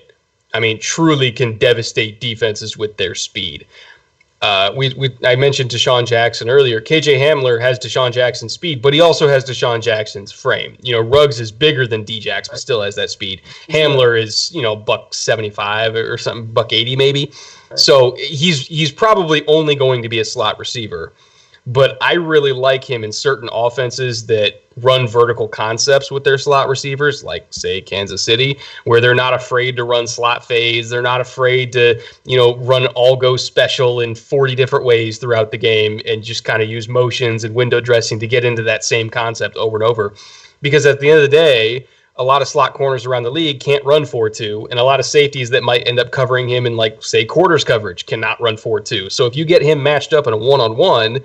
I mean, truly can devastate defenses with their speed. I mentioned Deshaun Jackson earlier. KJ Hamler has Deshaun Jackson's speed, but he also has Deshaun Jackson's frame. Ruggs is bigger than D-Jax, but still has that speed. Hamler is, $175 or something, $180 maybe. So he's probably only going to be a slot receiver. But I really like him in certain offenses that run vertical concepts with their slot receivers, like, say, Kansas City, where they're not afraid to run slot phase. They're not afraid to, run all-go special in 40 different ways throughout the game and just kind of use motions and window dressing to get into that same concept over and over. Because at the end of the day, a lot of slot corners around the league can't run 4-2, and a lot of safeties that might end up covering him in, like, say, quarters coverage cannot run 4-2. So if you get him matched up in a one-on-one,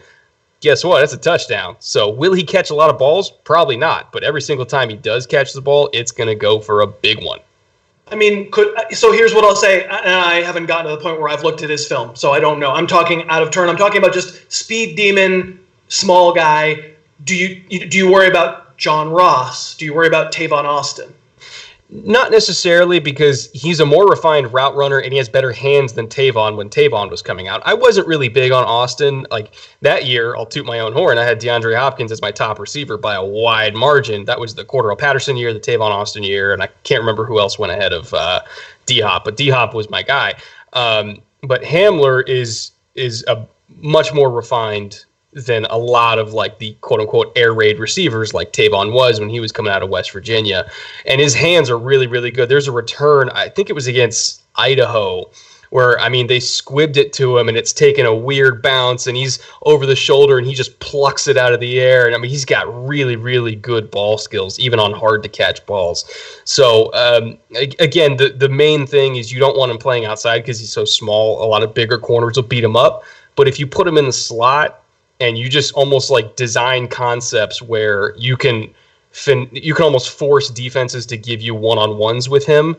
guess what? That's a touchdown. So will he catch a lot of balls? Probably not. But every single time he does catch the ball, it's going to go for a big one. I mean, so here's what I'll say, and I haven't gotten to the point where I've looked at his film, so I don't know. I'm talking out of turn. I'm talking about just speed demon, small guy. Do you worry about John Ross? Do you worry about Tavon Austin? Not necessarily, because he's a more refined route runner and he has better hands than Tavon when Tavon was coming out. I wasn't really big on Austin. Like, that year, I'll toot my own horn, I had DeAndre Hopkins as my top receiver by a wide margin. That was the Cordero Patterson year, the Tavon Austin year, and I can't remember who else went ahead of D-Hop, but D-Hop was my guy. But Hamler is a much more refined than a lot of, like, the quote-unquote air raid receivers like Tavon was when he was coming out of West Virginia. And his hands are really, really good. There's a return, I think it was against Idaho, where, I mean, they squibbed it to him and it's taken a weird bounce and he's over the shoulder and he just plucks it out of the air. And, I mean, he's got really, really good ball skills, even on hard-to-catch balls. So, again, the main thing is you don't want him playing outside because he's so small. A lot of bigger corners will beat him up. But if you put him in the slot, and you just almost like design concepts where you can almost force defenses to give you one-on-ones with him,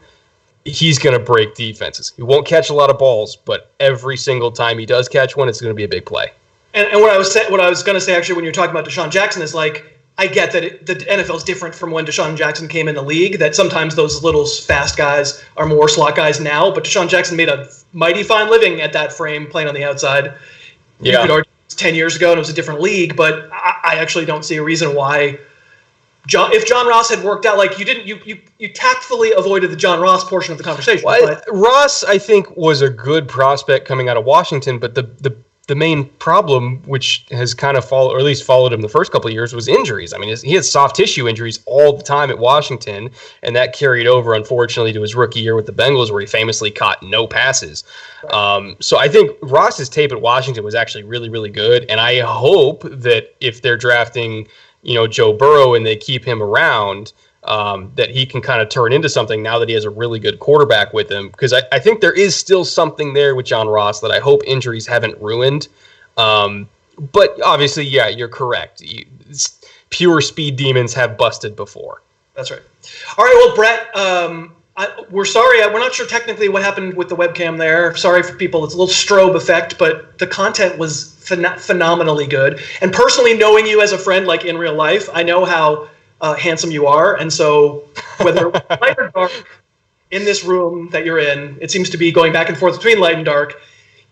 he's going to break defenses. He won't catch a lot of balls, but every single time he does catch one, it's going to be a big play. And what I was going to say actually when you're talking about Deshaun Jackson is, like, I get that the NFL is different from when Deshaun Jackson came in the league, that sometimes those little fast guys are more slot guys now, but Deshaun Jackson made a mighty fine living at that frame playing on the outside. Yeah. You could argue 10 years ago and it was a different league, but I actually don't see a reason why if John Ross had worked out, like, you tactfully avoided the John Ross portion of the conversation. Well, Ross, I think, was a good prospect coming out of Washington, but the the main problem, which has kind of followed, or at least followed him the first couple of years, was injuries. I mean, he had soft tissue injuries all the time at Washington, and that carried over, unfortunately, to his rookie year with the Bengals, where he famously caught no passes. So I think Ross's tape at Washington was actually really, really good, and I hope that if they're drafting, Joe Burrow and they keep him around, that he can kind of turn into something now that he has a really good quarterback with him. Because I think there is still something there with John Ross that I hope injuries haven't ruined. But obviously, yeah, you're correct. Pure speed demons have busted before. That's right. All right, well, Brett, we're sorry. We're not sure technically what happened with the webcam there. Sorry for people. It's a little strobe effect, but the content was phenomenally good. And personally, knowing you as a friend, like in real life, I know how handsome you are, and so whether light or dark in this room that you're in, it seems to be going back and forth between light and dark.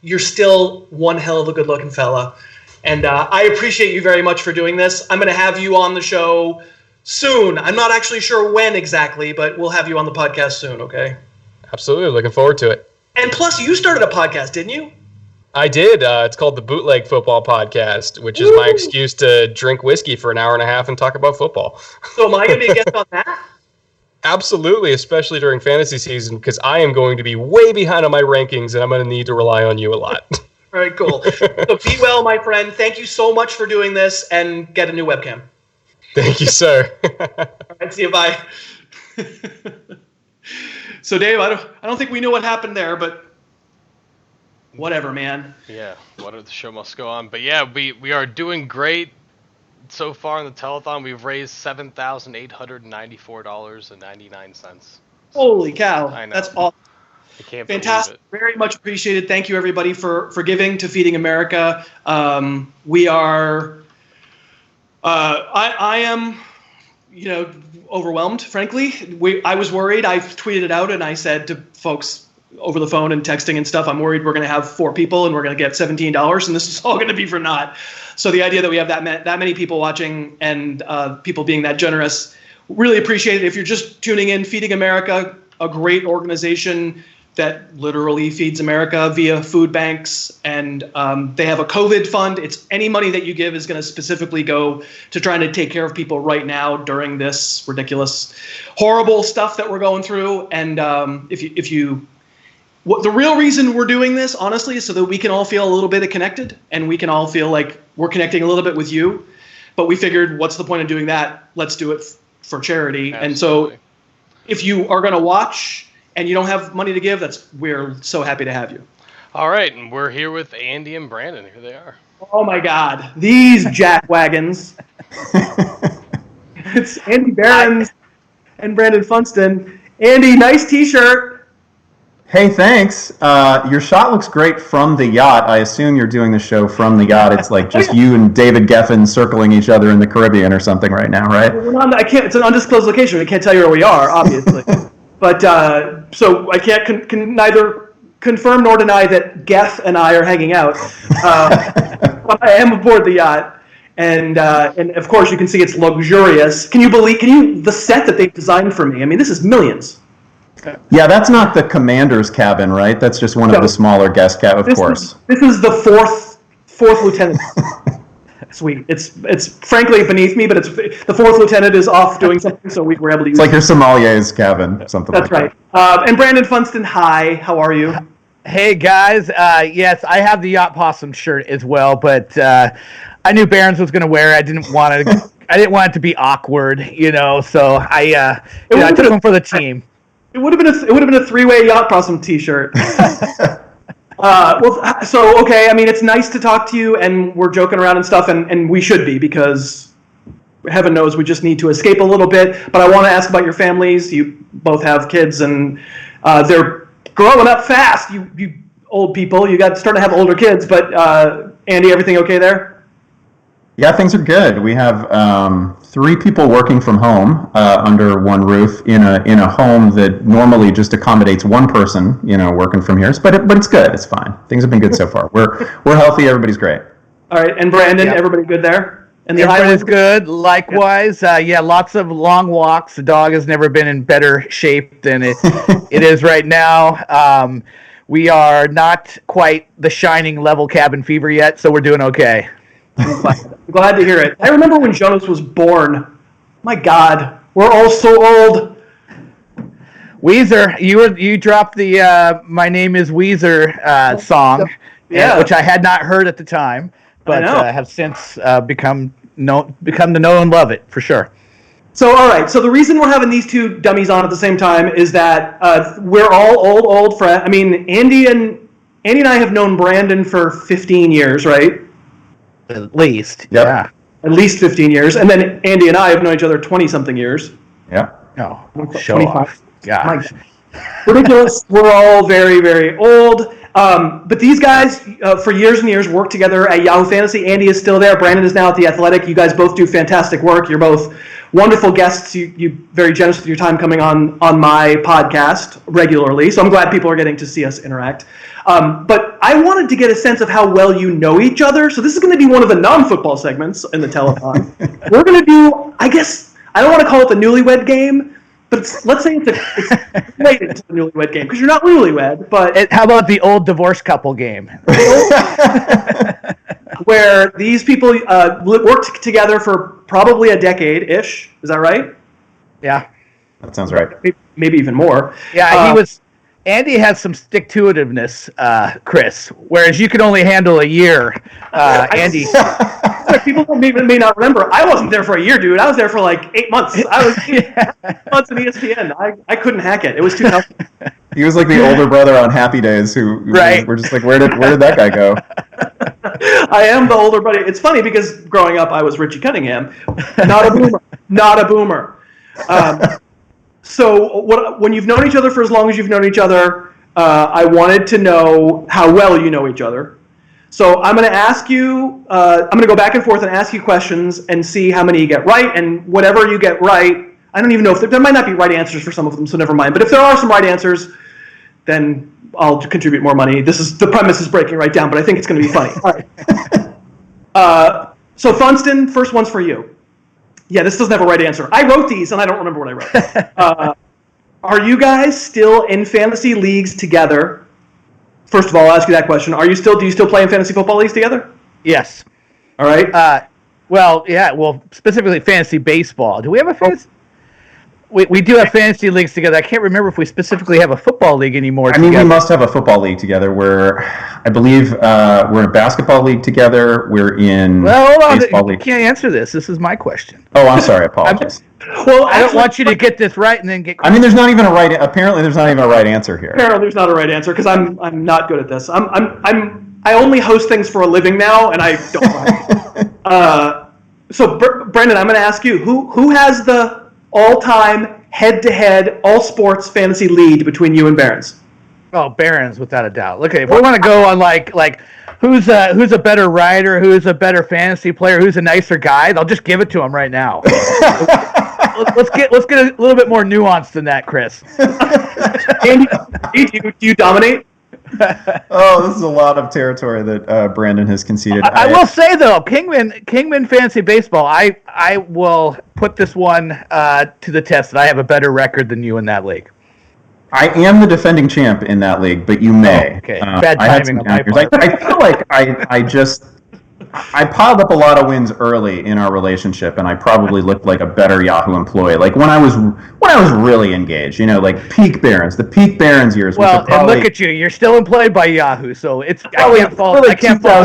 You're still one hell of a good-looking fella, and I appreciate you very much for doing this. I'm going to have you on the show soon. I'm not actually sure when exactly, but we'll have you on the podcast soon. Okay? Absolutely, looking forward to it. And plus, you started a podcast, didn't you? I did. It's called the Bootleg Football Podcast, which is my excuse to drink whiskey for an hour and a half and talk about football. So am I going to be a guest on that? Absolutely, especially during fantasy season, because I am going to be way behind on my rankings, and I'm going to need to rely on you a lot. All right, cool. So be well, my friend. Thank you so much for doing this, and get a new webcam. Thank you, sir. All right, see you. Bye. So, Dave, I don't think we know what happened there, but whatever, man. Yeah, the show must go on. But yeah, we are doing great so far in the telethon. We've raised $7,894.99. Holy cow! I know. That's awesome. I can't Fantastic. believe it. Very much appreciated. Thank you, everybody, for giving to Feeding America. We are. I am, overwhelmed. Frankly, I was worried. I tweeted it out and I said to folks over the phone and texting and stuff, I'm worried we're going to have 4 people and we're going to get $17, and this is all going to be for naught. So the idea that we have that many people watching and people being that generous, really appreciate it. If you're just tuning in, Feeding America, a great organization that literally feeds America via food banks, and they have a COVID fund. It's any money that you give is going to specifically go to trying to take care of people right now during this ridiculous, horrible stuff that we're going through. And the real reason we're doing this, honestly, is so that we can all feel a little bit connected, and we can all feel like we're connecting a little bit with you. But we figured, what's the point of doing that? Let's do it for charity. Absolutely. And so if you are going to watch and you don't have money to give, we're so happy to have you. All right, and we're here with Andy and Brandon. Here they are. Oh my God, these jackwagons. It's Andy Behrens and Brandon Funston. Andy, nice t-shirt. Hey, thanks. Your shot looks great from the yacht. I assume you're doing the show from the yacht. It's like just you and David Geffen circling each other in the Caribbean or something right now, right? It's an undisclosed location. I can't tell you where we are, obviously. But so I can't can neither confirm nor deny that Geff and I are hanging out. But I am aboard the yacht, and of course you can see it's luxurious. The set that they've designed for me? I mean, this is millions. Yeah, that's not the commander's cabin, right? That's just one of the smaller guest cabins, of course. This is the fourth lieutenant suite. It's frankly beneath me, but it's the 4th lieutenant is off doing something, so we were able to use It's like your sommelier's cabin, something That's like right. And Brandon Funston, hi, how are you? Hey guys, yes, I have the Yacht Possum shirt as well, but I knew Behrens was going to wear it. I didn't want it to be awkward, so I took him for the team. It would have been a 3-way Yacht Possum t-shirt. Okay. I mean, it's nice to talk to you, and we're joking around and stuff, and we should be, because heaven knows we just need to escape a little bit. But I want to ask about your families. You both have kids, and they're growing up fast. You old people, you got starting to have older kids. But Andy, everything okay there? Yeah, things are good. We have 3 people working from home under one roof in a home that normally just accommodates one person, working from here. But it's good. It's fine. Things have been good so far. We're healthy. Everybody's great. All right, and Brandon, everybody good there? And the Everybody's good. Likewise, lots of long walks. The dog has never been in better shape than it is right now. we are not quite the shining level cabin fever yet, so we're doing okay. I'm glad to hear it. I remember when Jonas was born. My God, we're all so old. Weezer, you dropped the "My Name Is Weezer" song, which I had not heard at the time, but have since become to know and love it for sure. So, all right. So the reason we're having these two dummies on at the same time is that we're all old friends. I mean, Andy and I have known Brandon for 15 years, right? At least, Yep. yeah. At least 15 years, and then Andy and I have known each other 20-something years. Yeah. Oh, show off. Gosh. Ridiculous. We're all very, very old. But these guys, for years and years, worked together at Yahoo Fantasy. Andy is still there. Brandon is now at The Athletic. You guys both do fantastic work. You're both wonderful guests. You very generous with your time coming on my podcast regularly. So I'm glad people are getting to see us interact. But I wanted to get a sense of how well you know each other. So this is going to be one of the non-football segments in the telethon. We're going to do, I guess, I don't want to call it the newlywed game, but let's say it's related to the newlywed game because you're not newlywed. But How about the old divorced couple game? where these people worked together for probably a decade-ish. Is that right? Yeah. That sounds right. Maybe even more. Yeah, Andy has some stick-to-itiveness, Chris, whereas you can only handle a year. Andy. People may not remember. I wasn't there for a year, dude. I was there for like 8 months. I was 8 months in ESPN. I couldn't hack it. It was too tough. He was like the older brother on Happy Days who were just like, where did that guy go? I am the older buddy. It's funny because growing up, I was Richie Cunningham. Not a boomer. Not a boomer. So when you've known each other for as long as you've known each other, I wanted to know how well you know each other. So I'm going to ask you, I'm going to go back and forth and ask you questions and see how many you get right. And whatever you get right, I don't even know if there might not be right answers for some of them, so never mind. But if there are some right answers, then I'll contribute more money. The premise is breaking right down, but I think it's going to be funny. All right. So Funston, first one's for you. Yeah, this doesn't have a right answer. I wrote these, and I don't remember what I wrote. Are you guys still in fantasy leagues together? First of all, I'll ask you that question. Do you still play in fantasy football leagues together? Yes. All right. Well, specifically fantasy baseball. Do we have a fantasy? We do have fantasy leagues together. I can't remember if we specifically have a football league anymore. I mean, we must have a football league together. I believe we're in a basketball league together. We're in baseball league. You can't answer this. This is my question. Oh, I'm sorry. I apologize. Well, I don't want you to get this right and then get. I mean, there's not even a right. Apparently, there's not even a right answer here. Apparently, there's not a right answer because I'm not good at this. I only host things for a living now, and I don't like it. So, Brendan, I'm going to ask you who has the all-time head-to-head all-sports fantasy lead between you and Behrens? Oh, Behrens, without a doubt. Look, if we want to go on like who's a better writer, who's a better fantasy player, who's a nicer guy, I'll just give it to him right now. let's get a little bit more nuanced than that, Chris. Andy, do you dominate? Oh, this is a lot of territory that Brandon has conceded. I will say though, Kingman Fantasy Baseball, I will put this one to the test that I have a better record than you in that league. I am the defending champ in that league, but you may. Oh, okay. Bad timing on my part. I feel like I piled up a lot of wins early in our relationship, and I probably looked like a better Yahoo employee. Like when I was really engaged, like peak Behrens, the peak Behrens years. Well, and look at you, you're still employed by Yahoo, so I can't fault the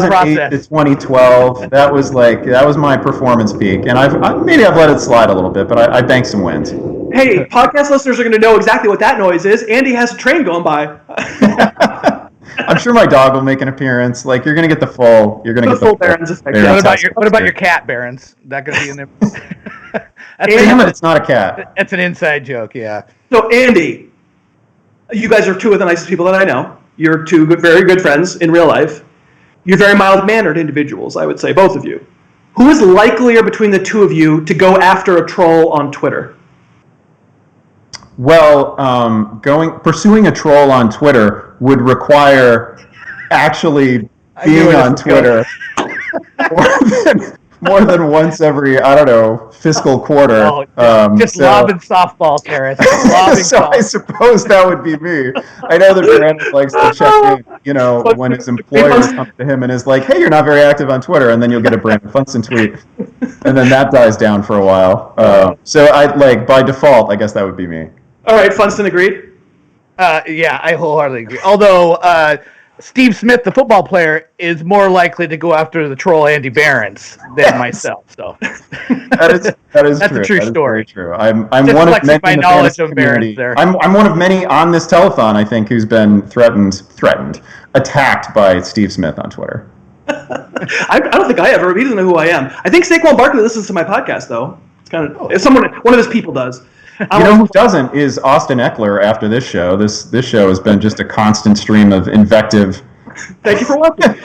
process. To 2012, that was my performance peak, and I've let it slide a little bit, but I banked some wins. Hey, podcast listeners are going to know exactly what that noise is. Andy has a train going by. I'm sure my dog will make an appearance. Like you're gonna get the full. You're gonna get the full Behrens effect. What about your cat, Behrens? Is that gonna be in there? Damn it! It's not a cat. That's an inside joke. Yeah. So Andy, you guys are two of the nicest people that I know. You're two very good friends in real life. You're very mild-mannered individuals, I would say, both of you. Who is likelier between the two of you to go after a troll on Twitter? Well, pursuing a troll on Twitter would require actually being on Twitter more than once every, I don't know, fiscal quarter. Just lobbing softballs, Harris. So I suppose that would be me. I know that Brandon likes to check in, when his employer comes to him and is like, hey, you're not very active on Twitter, and then you'll get a Brandon Funston tweet, and then that dies down for a while. So by default, I guess that would be me. All right, Funston agreed? Yeah, I wholeheartedly agree. Although Steve Smith, the football player, is more likely to go after the troll Andy Behrens than myself. So that is that's true. a true that story. Very true. I'm Just one of many my in the knowledge fantasy of Behrens community. there. I'm one of many on this telethon, I think, who's been attacked by Steve Smith on Twitter. I don't think I ever. He doesn't know who I am. I think Saquon Barkley listens to my podcast, though. It's kind of if one of his people does. Who doesn't is Austin Eckler after this show. This show has been just a constant stream of invective. Thank you for watching.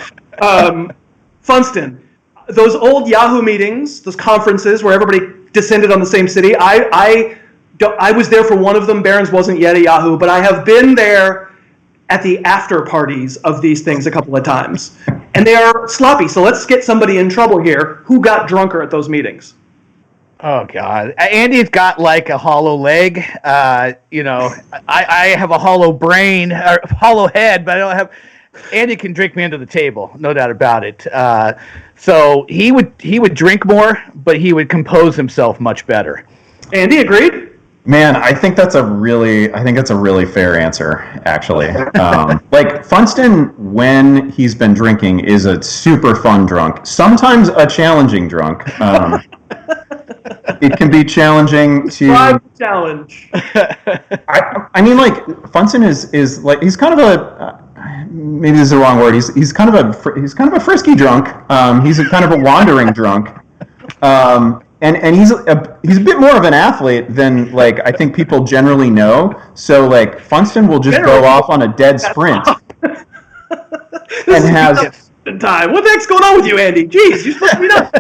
Funston, those old Yahoo meetings, those conferences where everybody descended on the same city, I was there for one of them. Behrens wasn't yet a Yahoo, but I have been there at the after parties of these things a couple of times. And they are sloppy, so let's get somebody in trouble here. Who got drunker at those meetings? Oh God, Andy's got like a hollow leg. I have a hollow brain, or hollow head, but I don't have. Andy can drink me under the table, no doubt about it. So he would drink more, but he would compose himself much better. Andy agreed. Man, I think that's a really fair answer, actually. Like Funston, when he's been drinking, is a super fun drunk. Sometimes a challenging drunk. It can be challenging to challenge. I mean, like Funston is like he's kind of a maybe this is the wrong word. He's kind of a frisky drunk. He's a kind of a wandering drunk. And he's a bit more of an athlete than like I think people generally know. So like Funston will just go off on a dead sprint and has time. What the heck's going on with you, Andy? Jeez, you're supposed to be up.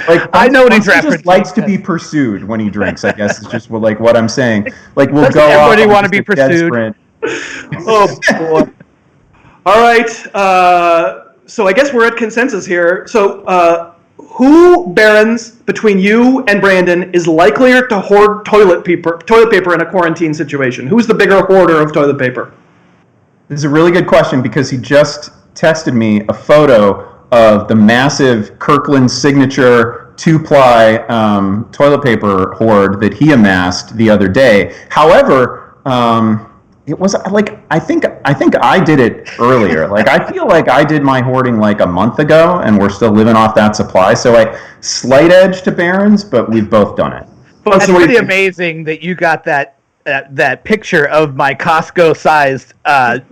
Like I know what he's Funston referencing. just likes to be pursued when he drinks. I guess is just what I'm saying. Like we'll Doesn't go off everybody on wanna just be a dead pursued? sprint. Oh boy. All right. So I guess we're at consensus here. So who, Behrens, between you and Brandon, is likelier to hoard toilet paper in a quarantine situation? Who's the bigger hoarder of toilet paper? This is a really good question because he just texted me a photo of the massive Kirkland signature 2-ply toilet paper hoard that he amassed the other day. However, it was like I think I did it earlier. Like I feel like I did my hoarding like a month ago, and we're still living off that supply. So slight edge to Behrens, but we've both done it. It's pretty amazing that you got that picture of my Costco-sized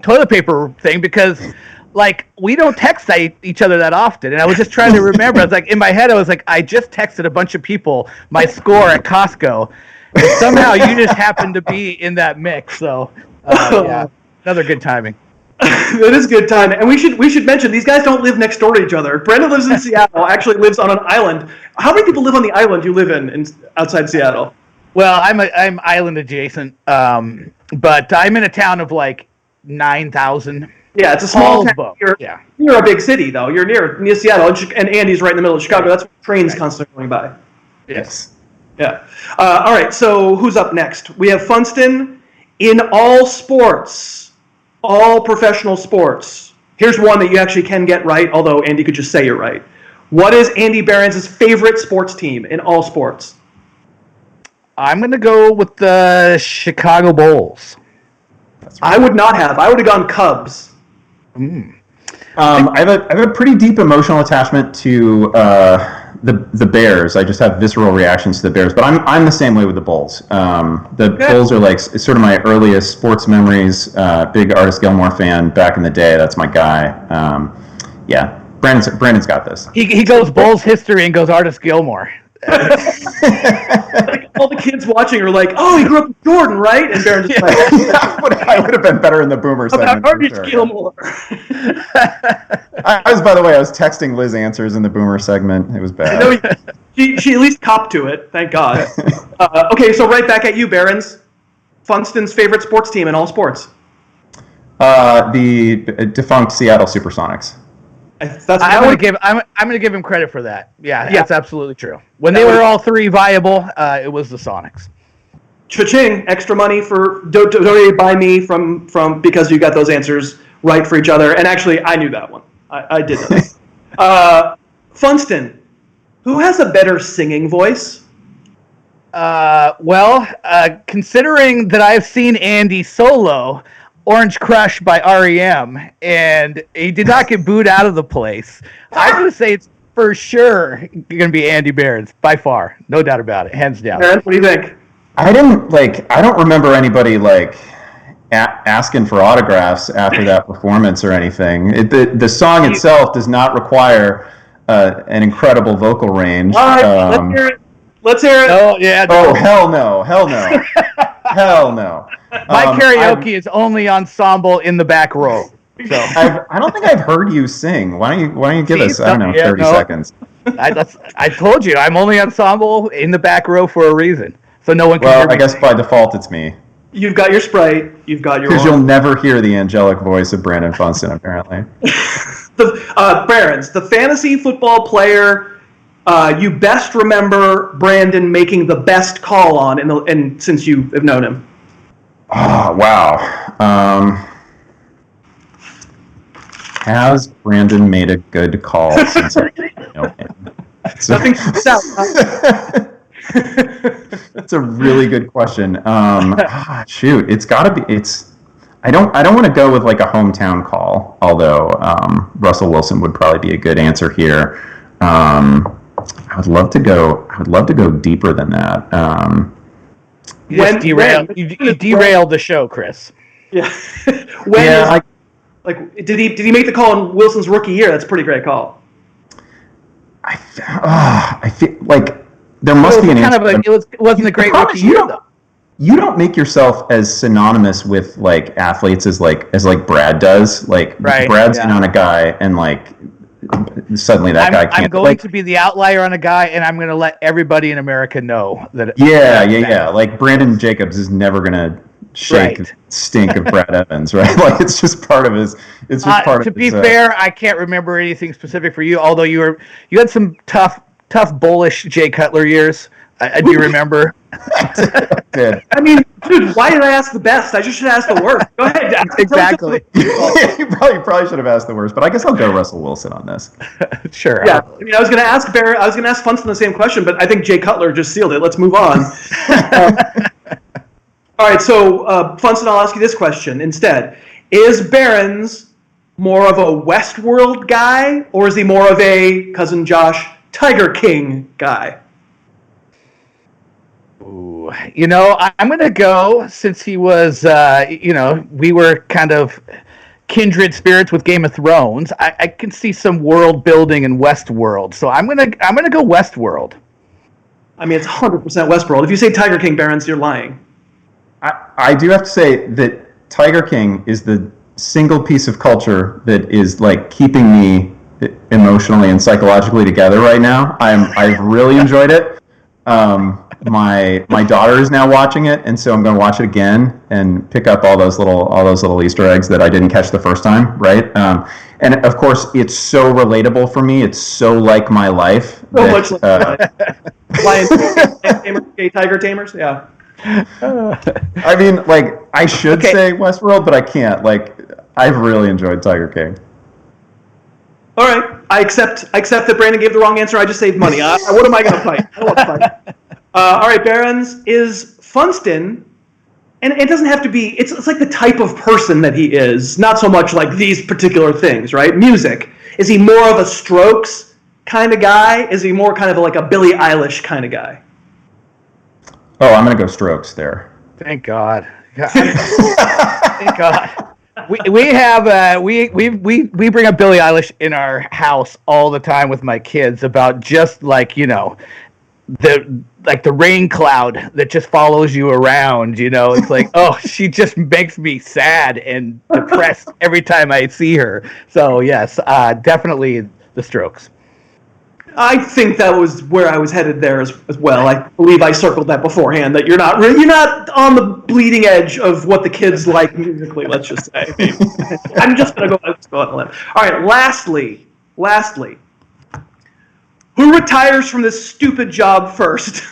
toilet paper thing because, like, we don't text each other that often. And I was just trying to remember. I was like, in my head, I was like, I just texted a bunch of people my score at Costco. And somehow you just happened to be in that mix. So, yeah, another good timing. That is good timing. And we should mention, these guys don't live next door to each other. Brendan lives in Seattle, actually lives on an island. How many people live on the island you live in outside Seattle? Well, I'm island adjacent, but I'm in a town of like 9,000. Yeah, it's a small town. You're a big city, though. You're near Seattle, and Andy's right in the middle of Chicago. That's where trains constantly going by. Yes. Yeah. All right, so who's up next? We have Funston in all sports, all professional sports. Here's one that you actually can get right, although Andy could just say you're right. What is Andy Behrens' favorite sports team in all sports? I'm going to go with the Chicago Bulls. I would not have. I would have gone Cubs. I have a pretty deep emotional attachment to the Bears. I just have visceral reactions to the Bears, but I'm the same way with the Bulls. Bulls are like sort of my earliest sports memories. Big Artis Gilmore fan back in the day. That's my guy. Yeah, Brandon's got this. He goes Bulls history and goes Artis Gilmore. Like, all the kids watching are like, "Oh, he grew up with Jordan, right?" And Behrens just like, I would have been better in the Boomer segment. About Artis Gilmore. I was texting Liz answers in the Boomer segment. It was bad. I know she at least copped to it. Thank God. Okay, so right back at you, Behrens. Funston's favorite sports team in all sports. The defunct Seattle Supersonics. I'm gonna give him credit for that. Yeah, Yeah. that's absolutely true. When they were all three viable, it was the Sonics. Cha-ching! Extra money for donated by me from because you got those answers right for each other. And actually, I knew that one. I did know. Funston, who has a better singing voice? Considering that I've seen Andy solo Orange Crush by REM, and he did not get booed out of the place, I'm going to say it's for sure going to be Andy Behrens, by far. No doubt about it. Hands down. Aaron, what do you think? I don't remember anybody asking for autographs after that performance or anything. The song itself does not require an incredible vocal range. All right, let's hear it. Oh, yeah. Oh, hell no. Hell no. My karaoke is only ensemble in the back row. So I don't think I've heard you sing. Why don't you give us, 30 seconds? I told you, I'm only ensemble in the back row for a reason. So no one can hear me. I guess by default it's me. You've got your Sprite. You've got your. Because you'll never hear the angelic voice of Brandon Funston, apparently. Behrens, the fantasy football player you best remember Brandon making the best call on, and since you have known him. Oh, wow. Has Brandon made a good call since I know him? Nothing out. That's a really good question. Shoot, it's got to be. I don't want to go with like a hometown call, although Russell Wilson would probably be a good answer here. I would love to go deeper than that. You derailed the show, Chris. Yeah. Did he make the call in Wilson's rookie year? That's a pretty great call. I feel like there must be an answer. It wasn't a great rookie year, though. You don't make yourself as synonymous with like athletes as Brad does. Like Brad's in on a guy and like suddenly that guy can't. I'm going to be the outlier on a guy, and I'm going to let everybody in America know that. Yeah. Like Brandon Jacobs is never going to shake the stink of Brad Evans, right? Like it's just part of his. It's just part of. To be fair, I can't remember anything specific for you. Although you had some tough bullish Jay Cutler years. I do remember. Good. I mean, dude, why did I ask the best? I just should ask the worst. Go ahead. Exactly. You probably should have asked the worst, but I guess I'll go Russell Wilson on this. Sure. Yeah. I mean, I was going to ask Funston the same question, but I think Jay Cutler just sealed it. Let's move on. All right, so Funston, I'll ask you this question instead: is Behrens more of a Westworld guy, or is he more of a cousin Josh Tiger King guy? Ooh, I'm going to go, since he was, we were kind of kindred spirits with Game of Thrones. I can see some world building in Westworld, so I'm gonna go Westworld. I mean, it's 100% Westworld. If you say Tiger King, Behrens, you're lying. I do have to say that Tiger King is the single piece of culture that is like keeping me emotionally and psychologically together right now. I've really enjoyed it. My daughter is now watching it, and so I'm going to watch it again and pick up all those little Easter eggs that I didn't catch the first time, right? And of course, it's so relatable for me. It's so like my life. So much like gay tiger tamers, yeah. I mean, like I should say Westworld, but I can't. Like I've really enjoyed Tiger King. All right, I accept that Brandon gave the wrong answer. I just saved money. What am I going to fight? I don't want to fight. All right, Behrens, is Funston, and it doesn't have to be, it's like the type of person that he is, not so much like these particular things, right? Music. Is he more of a Strokes kind of guy? Is he more kind of like a Billie Eilish kind of guy? Oh, I'm going to go Strokes there. Thank God. Thank God. We bring up Billie Eilish in our house all the time with my kids about just like, the rain cloud that just follows you around, it's like, oh, she just makes me sad and depressed every time I see her. So yes, definitely the Strokes. I think that was where I was headed there as well. I believe I circled that beforehand, that you're not on the bleeding edge of what the kids like musically, let's just say. I'm just going to go on a limb. All right, lastly, Lastly, who retires from this stupid job first?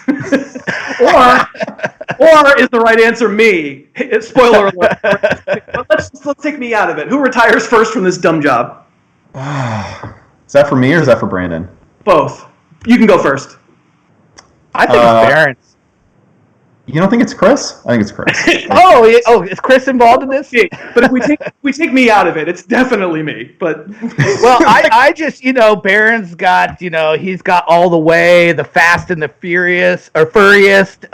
or is the right answer me? Spoiler alert. Let's take me out of it. Who retires first from this dumb job? Is that for me or is that for Brandon? Both. You can go first. I think it's Behrens. You don't think it's Chris? I think it's Chris. Is Chris involved in this? But if we take me out of it, it's definitely me. But well, I just Behrens got he's got All the Way, the Fast and the Furious or Furriest.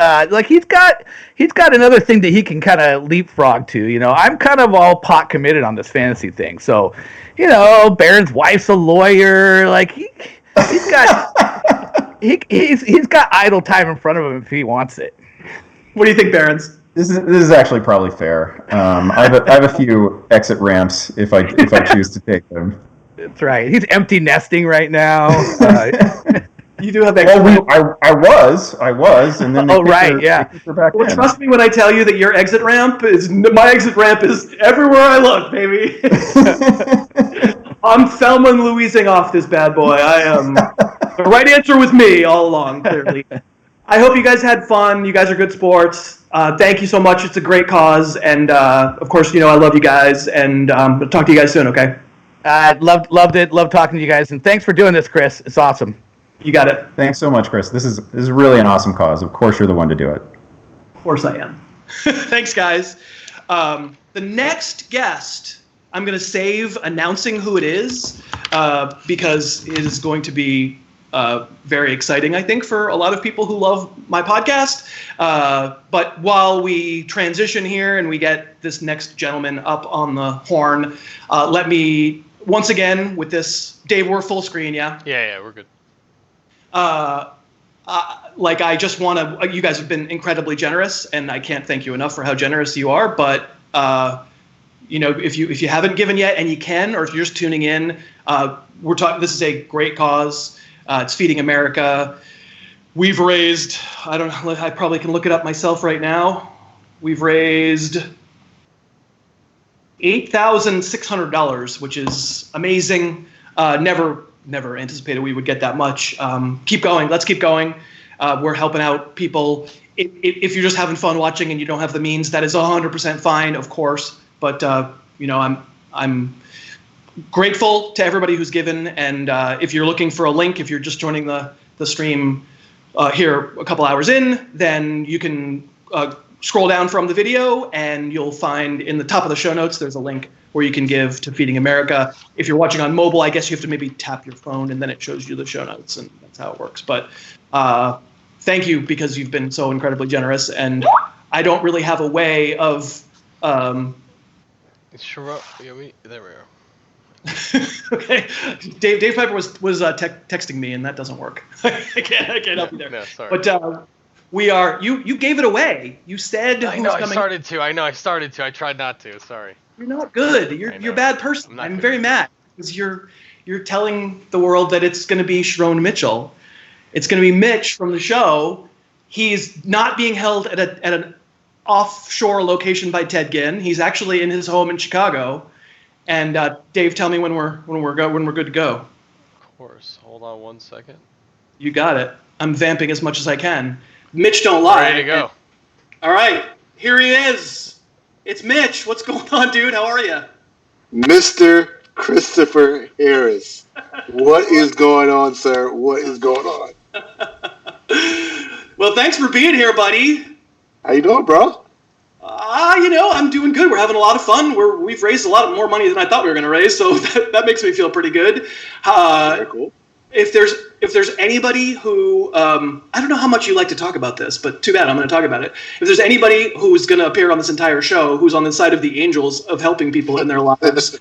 He's got another thing that he can kind of leapfrog to. I'm kind of all pot committed on this fantasy thing. So, Behrens' wife's a lawyer. Like he's got he's got idle time in front of him if he wants it. What do you think, Behrens? This is actually probably fair. I have a few exit ramps if I choose to take them. That's right. He's empty nesting right now. You do have exit ramps. I was, and then Well, trust me when I tell you that your exit ramp is my exit ramp is everywhere I look, baby. I'm Thelma and Louising off this bad boy. I am. The right answer was me all along, clearly. I hope you guys had fun. You guys are good sports. Thank you so much. It's a great cause. And, of course, I love you guys. And I'll talk to you guys soon, okay? Loved it. Loved talking to you guys. And thanks for doing this, Chris. It's awesome. You got it. Thanks so much, Chris. This is really an awesome cause. Of course you're the one to do it. Of course I am. Thanks, guys. The next guest, I'm going to save announcing who it is because it is going to be very exciting, I think, for a lot of people who love my podcast. But while we transition here and we get this next gentleman up on the horn, let me, once again, with this, Dave, we're full screen, yeah? Yeah, we're good. I just want to, you guys have been incredibly generous, and I can't thank you enough for how generous you are, but if you haven't given yet and you can, or if you're just tuning in, this is a great cause. It's Feeding America. We've raised, I don't know, I probably can look it up myself right now. We've raised $8,600, which is amazing. Never anticipated we would get that much. Keep going. Let's keep going. We're helping out people. If you're just having fun watching and you don't have the means, that is 100% fine, of course. But I'm grateful to everybody who's given, and if you're looking for a link, if you're just joining the stream here a couple hours in, then you can scroll down from the video and you'll find in the top of the show notes there's a link where you can give to Feeding America. If you're watching on mobile, I guess you have to maybe tap your phone and then it shows you the show notes, and that's how it works. But thank you, because you've been so incredibly generous, and I don't really have a way of Sharone, there we are. Okay, Dave Piper was texting me, and that doesn't work. I can't help you there. No, sorry. But we are. You gave it away. You said I know. I started to. I tried not to. Sorry. You're not good. You're a bad person. I'm very mad because you're telling the world that it's going to be Sharone Mitchell. It's going to be Mitch from the show. He's not being held at an offshore location by Ted Ginn. He's actually in his home in Chicago. And Dave, tell me when we're good to go. Of course. Hold on 1 second. You got it. I'm vamping as much as I can. Mitch, don't lie. Ready to go. All right, here he is. It's Mitch. What's going on, dude? How are you? Mr. Christopher Harris. What is going on, sir? What is going on? Well, thanks for being here, buddy. How you doing, bro? I'm doing good. We're having a lot of fun. We've raised a lot more money than I thought we were going to raise, so that makes me feel pretty good. Very cool. If there's anybody who I don't know how much you like to talk about this, but too bad, I'm going to talk about it. If there's anybody who's going to appear on this entire show who's on the side of the angels of helping people in their lives,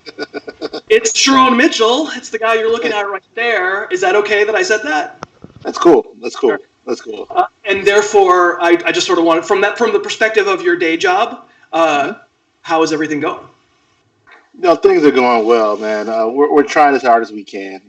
it's Sharone Mitchell. It's the guy you're looking at right there. Is that okay that I said that? That's cool. Sure. That's cool. And therefore, I just sort of wanted, from the perspective of your day job, how is everything going? Things are going well, man. We're trying as hard as we can.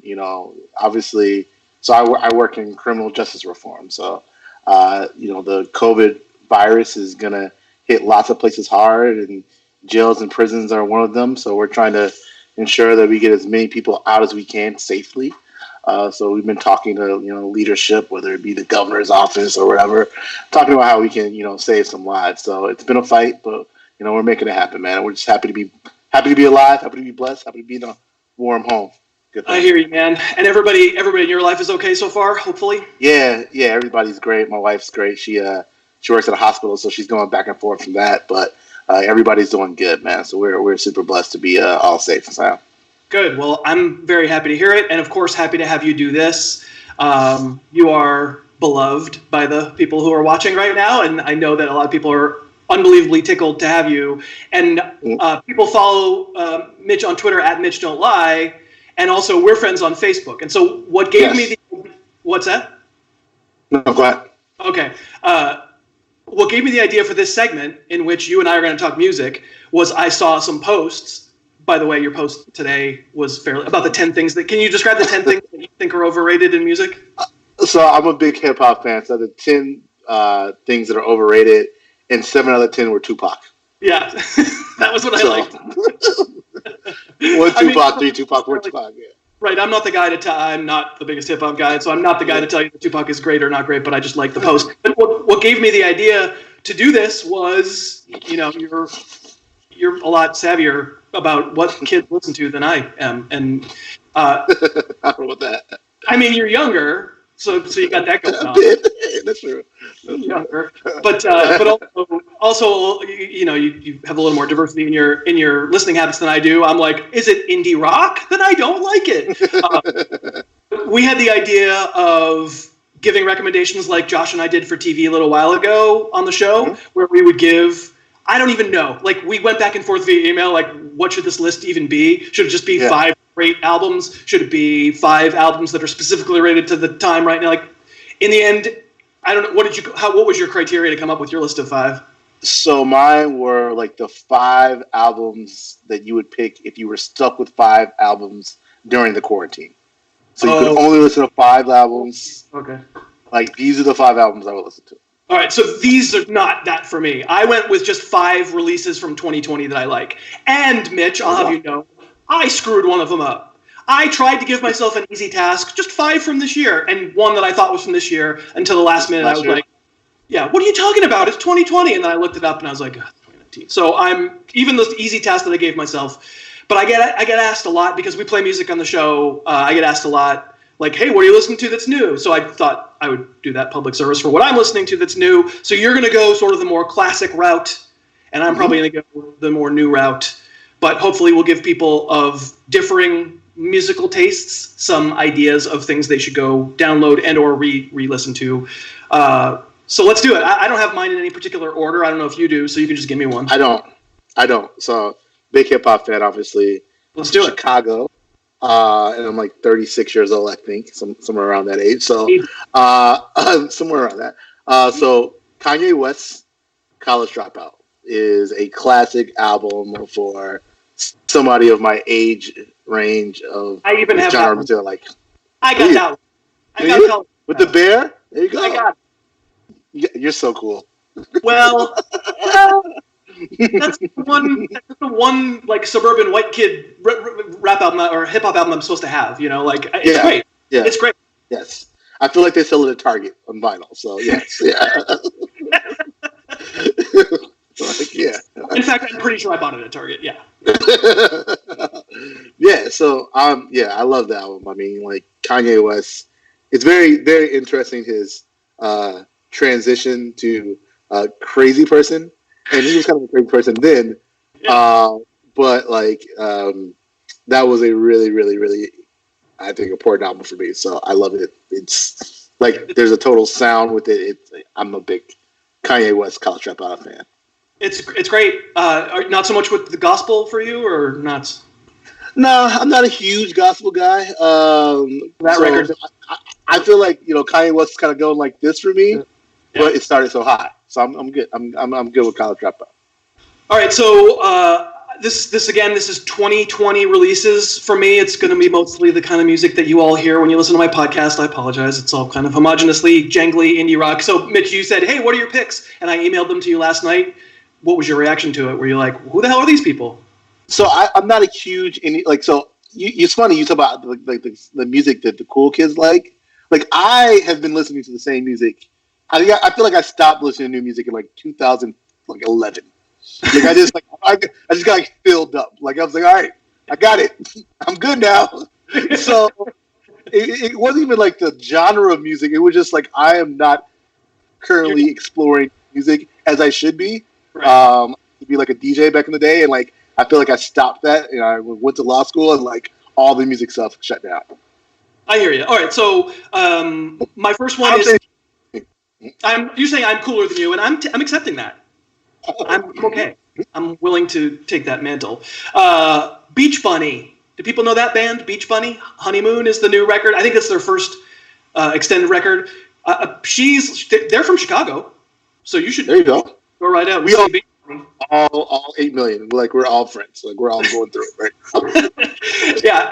Obviously. So I work in criminal justice reform. So, the COVID virus is gonna hit lots of places hard, and jails and prisons are one of them. So we're trying to ensure that we get as many people out as we can safely. So we've been talking to leadership, whether it be the governor's office or whatever, talking about how we can save some lives. So it's been a fight, but we're making it happen, man. We're just happy to be alive, happy to be blessed, happy to be in a warm home. I hear you, man. And everybody in your life is okay so far, hopefully? Yeah, everybody's great. My wife's great. She works at a hospital, so she's going back and forth from that. But everybody's doing good, man. So we're super blessed to be all safe and sound. Good. Well, I'm very happy to hear it, and of course, happy to have you do this. You are beloved by the people who are watching right now, and I know that a lot of people are unbelievably tickled to have you. And people follow Mitch on Twitter at Mitch Don't Lie. And also, we're friends on Facebook. And so what gave me the... What's that? No, go ahead. Okay. What gave me the idea for this segment, in which you and I are going to talk music, was I saw some posts. By the way, your post today was fairly... About the 10 things that... Can you describe the 10 things that you think are overrated in music? So I'm a big hip-hop fan. So the 10 things that are overrated, and 7 out of 10 were Tupac. Yeah. That was what I liked. One Tupac, 3 Tupac, 4 Tupac. Yeah. Right, I'm not the guy to tell. I'm not the biggest hip hop guy, so I'm not the guy to tell you that Tupac is great or not great. But I just like the post. But what gave me the idea to do this was, you're a lot savvier about what kids listen to than I am, and I don't know what that. I mean, you're younger. So you got that going on. That's true. Younger, but also you have a little more diversity in your listening habits than I do. I'm like, is it indie rock? Then I don't like it. We had the idea of giving recommendations like Josh and I did for TV a little while ago on the show, where we would give. I don't even know. Like, we went back and forth via email. Like, what should this list even be? Should it just be 5 great albums? Should it be 5 albums that are specifically related to the time right now? Like, in the end, I don't know. What was your criteria to come up with your list of 5? So mine were like the 5 albums that you would pick if you were stuck with 5 albums during the quarantine. So you could only listen to 5 albums. Okay. Like, these are the 5 albums I would listen to. All right, so these are not that for me. I went with just 5 releases from 2020 that I like. And, Mitch, I'll have you know, I screwed one of them up. I tried to give myself an easy task, just 5 from this year, and one that I thought was from this year, until the last minute I was like, yeah, what are you talking about? It's 2020. And then I looked it up, and I was like, 2019. So I'm, even the easy task that I gave myself, but I get asked a lot, because we play music on the show, I get asked a lot, like, hey, what are you listening to that's new? So I thought I would do that public service for what I'm listening to that's new. So you're going to go sort of the more classic route, and I'm probably going to go the more new route. But hopefully we'll give people of differing musical tastes some ideas of things they should go download and or re-listen to. So let's do it. I don't have mine in any particular order. I don't know if you do, so you can just give me one. I don't. So, big hip-hop fan, obviously. Let's do Chicago. And I'm like 36 years old, I think, somewhere around that age. So, somewhere around that. So, Kanye West's College Dropout is a classic album for somebody of my age range of. I even have that one. Like, I got that one. I got that with the bear. There you go. I got it. You're so cool. Well, that's the one like suburban white kid rap album or hip hop album I'm supposed to have. Like it's great. Yeah, it's great. Yes, I feel like they sell it at Target on vinyl. So yes, yeah. Yeah. In fact, I'm pretty sure I bought it at Target. Yeah. Yeah. So I love the album. I mean, like Kanye West. It's very, very interesting his transition to a crazy person, and he was kind of a crazy person then. Yeah. But like that was a really, really, really, I think, important album for me. So I love it. It's like there's a total sound with it. I'm a big Kanye West College Dropout fan. It's great. Not so much with the gospel for you, or not? No, I'm not a huge gospel guy. Record, I feel like Kanye West is kind of going like this for me, but it started so high, so I'm good. I'm good with College Dropout. All right, so this is 2020 releases for me. It's going to be mostly the kind of music that you all hear when you listen to my podcast. I apologize. It's all kind of homogeneously jangly indie rock. So Mitch, you said, "Hey, what are your picks?" And I emailed them to you last night. What was your reaction to it? Were you like, "Who the hell are these people?" So I'm not a huge so. It's funny you talk about the music that the cool kids like. Like I have been listening to the same music. I feel like I stopped listening to new music in like 2011. Like I just got like filled up. Like I was like, all right, I got it. I'm good now. So it wasn't even like the genre of music. It was just like I am not currently exploring music as I should be. Right. To be like a DJ back in the day, and like I feel like I stopped that. And I went to law school, and like all the music stuff shut down. I hear you. All right, so my first one is you're saying I'm cooler than you, and I'm accepting that. I'm okay. I'm willing to take that mantle. Beach Bunny. Do people know that band, Beach Bunny? Honeymoon is the new record. I think that's their first extended record. They're from Chicago, so you should. There you go. Go right out. We all 8 million. Like we're all friends. Like we're all going through it, right? Yeah,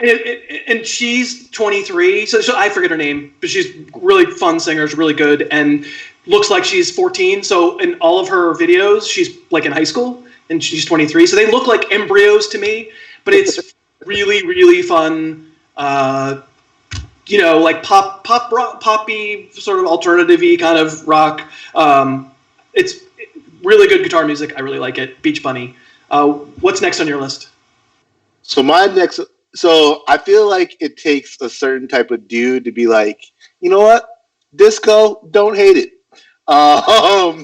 and she's 23, so I forget her name, but she's really fun singer, she's really good, and looks like she's 14. So in all of her videos, she's like in high school, and she's 23. So they look like embryos to me, but it's really, really fun. Like pop rock, poppy, sort of alternative-y kind of rock. It's really good guitar music. I really like it. Beach Bunny. What's next on your list? So I feel like it takes a certain type of dude to be like, you know what? Disco, don't hate it.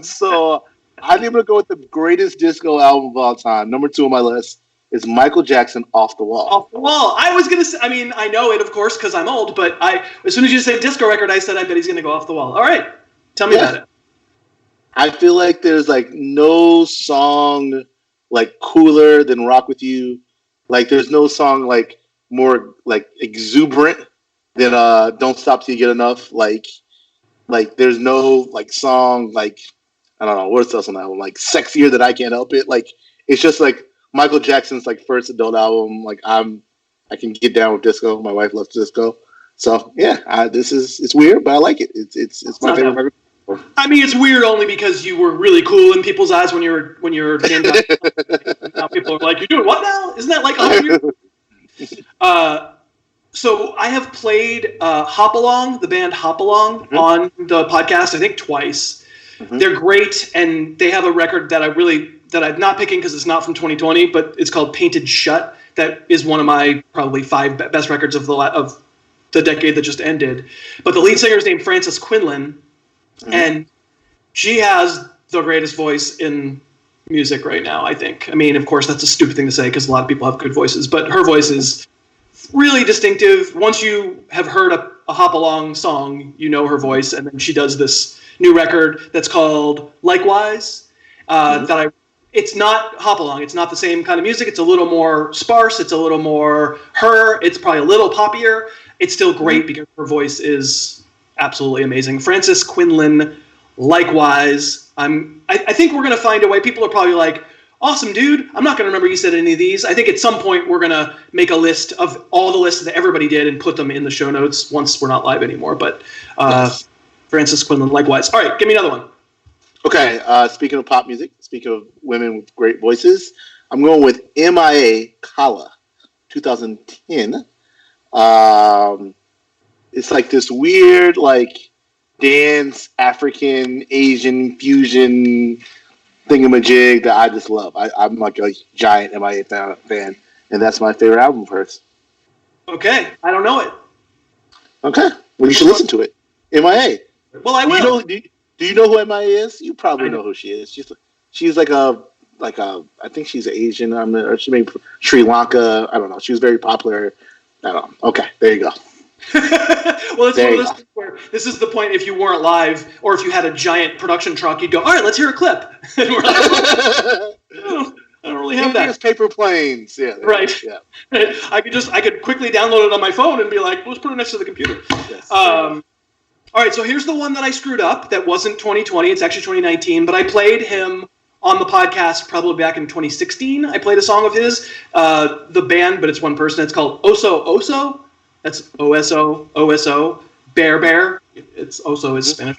So I'm able to go with the greatest disco album of all time. Number 2 on my list is Michael Jackson, Off the Wall. Off the Wall. I was going to say, I know it, of course, because I'm old, but as soon as you said disco record, I said, I bet he's going to go Off the Wall. All right. Tell me about it. I feel like there's like no song like cooler than Rock With You. Like there's no song like more like exuberant than Don't Stop Till You Get Enough. Like there's no like song like I don't know what's else on that album, like Sexier Than I Can't Help It. Like it's just like Michael Jackson's like first adult album. Like I can get down with disco. My wife loves disco. So yeah, it's weird, but I like it. It's my favorite record. I mean, it's weird only because you were really cool in people's eyes when you were named up. Now people are like, "You're doing what now? Isn't that like 100 years?" So I have played Hop Along, the band Hop Along, on the podcast. I think twice. They're great, and they have a record that I'm not picking because it's not from 2020, but it's called Painted Shut. That is one of my probably 5 best records of the decade that just ended. But the lead singer is named Frances Quinlan. And she has the greatest voice in music right now, I think. I mean, of course, that's a stupid thing to say because a lot of people have good voices, but her voice is really distinctive. Once you have heard a Hop Along song, you know her voice, and then she does this new record that's called Likewise. It's not Hop Along. It's not the same kind of music. It's a little more sparse. It's a little more her. It's probably a little poppier. It's still great because her voice is absolutely amazing. Frances Quinlan, Likewise. I think we're going to find a way. People are probably like, awesome, dude. I'm not going to remember you said any of these. I think at some point we're going to make a list of all the lists that everybody did and put them in the show notes once we're not live anymore. But Frances Quinlan, Likewise. All right, give me another one. Okay, speaking of pop music, speaking of women with great voices, I'm going with MIA Kala, 2010. It's like this weird, like, dance, African, Asian fusion thingamajig that I just love. I'm like a giant MIA fan, and that's my favorite album of hers. Okay, I don't know it. Okay, well, you should listen to it. MIA. Well, I will. Do you know who MIA is? You probably know who she is. She's like a I think she's Asian. Or she may be Sri Lanka. I don't know. She was very popular. I don't know. Okay, there you go. Well, it's one of those things where this is the point. If you weren't live, or if you had a giant production truck, you'd go, "All right, let's hear a clip." And we're like, I don't really have that. Paper planes, yeah. Right. Yeah. I could quickly download it on my phone and be like, let's put it next to the computer. Yes. All right, so here's the one that I screwed up. That wasn't 2020. It's actually 2019. But I played him on the podcast probably back in 2016. I played a song of his, the band, but it's one person. It's called Oso Oso. That's O-S-O, Bear. It's Oso is Spanish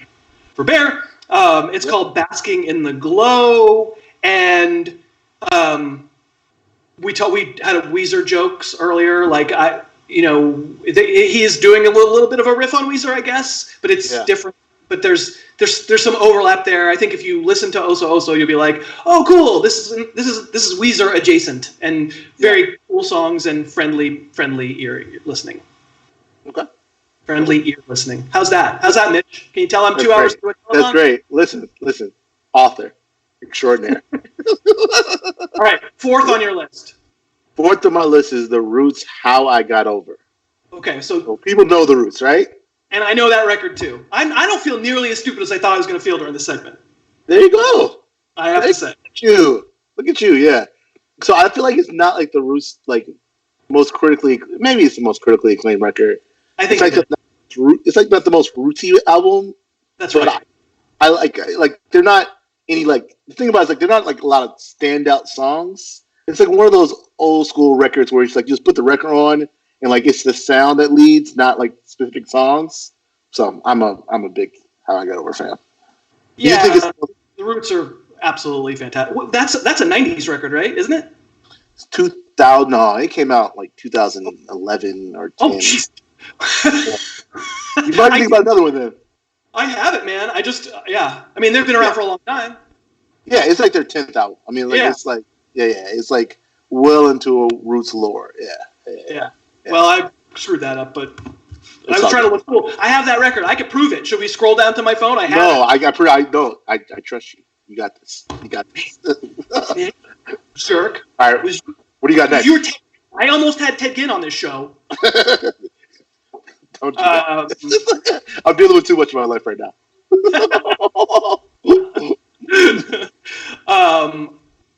for bear. It's called Basking in the Glow. And we had a Weezer jokes earlier. Like he is doing a little bit of a riff on Weezer, I guess, but it's different. But there's some overlap there. I think if you listen to Oso Oso, you'll be like, oh, cool. This is Weezer adjacent and very cool songs and friendly ear listening. Okay. Friendly ear listening. How's that, Mitch? Can you tell I'm That's 2 hours great. through it? That's great. Listen. Author extraordinaire. All right, fourth on your list. Fourth on my list is The Roots, How I Got Over. Okay, so people know The Roots, right? And I know that record too. I don't feel nearly as stupid as I thought I was going to feel during this segment. There you go. I have to say. Look at you, yeah. So I feel like it's not like The Roots, like maybe it's the most critically acclaimed record. I think it's like not the most rootsy album. That's right. I like they're not any like the thing about it is like they're not like a lot of standout songs. It's like one of those old school records where it's like you just put the record on and like it's the sound that leads, not like specific songs. So I'm a big How I Got Over fan. Yeah, the Roots are absolutely fantastic. That's a '90s record, right? Isn't it? It's 2000. No, it came out like 2011 or 10. Oh, jeez. You might think about another one then. I have it, man. I mean, they've been around for a long time. Yeah, it's like their 10th album. I mean, it's like, it's like well into a Roots lore. Yeah. Well, I screwed that up, but I was trying to look cool. I have that record. I could prove it. Should we scroll down to my phone? I trust you. You got this. Jerk. All right. What do you got next? I almost had Ted Ginn on this show. Don't do that. I'm dealing with too much of my life right now.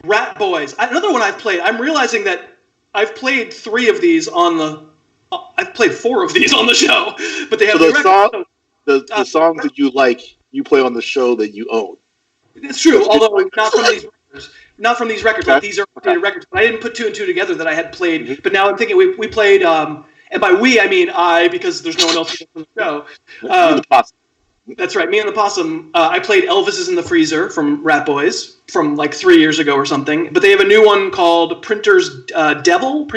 Rat Boys. Another one I've played. I'm realizing that I've played 3 of these on the. I've played 4 of these on the show, but they have the songs that you like. You play on the show that you own. It's true, although not from these records. Not from these records. Okay. But these are updated records. But I didn't put 2 and 2 together that I had played. Mm-hmm. But now I'm thinking we played. And by we, I mean I, because there's no one else on the show. That's right, me and the Possum. I played Elvis is in the Freezer from Rat Boys from like 3 years ago or something. But they have a new one called Printer's Devil.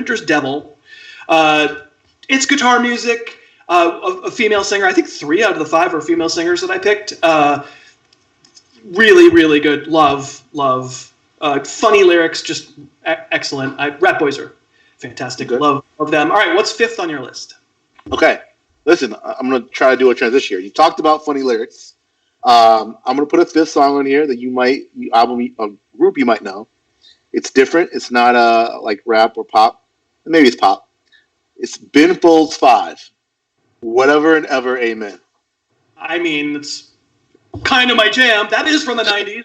It's guitar music, a female singer. I think 3 out of the 5 are female singers that I picked. Really, really good. Love. Funny lyrics, just excellent. Rat Boys are fantastic. Good. Love them. All right, what's 5th on your list? Okay, listen, I'm going to try to do a transition here. You talked about funny lyrics. I'm going to put a 5th song on here that a group you might know. It's different. It's not like rap or pop. Maybe it's pop. It's Ben Folds 5. Whatever and ever, amen. I mean, it's kind of my jam. That is from the 90s.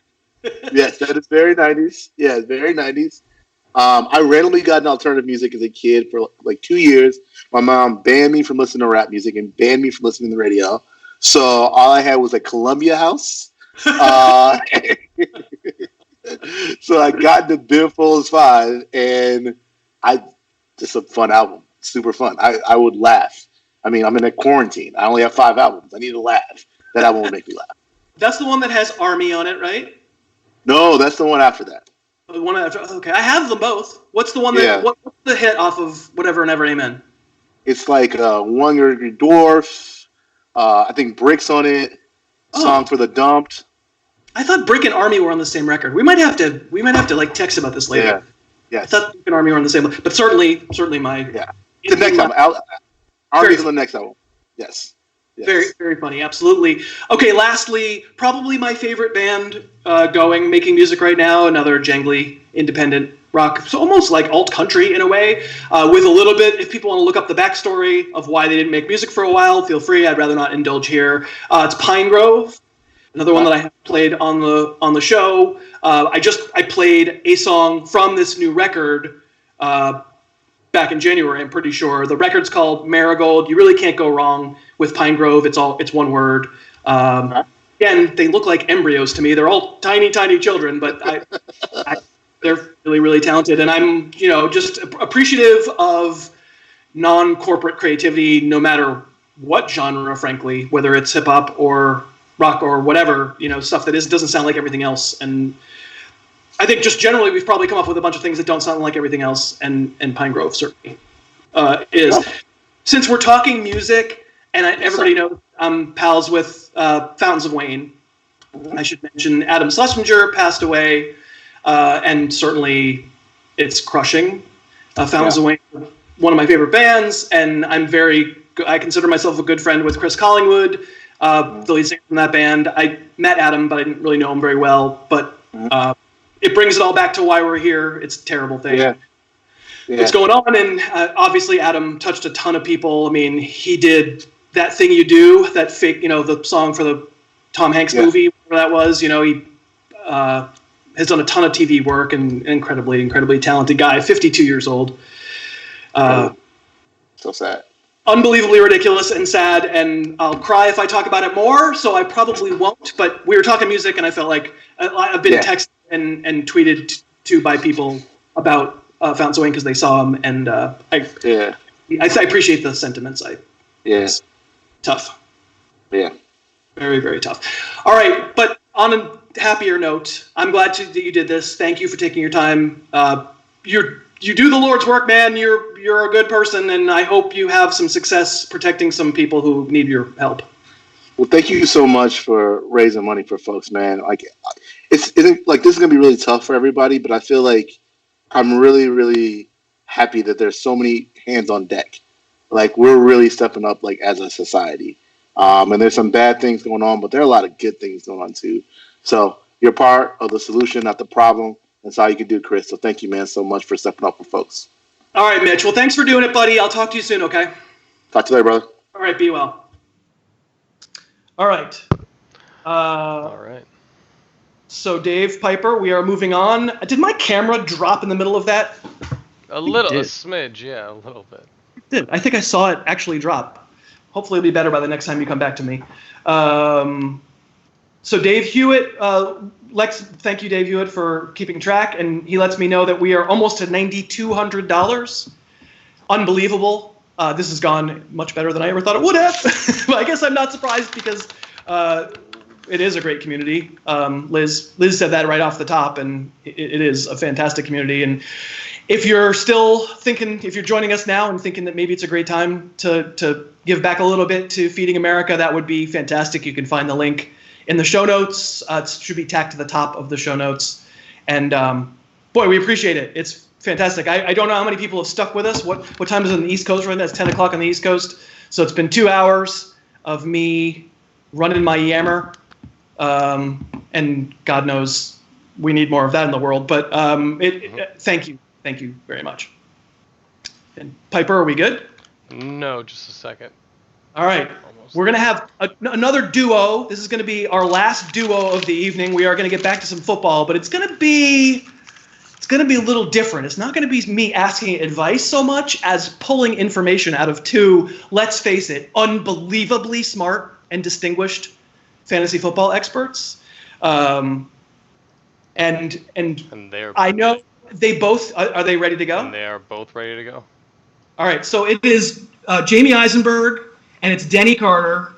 Yes, that is very 90s. Yeah, very 90s. I randomly got into alternative music as a kid for like 2 years. My mom banned me from listening to rap music and banned me from listening to the radio. So all I had was a Columbia house. So I got into Ben Folds 5, and it's a fun album. Super fun. I would laugh. I mean, I'm in a quarantine. I only have 5 albums. I need to laugh. That album will make me laugh. That's the one that has Army on it, right? No, that's the one after that. The one after. Okay, I have them both. What's the one that? Yeah. What's the hit off of Whatever and Ever Amen? It's like One Your Dwarf. I think Brick's on it. Song for the Dumped. I thought Brick and Army were on the same record. We might have to like text about this later. Yeah. Yes. I thought Brick and Army were on the same, but certainly my. Yeah. The next album. Army's on the next album. Yes. Very, very funny. Absolutely. Okay, lastly, probably my favorite band making music right now, another jangly independent rock. So almost like alt country in a way, with a little bit, if people want to look up the backstory of why they didn't make music for a while, feel free. I'd rather not indulge here. It's Pine Grove, another one that I have played on the show. I played a song from this new record back in January, I'm pretty sure. The record's called Marigold. You really can't go wrong with Pine Grove. It's one word. Again, they look like embryos to me. They're all tiny, tiny children, but they're really, really talented. And I'm, just appreciative of non-corporate creativity, no matter what genre, frankly, whether it's hip hop or rock or whatever, stuff that doesn't sound like everything else. And I think just generally we've probably come up with a bunch of things that don't sound like everything else, and Pine Grove certainly is. Since we're talking music, and everybody knows I'm pals with Fountains of Wayne, I should mention Adam Schlesinger passed away, and certainly it's crushing. Fountains of Wayne, one of my favorite bands, and I consider myself a good friend with Chris Collingwood, the lead singer from that band. I met Adam, but I didn't really know him very well. But it brings it all back to why we're here. It's a terrible thing. What's going on? And obviously, Adam touched a ton of people. I mean, he did That Thing You Do, that fake, the song for the Tom Hanks movie, whatever that was. He has done a ton of TV work and incredibly talented guy, 52 years old. So sad. Unbelievably ridiculous and sad, and I'll cry if I talk about it more, so I probably won't. But we were talking music, and I felt like I've been texted and tweeted to by people about Fountains of Wayne because they saw him, and I appreciate the sentiments. It's tough. Yeah. Very, very tough. All right, but on a happier note, I'm glad that you did this. Thank you for taking your time. You do the Lord's work, man. You're a good person, and I hope you have some success protecting some people who need your help. Well, thank you so much for raising money for folks, man. Like, this is gonna be really tough for everybody, but I feel like I'm really, really happy that there's so many hands on deck. Like, we're really stepping up, like, as a society. And there's some bad things going on, but there are a lot of good things going on too. So you're part of the solution, not the problem. That's all you can do, Chris. So thank you, man, so much for stepping up for folks. All right, Mitch. Well, thanks for doing it, buddy. I'll talk to you soon, okay? Talk to you later, brother. All right, be well. All right. All right. So, Dave Piper, we are moving on. Did my camera drop in the middle of that? A smidge, yeah, a little bit. It did. I think I saw it actually drop. Hopefully it'll be better by the next time you come back to me. So Dave Hewitt, thank you, Dave Hewitt, for keeping track. And he lets me know that we are almost to $9,200. Unbelievable. This has gone much better than I ever thought it would have. But I guess I'm not surprised because it is a great community. Liz said that right off the top, and it is a fantastic community. And if you're still thinking, if you're joining us now and thinking that maybe it's a great time to give back a little bit to Feeding America, that would be fantastic. You can find the link in the show notes. It should be tacked to the top of the show notes. And boy, we appreciate it. It's fantastic. I don't know how many people have stuck with us. What time is it on the East Coast right now? It's 10 o'clock on the East Coast. So it's been 2 hours of me running my yammer. And God knows we need more of that in the world. But thank you. Thank you very much. And Piper, are we good? No, just a second. All right. Almost. We're going to have another duo. This is going to be our last duo of the evening. We are going to get back to some football, but it's going to be a little different. It's not going to be me asking advice so much as pulling information out of two, let's face it, unbelievably smart and distinguished fantasy football experts. And I know they both are they ready to go? And they are both ready to go. All right, so it is Jamey Eisenberg and it's Denny Carter.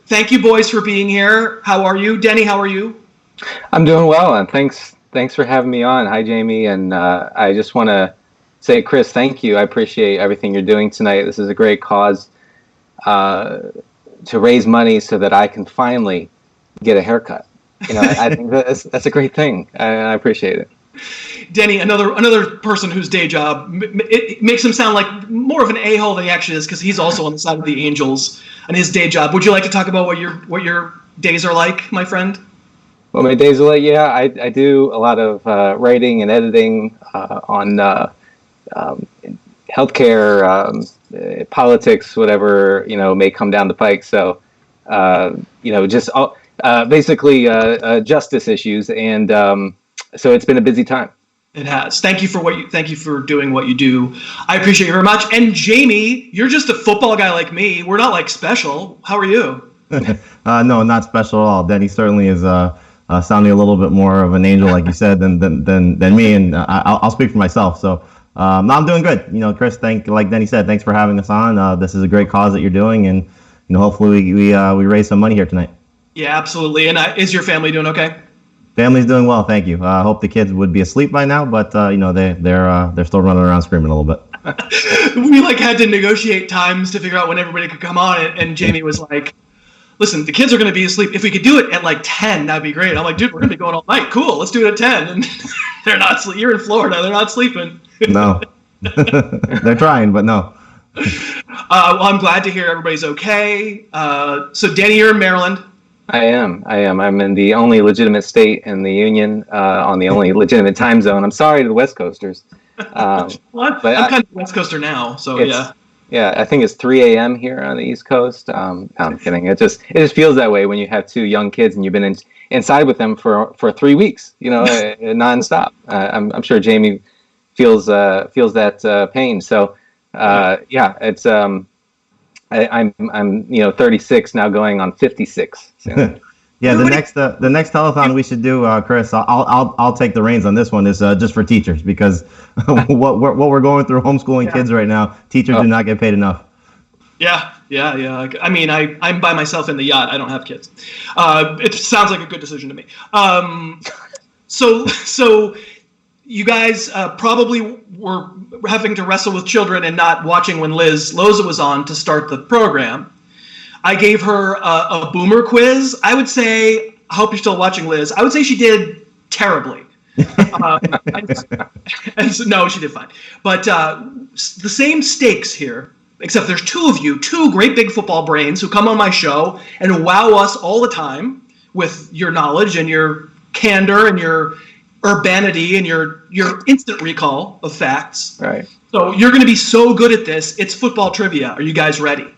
Thank you, boys, for being here. How are you, Denny? How are you? I'm doing well, and thanks for having me on. Hi, Jamey, and I just want to say, Chris, thank you. I appreciate everything you're doing tonight. This is a great cause to raise money so that I can finally get a haircut. I think that's a great thing. I appreciate it. Denny, another person whose day job, it makes him sound like more of an a-hole than he actually is, because he's also on the side of the Angels and his day job. Would you like to talk about what your days are like, my friend? Well, my days are like, I do a lot of writing and editing on healthcare, politics, whatever may come down the pike. So just basically justice issues, and so it's been a busy time. It has. Thank you for doing what you do. I appreciate you very much. And Jamey, you're just a football guy like me. We're not like special. How are you? No, not special at all. Denny certainly is sounding a little bit more of an angel, like you said, than me. And I'll speak for myself. So no, I'm doing good. Chris, like Denny said, thanks for having us on. This is a great cause that you're doing, and hopefully we raise some money here tonight. Yeah, absolutely. And is your family doing okay? Family's doing well, thank you. I hope the kids would be asleep by now, but they're still running around screaming a little bit. We had to negotiate times to figure out when everybody could come on, and Jamey was like, "Listen, the kids are going to be asleep. If we could do it at 10, that'd be great." I'm like, "Dude, we're going to be going all night. Cool, let's do it at 10." And they're not sleeping. You're in Florida. They're not sleeping. No, they're trying, but no. Well, I'm glad to hear everybody's okay. So, Denny, you're in Maryland. I am. I'm in the only legitimate state in the union, on the only legitimate time zone. I'm sorry to the West Coasters. Well, I'm kind of a West Coaster now, so yeah. Yeah, I think it's 3 a.m. here on the East Coast. No, I'm kidding. It just feels that way when you have two young kids and you've been inside with them for 3 weeks, nonstop. I'm sure Jamey feels that pain. So it's I'm 36 now, going on 56. So. Yeah, the next telethon we should do, Chris. I'll take the reins on this one. Is just for teachers, because what we're going through homeschooling kids right now, teachers do not get paid enough. Yeah. I mean, I'm by myself in the yacht. I don't have kids. It sounds like a good decision to me. So you guys probably were having to wrestle with children and not watching when Loza was on to start the program. I gave her a boomer quiz. I would say, I hope you're still watching, Liz. I would say she did terribly. And so, no, she did fine. But the same stakes here, except there's two of you, two great big football brains who come on my show and wow us all the time with your knowledge and your candor and your urbanity and your instant recall of facts. Right. So you're going to be so good at this. It's football trivia. Are you guys ready?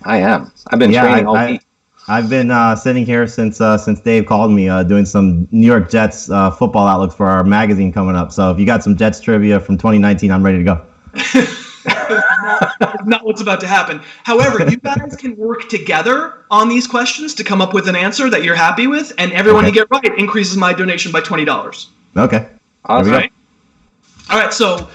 I am. I've been training all week. I've been sitting here since Dave called me, doing some New York Jets football outlooks for our magazine coming up. So if you got some Jets trivia from 2019, I'm ready to go. Not what's about to happen. However, you guys can work together on these questions to come up with an answer that you're happy with, and everyone you get right increases my donation by $20. Okay. Awesome. All right. So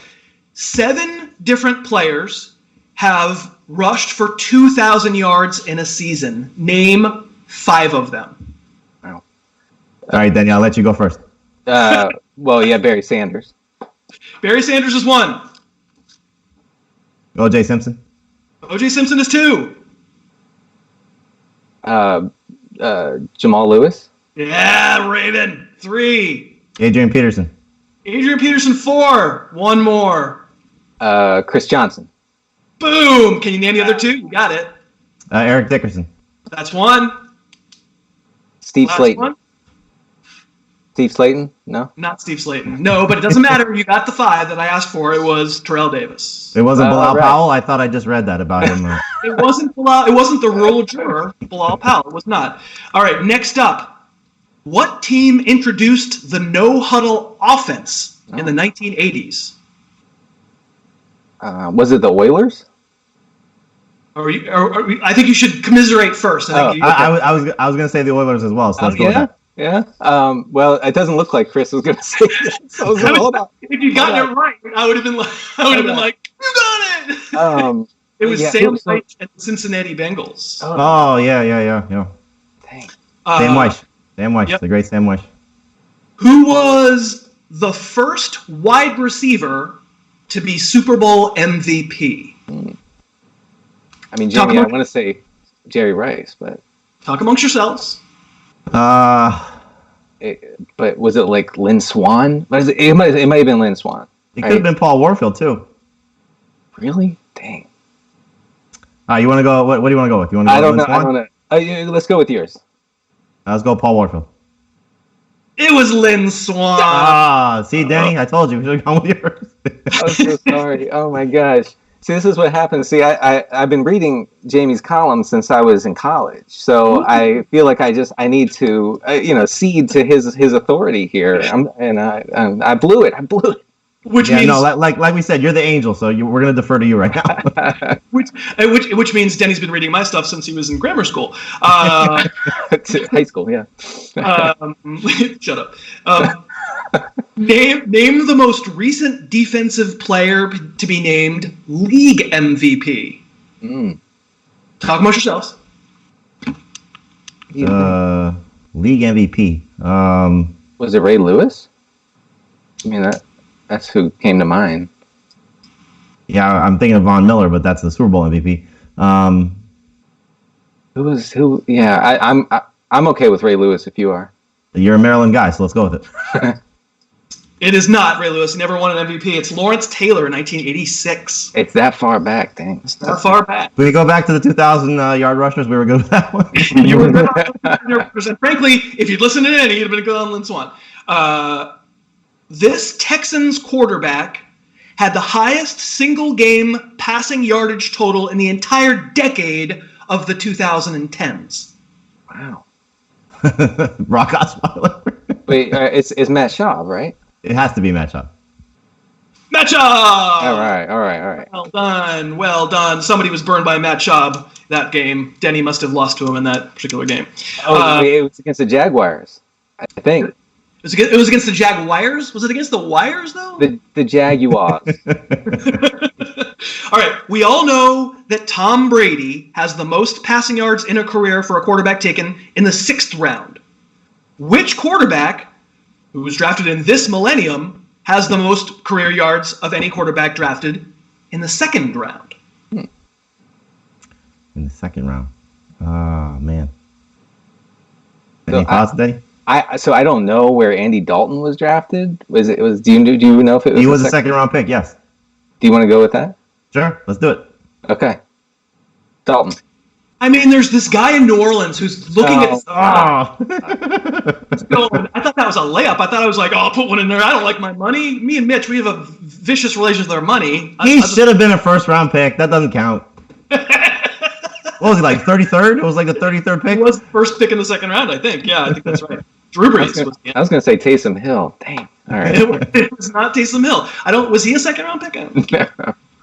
7 different players have rushed for 2,000 yards in a season. Name 5 of them. Wow. All right, Denny, I'll let you go first. Barry Sanders. Barry Sanders is 1. O.J. Simpson. O.J. Simpson is 2. Jamal Lewis. Yeah, Raven. 3. Adrian Peterson. Adrian Peterson, 4. 1 more. Chris Johnson. Boom! Can you name the other 2? You got it. Eric Dickerson. That's 1. Steve Last Slayton. 1? Steve Slayton? No? Not Steve Slayton. No, but it doesn't matter. You got the 5 that I asked for. It was Terrell Davis. It wasn't Bilal Powell? I thought I just read that about him. It wasn't Bilal. It wasn't the rural juror, Bilal Powell. It was not. All right, next up. What team introduced the no-huddle offense in the 1980s? Was it the Oilers? I think you should commiserate first. I was going to say the Oilers as well. So let's go with that. Yeah. Well, it doesn't look like Chris was going to say that. So hold on. If you got it right, I would have been like, you got it. It was Sam White and the Cincinnati Bengals. Oh yeah. Dang. Sam Weish, the great Sam Weish. Who was the first wide receiver to be Super Bowl MVP? I mean, Jamey, I want to say Jerry Rice, but talk amongst yourselves. But was it like Lynn Swann? It might have been Lynn Swann. It could have been Paul Warfield too. Really? Dang. You want to go? What do you want to go with? You want to go? I don't know. Let's go with yours. Let's go Paul Warfield. It was Lynn Swann. See, Denny, I told you. We should have gone with yours. I'm so sorry. Oh my gosh. See, this is what happens. See, I've been reading Jamey's column since I was in college, so I feel like I need to, cede to his authority here. I blew it. Which means like we said, you're the angel, so we're gonna defer to you right now. which means Denny's been reading my stuff since he was in grammar school. High school, yeah. Shut up. Name the most recent defensive player to be named league MVP. Talk amongst yourselves. League MVP. Was it Ray Lewis? I mean, that's who came to mind. Yeah, I'm thinking of Von Miller, but that's the Super Bowl MVP. Who? Yeah, I'm okay with Ray Lewis if you are. You're a Maryland guy, so let's go with it. It is not Ray Lewis. He never won an MVP. It's Lawrence Taylor in 1986. It's that far back, dang. It's that far back. When we go back to the 2,000 yard rushers, we were good with that one. You were good on 100%. Frankly, if you'd listened to any, you'd have been good on Lynn Swan. This Texans quarterback had the highest single-game passing yardage total in the entire decade of the 2010s. Wow. Brock Osweiler. Wait, it's Matt Schaub, right? It has to be Matt Schaub. Matt Schaub! All right. Well done. Somebody was burned by Matt Schaub that game. Denny must have lost to him in that particular game. It was against the Jaguars, I think. It was against the Jaguars? Was it against the Wires, though? The Jaguars. All right. We all know that Tom Brady has the most passing yards in a career for a quarterback taken in the 6th round. Which quarterback, who was drafted in this millennium, has the most career yards of any quarterback drafted in the 2nd round? In the 2nd round. Oh, man. Any thoughts, Denny? I don't know where Andy Dalton was drafted. Do you know if it was? He was a 2nd round pick. Yes. Do you want to go with that? Sure. Let's do it. Okay. Dalton. I mean, there's this guy in New Orleans who's looking at. Oh. I thought that was a layup. I thought I was like, I'll put one in there. I don't like my money. Me and Mitch, we have a vicious relationship with our money. He should have been a 1st round pick. That doesn't count. What was he, like 33rd? It was like the 33rd pick? He was the 1st pick in the 2nd round, I think. Yeah, I think that's right. Drew Brees I was going to say Taysom Hill. Dang. All right. It was not Taysom Hill. Was he a 2nd round pick?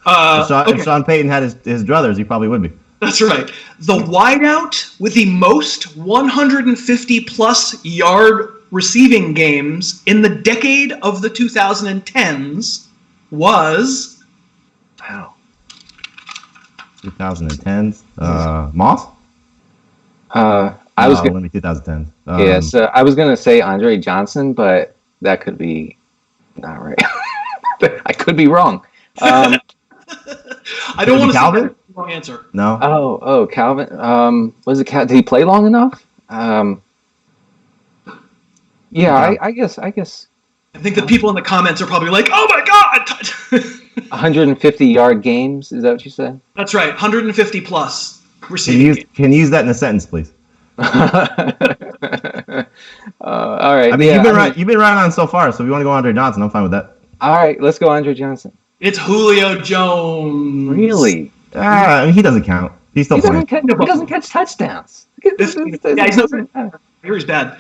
If Sean Payton had his druthers, he probably would be. That's right. The wideout with the most 150-plus yard receiving games in the decade of the 2010s was... Wow. 2010s. Moss? I was going to be 2010s. Yeah, so I was going to say Andre Johnson, but that could be not right. I could be wrong. I don't want to say Calvin? the wrong answer. No. Oh, Calvin. Was it Did he play long enough? Yeah, I guess. I think the people in the comments are probably like, "Oh my God!" 150-yard games. Is that what you said? That's right. 150 plus receiving. Can you use that in a sentence, please? All right. I mean, you've been right on so far. So if you want to go Andre Johnson, I'm fine with that. All right, let's go Andre Johnson. It's Julio Jones. Really? I mean, he doesn't count. He's still playing. He doesn't catch touchdowns. He's bad.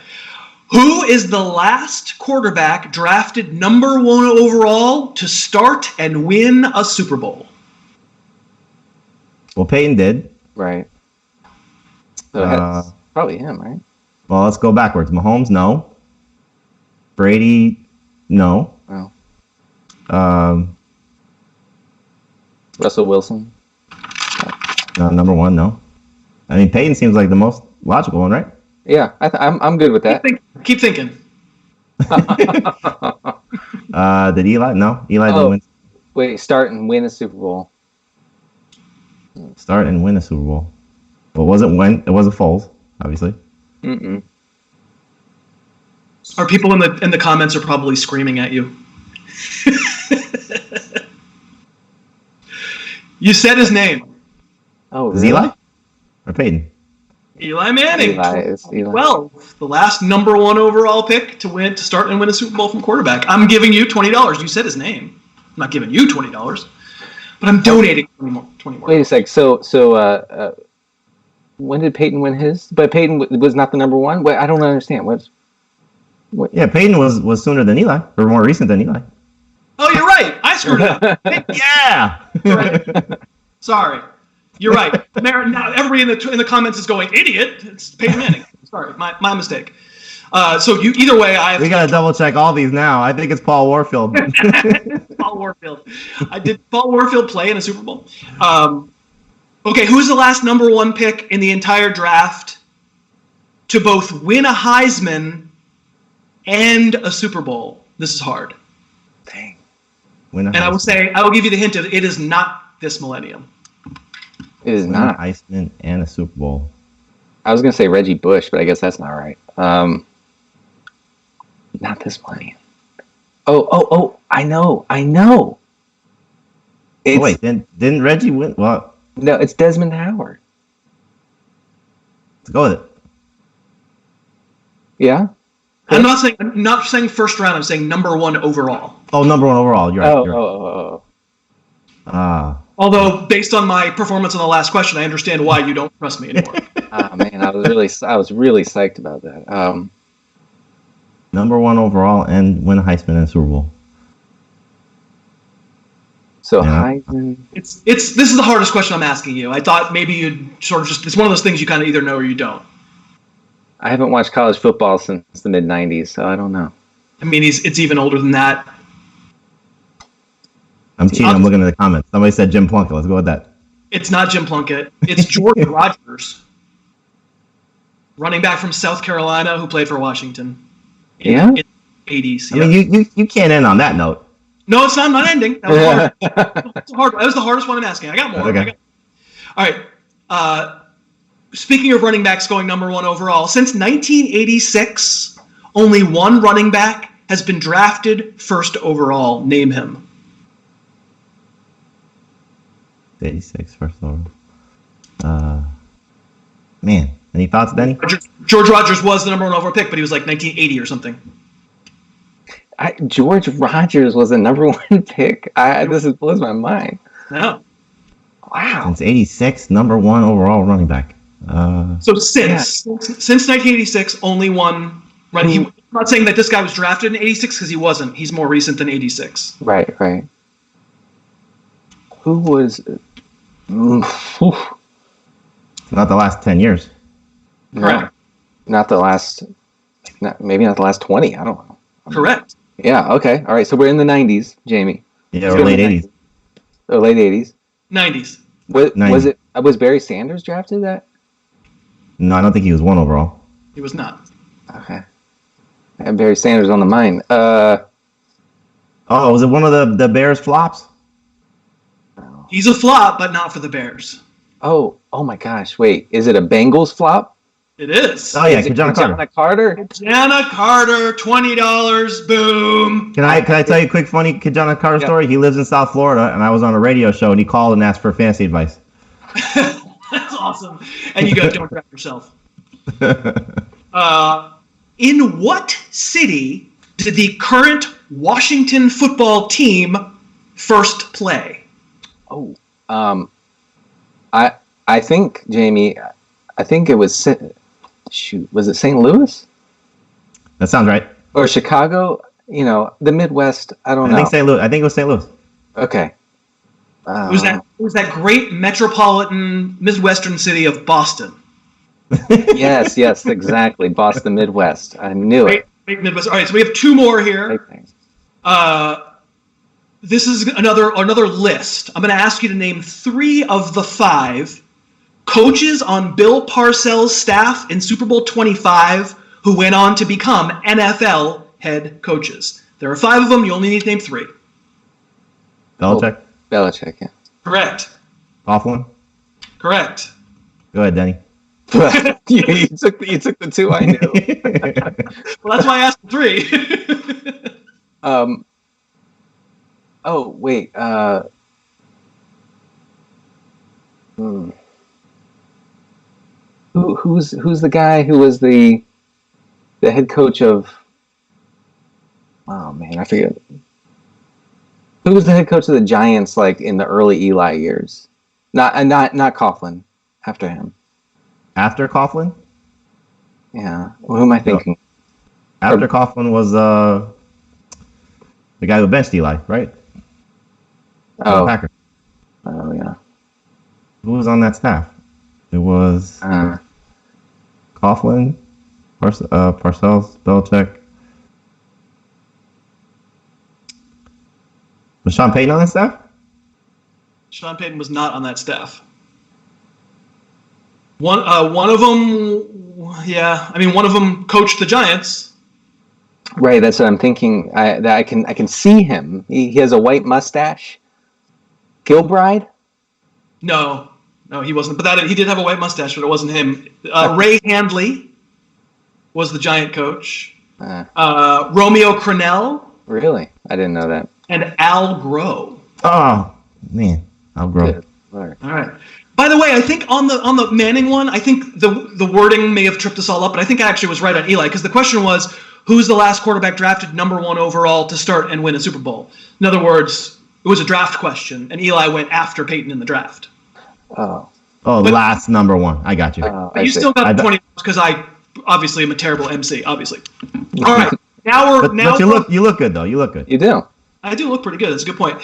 Who is the last quarterback drafted number 1 overall to start and win a Super Bowl? Well, Peyton did. Right. So that's probably him, right? Well, let's go backwards. Mahomes, no. Brady, no. Oh. Russell Wilson. No, number 1, no. I mean, Peyton seems like the most logical one, right? Yeah, I'm good with that. Keep thinking. Did Eli? No, Eli didn't win. Wait, start and win a Super Bowl. Start and win a Super Bowl. But it wasn't Foles, obviously. Mm-mm. Our people in the comments are probably screaming at you. You said his name. Oh, really? Is Eli or Peyton? Eli Manning. Eli. 12, the last number 1 overall pick to start and win a Super Bowl from quarterback. I'm giving you $20. You said his name. I'm not giving you $20, but I'm donating 20 more. Wait a sec. So when did Peyton win his? But Peyton was not the number 1. Wait, I don't understand. What? Yeah, Peyton was sooner than Eli, or more recent than Eli. Oh, you're right. I screwed up. Yeah. Right. Sorry. You're right. Now everybody in the comments is going, idiot. It's Peyton Manning. Sorry, my mistake. So either way, we gotta double check all these now. I think it's Paul Warfield. Paul Warfield. Did Paul Warfield play in a Super Bowl? Okay, who's the last number 1 pick in the entire draft to both win a Heisman and a Super Bowl. This is hard. Dang. And I will give you the hint of it is not this millennium. It is not. Heisman and a Super Bowl. I was going to say Reggie Bush, but I guess that's not right. Not this millennium. Oh, I know. Wait, didn't Reggie win? Well, no, it's Desmond Howard. Let's go with it. Yeah? I'm not saying first round, I'm saying number 1 overall. Oh, number 1 overall. You're right. Oh. Although, based on my performance on the last question, I understand why you don't trust me anymore. Man, I was really psyched about that. Number 1 overall and win a Heisman and Super Bowl. So Heisman. This is the hardest question I'm asking you. I thought maybe you'd sort of it's one of those things you kind of either know or you don't. I haven't watched college football since the mid '90s, so I don't know. I mean, it's even older than that. I'm cheating. I'm looking at the comments. Somebody said Jim Plunkett. Let's go with that. It's not Jim Plunkett. It's George Rogers, running back from South Carolina who played for Washington. In the 80s. I mean, you can't end on that note. No, it's not. I'm not ending. That was hard. That was the hardest one I'm asking. I got more. Okay. All right. Speaking of running backs going number 1 overall, since 1986, only one running back has been drafted first overall. Name him. 86 first overall. Man, any thoughts, Denny? George Rogers was the number 1 overall pick, but he was like 1980 or something. George Rogers was the number 1 pick. This blows my mind. No. Wow. Since 86, number 1 overall running back. So since 1986, only one running. I'm not saying that this guy was drafted in 86 because he wasn't. He's more recent than 86. Right. Who was? Not the last 10 years. Correct. Not the last. Maybe not the last 20. I don't know. Correct. Yeah. Okay. All right. So we're in the 90s, Jamey. Yeah, or late 80s. Or late 80s. 90s. Was Barry Sanders drafted that? No, I don't think he was 1 overall. He was not. Okay. I had Barry Sanders on the mind. Was it one of the Bears flops? He's a flop, but not for the Bears. Oh my gosh. Wait, is it a Bengals flop? It is. Oh, yeah, Kajana Carter. Kajana Carter, $20. Boom. Can I tell you a quick funny Kajana Carter story? He lives in South Florida, and I was on a radio show, and he called and asked for fantasy advice. That's awesome. And you go, don't trap yourself. In what city did the current Washington football team first play? Oh, I think, Jamey, it was, was it St. Louis? That sounds right. Or Chicago? The Midwest. I don't know. I think St. Louis. I think it was St. Louis. Okay. It was that great metropolitan Midwestern city of Boston. yes, exactly. Boston, Midwest. I knew it. Great Midwest. All right, so we have 2 more here. This is another list. I'm going to ask you to name 3 of the 5 coaches on Bill Parcells' staff in Super Bowl 25 who went on to become NFL head coaches. There are 5 of them. You only need to name 3. Belichick. Belichick, yeah. Correct. Coughlin. Correct. Go ahead, Denny. you took the 2 I knew. Well, that's why I asked 3. Oh wait. Who's the guy who was the head coach of? Oh man, I forget. Who was the head coach of the Giants like in the early Eli years? Not Coughlin. After him. After Coughlin? Yeah. Well, who am I thinking? After Coughlin was the guy who benched Eli, right? Oh. Packer. Oh yeah. Who was on that staff? It was Coughlin, Parcells, Belichick. Was Sean Payton on that staff? Sean Payton was not on that staff. One of them, yeah. I mean, one of them coached the Giants. Right, that's what I'm thinking. I can see him. He has a white mustache. Gilbride? No, he wasn't. But he did have a white mustache, but it wasn't him. Ray Handley was the Giant coach. Romeo Crennel. Really? I didn't know that. And Al Groh. Oh man, Al Groh. All right. By the way, I think on the Manning one, I think the wording may have tripped us all up, but I think I actually was right on Eli, because the question was, who's the last quarterback drafted number 1 overall to start and win a Super Bowl? In other words, it was a draft question, and Eli went after Peyton in the draft. Oh, last number 1. I got you. But you still got the 20 because I obviously am a terrible MC, obviously. All right. But you look good, though. You look good. You do. I do look pretty good. That's a good point.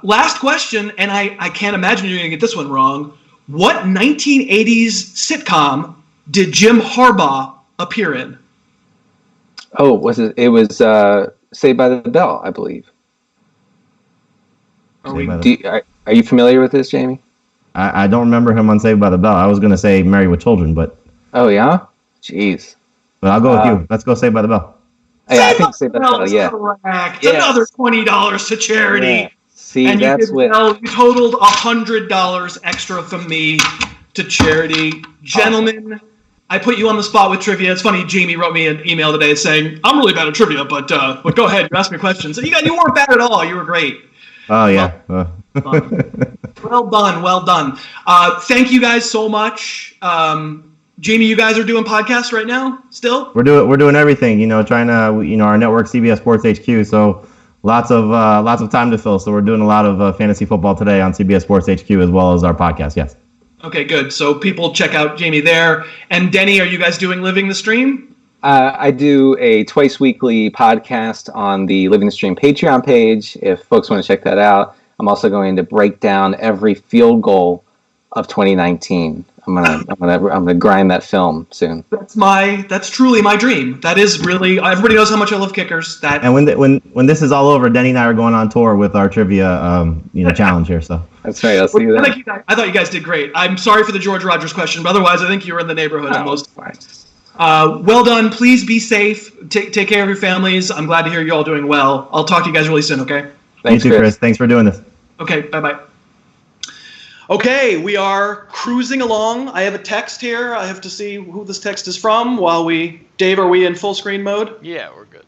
Last question, and I can't imagine you're going to get this one wrong. What 1980s sitcom did Jim Harbaugh appear in? Oh, was it? It was Saved by the Bell, I believe. Are you familiar with this, Jamey? I don't remember him on Saved by the Bell. I was going to say Married with Children, but... Oh, yeah? Jeez. But I'll go with you. Let's go Saved by the Bell. Yeah, I think Saved by the Bell, yeah. Correct. Yes. Another $20 to charity. Yeah. See, and that's you totaled $100 extra from me to charity. Gentlemen, I put you on the spot with trivia. It's funny, Jamey wrote me an email today saying, I'm really bad at trivia, but go ahead, you ask me questions. You weren't bad at all. You were great. Oh, yeah. Well done. Thank you guys so much. Jamey, you guys are doing podcasts right now still? We're doing everything, trying to, our network, CBS Sports HQ, so lots of time to fill. So we're doing a lot of fantasy football today on CBS Sports HQ as well as our podcast, yes. Okay, good. So people check out Jamey there. And Denny, are you guys doing Living the Stream? I do a twice weekly podcast on the Living the Stream Patreon page. If folks want to check that out, I'm also going to break down every field goal of 2019. I'm gonna grind that film soon. That's truly my dream. That is really, everybody knows how much I love kickers. And when this is all over, Denny and I are going on tour with our trivia challenge here. So that's right. I'll see you then. I thought you guys did great. I'm sorry for the George Rogers question, but otherwise I think you were in the neighborhood almost. Well done. Please be safe. Take care of your families. I'm glad to hear you all doing well. I'll talk to you guys really soon. Okay. Thanks, you too, Chris. Thanks for doing this. Okay. Bye. Okay, we are cruising along. I have a text here. I have to see who this text is from Dave, are we in full screen mode? Yeah, we're good.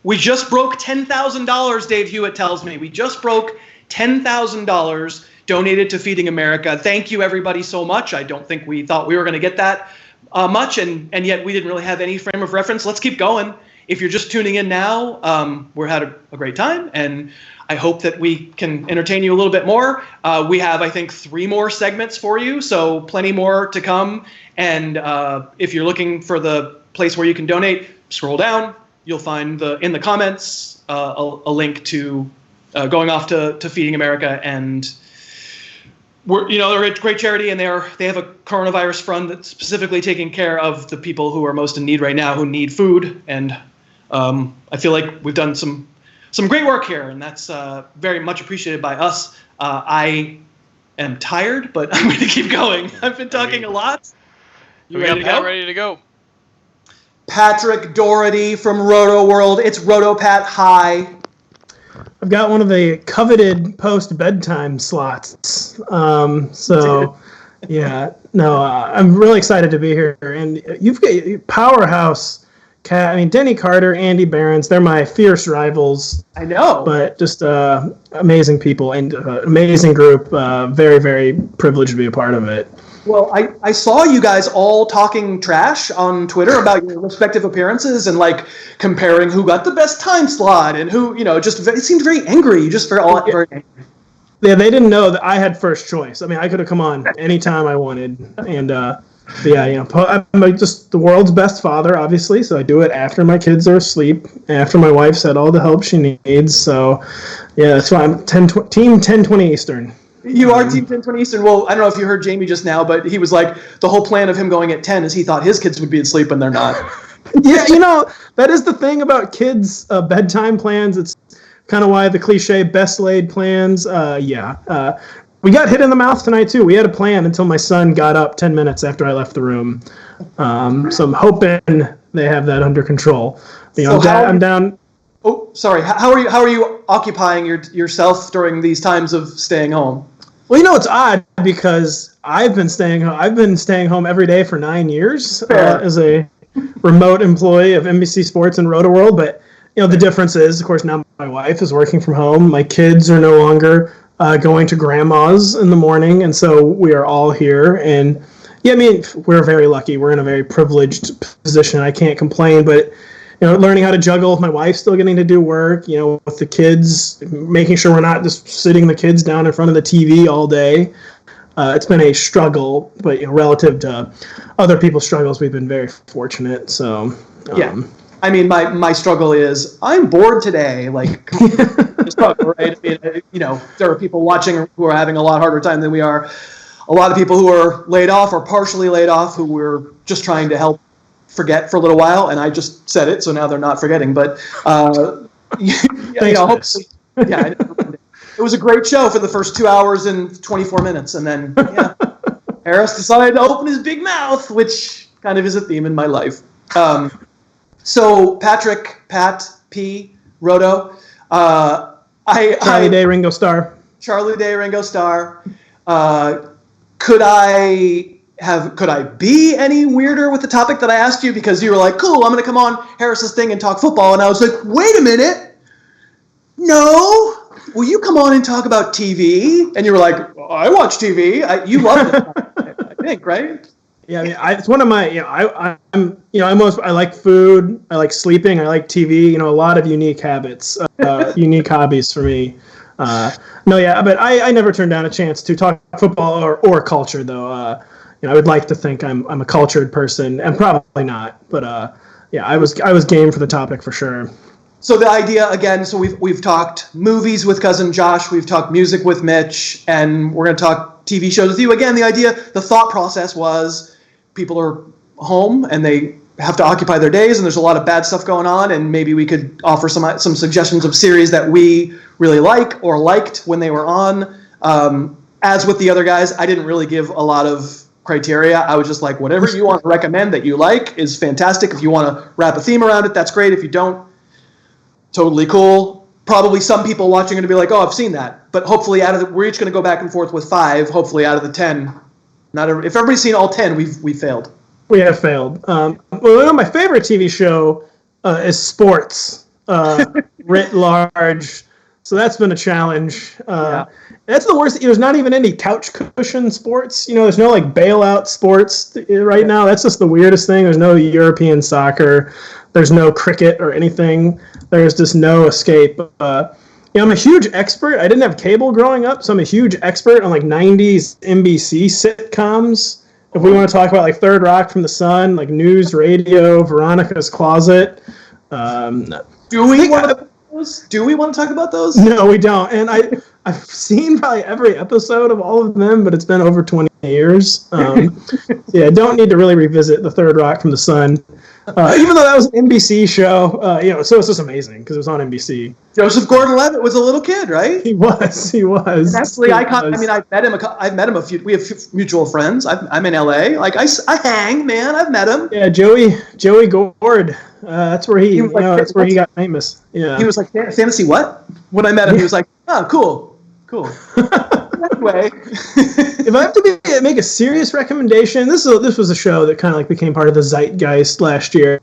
We just broke $10,000, Dave Hewitt tells me. We just broke $10,000 donated to Feeding America. Thank you, everybody, so much. I don't think we thought we were going to get that much, and yet we didn't really have any frame of reference. Let's keep going. If you're just tuning in now, we're had a great time, and I hope that we can entertain you a little bit more. We have, I think, 3 more segments for you, so plenty more to come. And if you're looking for the place where you can donate, scroll down. You'll find in the comments a link to going off to Feeding America, and they're a great charity, and they have a coronavirus fund that's specifically taking care of the people who are most in need right now, who need food. And I feel like we've done some great work here, and that's very much appreciated by us. I am tired, but I'm going to keep going. I've been talking a lot. You ready to go? Ready to go. Patrick Daugherty from Roto World. It's RotoPat. Hi. I've got one of the coveted post-bedtime slots. I'm really excited to be here. And you've got Powerhouse. Denny Carter, Andy Behrens, they're my fierce rivals. I know. But just amazing people and amazing group. Very, very privileged to be a part of it. Well, I saw you guys all talking trash on Twitter about your respective appearances and comparing who got the best time slot and who, it seemed very angry. You just all very angry. Yeah, they didn't know that I had first choice. I could have come on anytime I wanted. And I'm just the world's best father, obviously, so I do it after my kids are asleep, after my wife's had all the help she needs. So, yeah, that's why I'm Team 1020 Eastern. You are Team 1020 Eastern. Well, I don't know if you heard Jamey just now, but he was like, the whole plan of him going at 10 is he thought his kids would be asleep and they're not. Yeah, that is the thing about kids' bedtime plans. It's kind of why the cliche best laid plans. We got hit in the mouth tonight, too. We had a plan until my son got up 10 minutes after I left the room. So I'm hoping they have that under control. So I'm down. Oh, sorry. How are you occupying yourself during these times of staying home? Well, it's odd because I've been staying home every day for 9 years as a remote employee of NBC Sports and Roto-World. But the difference is, of course, now my wife is working from home. My kids are no longer going to grandma's in the morning, and so we are all here. And yeah, we're very lucky. We're in a very privileged position. I can't complain, but learning how to juggle with my wife still getting to do work, with the kids, making sure we're not just sitting the kids down in front of the TV all day. It's been a struggle, but relative to other people's struggles, we've been very fortunate. So yeah. My struggle is I'm bored today. Like, struggle, right? There are people watching who are having a lot harder time than we are. A lot of people who are laid off or partially laid off who we're just trying to help forget for a little while. And I just said it, so now they're not forgetting. But hopefully, it was a great show for the first 2 hours and 24 minutes, and then Harris decided to open his big mouth, which kind of is a theme in my life. So Patrick, Pat, P, Roto, Charlie Day, Ringo Starr. Charlie Day, Ringo Starr. Could I be any weirder with the topic that I asked you? Because you were like, cool, I'm going to come on Harris's thing and talk football. And I was like, wait a minute. No. Will you come on and talk about TV? And you were like, well, I watch TV. You love it, I think, right? Yeah, it's one of my, I like food, I like sleeping, I like TV, a lot of unique habits, unique hobbies for me. But I never turned down a chance to talk football or culture, though. I would like to think I'm a cultured person, and probably not. But I was game for the topic for sure. So the idea again, so we've talked movies with cousin Josh, we've talked music with Mitch, and we're going to talk TV shows with you. Again, the thought process was people are home and they have to occupy their days, and there's a lot of bad stuff going on, and maybe we could offer some suggestions of series that we really like or liked when they were on. As with the other guys, I didn't really give a lot of criteria. I was just like, whatever you want to recommend that you like is fantastic. If you want to wrap a theme around it, that's great. If you don't, totally cool. Probably some people watching are going to be like, oh, I've seen that. But hopefully we're each going to go back and forth with 5, hopefully out of the 10. If everybody's seen all 10, we've failed. We have failed. My favorite TV show is sports, writ large. So that's been a challenge. That's the worst. There's not even any couch cushion sports. There's no bailout sports right now. That's just the weirdest thing. There's no European soccer. There's no cricket or anything. There's just no escape. I'm a huge expert. I didn't have cable growing up, so I'm a huge expert on 90s NBC sitcoms. If we want to talk about Third Rock from the Sun, News Radio, Veronica's Closet. Do we want to talk about those? No, we don't. And I've seen probably every episode of all of them, but it's been over 20 years. I don't need to really revisit the Third Rock from the Sun. Even though that was an NBC show, so it's just amazing because it was on NBC. Joseph Gordon-Levitt was a little kid, right? He was. Absolutely icon. I've met him. I've met him a few. We have mutual friends. I'm in LA. I hang, man. I've met him. Yeah, Joey Gord. That's where he. That's where he got famous. Yeah. He was like, fantasy what? When I met him, he was like, oh, cool. Anyway, if I have to make a serious recommendation, this was a show that kind of became part of the zeitgeist last year.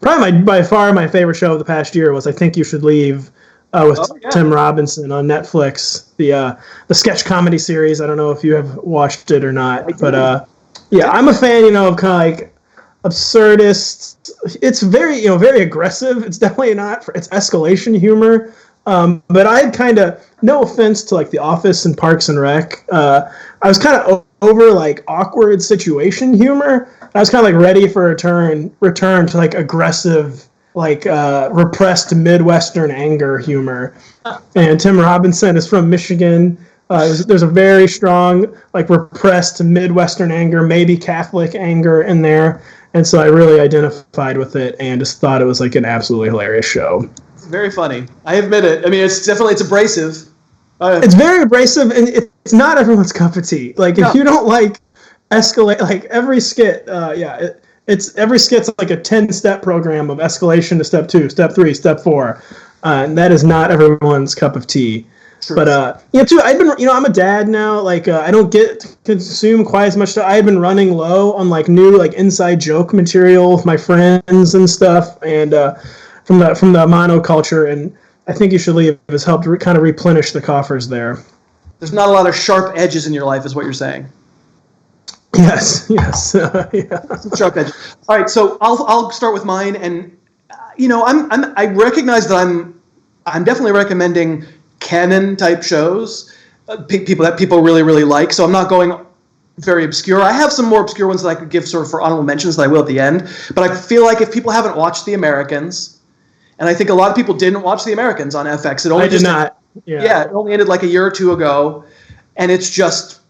Probably by far my favorite show of the past year was I Think You Should Leave with Tim Robinson on Netflix. The sketch comedy series. I don't know if you have watched it or not, but I'm a fan. Of kind of absurdist. It's very very aggressive. It's definitely not. It's escalation humor. But I had kind of, no offense to The Office and Parks and Rec, I was kind of over awkward situation humor. I was kind of ready for a return to aggressive, repressed Midwestern anger humor. And Tim Robinson is from Michigan. There's a very strong repressed Midwestern anger, maybe Catholic anger in there. And so I really identified with it and just thought it was an absolutely hilarious show. Very funny. I admit it. It's abrasive. It's very abrasive, and it's not everyone's cup of tea. If you don't escalate, every skit, it's every skit's like a 10-step program of escalation to step 2, step 3, step 4, and that is not everyone's cup of tea. True. But too, I've been, I'm a dad now. Like, I don't get to consume quite as much stuff. I've been running low on like new like inside joke material with my friends and stuff, and from the monoculture, and I think You Should Leave has helped kind of replenish the coffers there. There's not a lot of sharp edges in your life, is what you're saying. Yes. Yeah. Some sharp edges. All right, so I'll start with mine, and I recognize that I'm definitely recommending canon type shows, people that people really, really like. So I'm not going very obscure. I have some more obscure ones that I could give sort of for honorable mentions that I will at the end. But I feel like if people haven't watched The Americans, and I think a lot of people didn't watch The Americans on FX. It only I did not. Yeah, it only ended like a year or two ago, and it's just,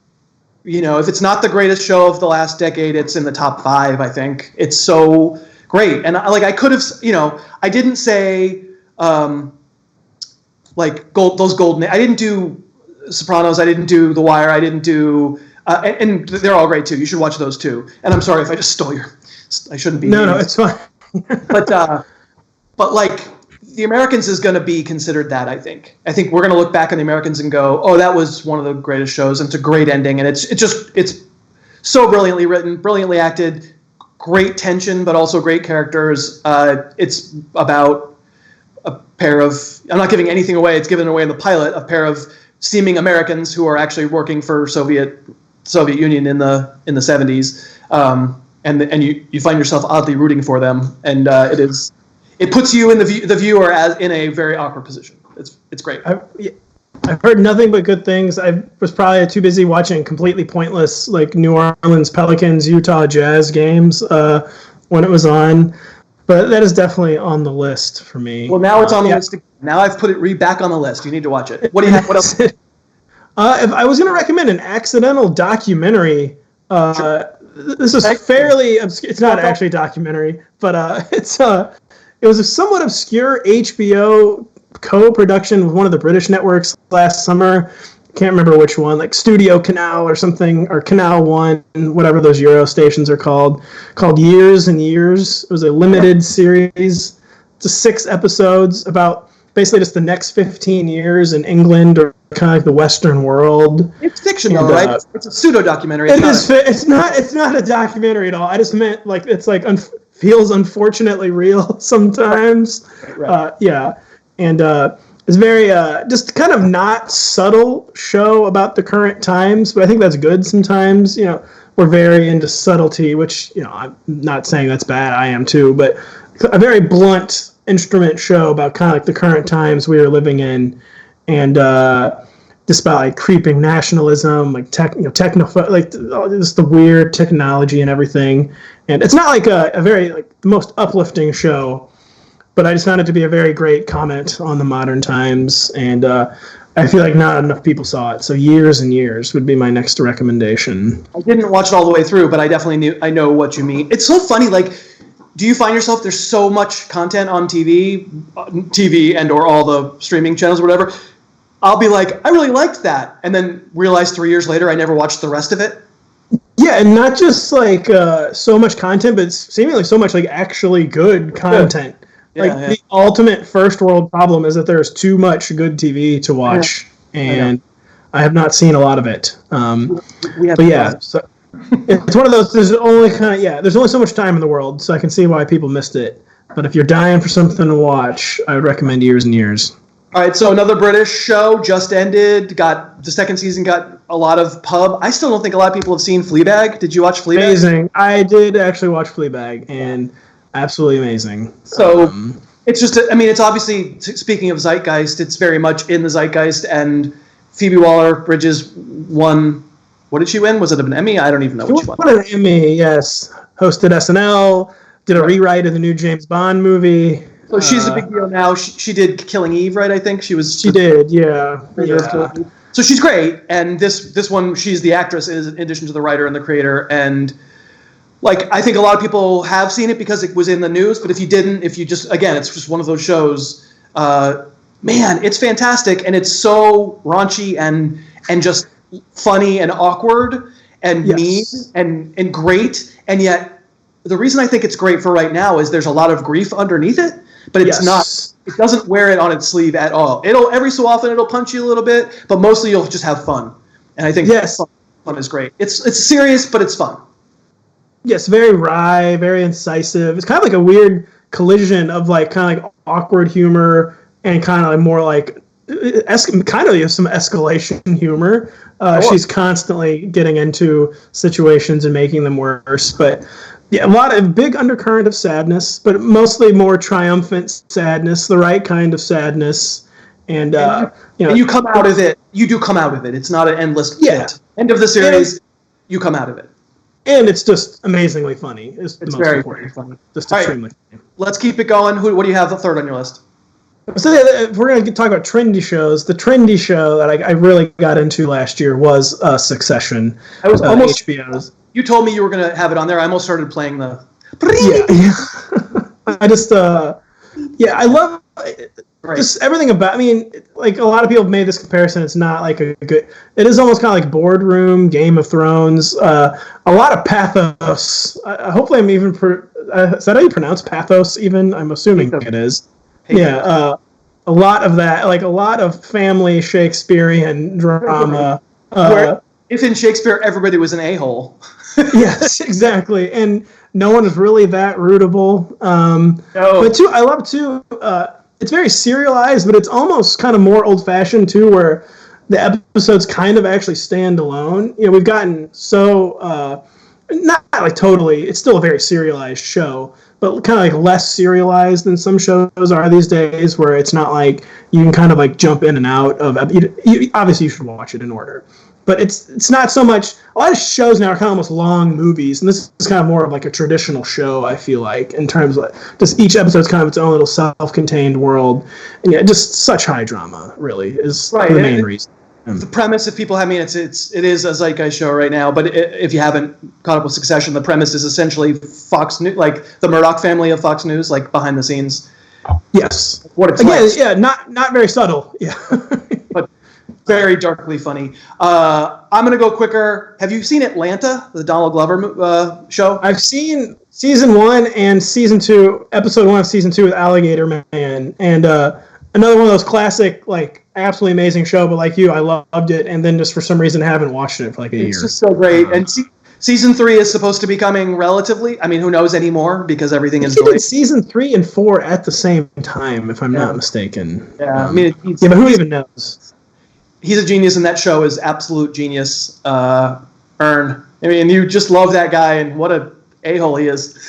if it's not the greatest show of the last decade, it's in the top 5. I think it's so great, and I could have, I didn't say. Those golden. I didn't do Sopranos. I didn't do The Wire. I didn't do, and they're all great too. You should watch those too. And I'm sorry if I just stole your. I shouldn't be. No, it's fine. but The Americans is going to be considered that. I think we're going to look back on The Americans and go, oh, that was one of the greatest shows, and it's a great ending, and it's so brilliantly written, brilliantly acted, great tension, but also great characters. It's about a pair of, I'm not giving anything away, it's given away in the pilot, a pair of seeming Americans who are actually working for Soviet Union in the 70s, and you find yourself oddly rooting for them, and it puts you in the viewer as in a very awkward position. It's great. I've heard nothing but good things. I was probably too busy watching completely pointless like New Orleans Pelicans Utah Jazz games when it was on. But that is definitely on the list for me. Well, now it's on the list. Now I've put it back on the list. You need to watch it. What do you have? What else? If I was going to recommend an accidental documentary, this is fairly obscure. It's not actually a documentary, but it was a somewhat obscure HBO co-production with one of the British networks last summer. Can't remember which one, like Studio Canal or something, or Canal 1, whatever those Euro stations are called Years and Years. It was a limited series. It's 6 episodes about basically just the next 15 years in England, or kind of like the Western world. It's fiction, though, right? It's a pseudo-documentary. It's not a documentary at all. I just meant like it's like feels unfortunately real sometimes. Right. And it's very just kind of not subtle show about the current times, but I think that's good sometimes. We're very into subtlety, which, I'm not saying that's bad. I am too, but a very blunt instrument show about kind of like the current times we are living in, and just about like creeping nationalism, like like just the weird technology and everything. And it's not like a very like the most uplifting show, but I just found it to be a very great comment on the modern times, and I feel like not enough people saw it. So Years and Years would be my next recommendation. I didn't watch it all the way through, but I know what you mean. It's so funny, like, do you find yourself, there's so much content on TV and or all the streaming channels or whatever, I'll be like, I really liked that, and then realize 3 years later I never watched the rest of it? Yeah, and not just like so much content, but seemingly so much like actually good content. The ultimate first world problem is that there's too much good TV to watch, and I have not seen a lot of it. So it's one of those. There's only so much time in the world, so I can see why people missed it. But if you're dying for something to watch, I would recommend Years and Years. All right, so another British show just ended. The second season got a lot of pub. I still don't think a lot of people have seen Fleabag. Did you watch Fleabag? Amazing. I did actually watch Fleabag, and absolutely amazing. So it's just, it's obviously, speaking of zeitgeist, it's very much in the zeitgeist, and Phoebe Waller-Bridges won, what did she win? Was it an Emmy? I don't even know what she won. Won an Emmy, yes. Hosted SNL, did a rewrite of the new James Bond movie. So she's a big deal now. She did Killing Eve, right? I think she did, yeah. So she's great, and this one, she's the actress in addition to the writer and the creator, and I think a lot of people have seen it because it was in the news, but if you didn't, it's just one of those shows. Man, it's fantastic, and it's so raunchy and just funny and awkward and mean and great, and yet the reason I think it's great for right now is there's a lot of grief underneath it, but it's not. It doesn't wear it on its sleeve at all. It'll every so often it'll punch you a little bit, but mostly you'll just have fun. And I think fun is great. It's serious, but it's fun. Yes, very wry, very incisive. It's kind of like a weird collision of like kind of like awkward humor and kind of like more like kind of some escalation humor. She's constantly getting into situations and making them worse, but yeah, a lot of big undercurrent of sadness, but mostly more triumphant sadness, the right kind of sadness. And you come out of it. You do come out of it. It's not an endless pit. End of the series, you come out of it. And it's just amazingly funny. It's very important. Funny. Just extremely funny. Let's keep it going. What do you have the third on your list? So if we're going to talk about trendy shows, the trendy show that I really got into last year was Succession. I was almost HBO's. You told me you were going to have it on there. I almost started playing the... Yeah. I just... I love just everything about... I mean, like, a lot of people have made this comparison. It's not, like, a good... It is almost kind of like Boardroom, Game of Thrones. A lot of pathos. Hopefully I'm even... is that how you pronounce pathos, even? I'm assuming it is. Yeah, a lot of that, like a lot of family Shakespearean drama. If in Shakespeare everybody was an a-hole. Yes, exactly, and no one is really that rootable. But too, I love too. It's very serialized, but it's almost kind of more old-fashioned too, where the episodes kind of actually stand alone. You know, we've gotten so not like totally. It's still a very serialized show, but kind of like less serialized than some shows are these days, where it's not like you can kind of like jump in and out of. Obviously, you should watch it in order, but it's not so much. A lot of shows now are kind of almost long movies, and this is kind of more of like a traditional show. I feel like in terms of just each episode's kind of its own little self-contained world, and yeah, just such high drama. Really is the main reason. The premise, if people have, I mean, it is a zeitgeist show right now, but if you haven't caught up with Succession, the premise is essentially Fox News, like the Murdoch family of Fox News, like behind the scenes. Yes. What it's like. Yeah, not very subtle. Yeah. But very darkly funny. I'm going to go quicker. Have you seen Atlanta, the Donald Glover show? I've seen season 1 and season 2, episode 1 of season 2 with Alligator Man, and another one of those classic, like, absolutely amazing show, but like you, I loved it, and then just for some reason haven't watched it for like a year. It's just so great. And season 3 is supposed to be coming relatively. I mean, who knows anymore, because everything is delayed. Season 3 and 4 at the same time, if I'm not mistaken. Yeah, I mean, but who even knows? He's a genius, and that show is absolute genius. Earn. I mean, you just love that guy, and what a a-hole he is.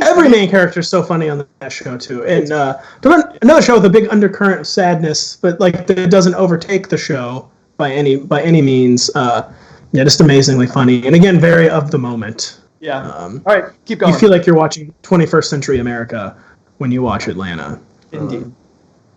Every main character is so funny on that show too, and another show with a big undercurrent of sadness, but like that doesn't overtake the show by any means. Just amazingly funny, and again, very of the moment. Yeah. All right, keep going. You feel like you're watching 21st century America when you watch Atlanta. Indeed.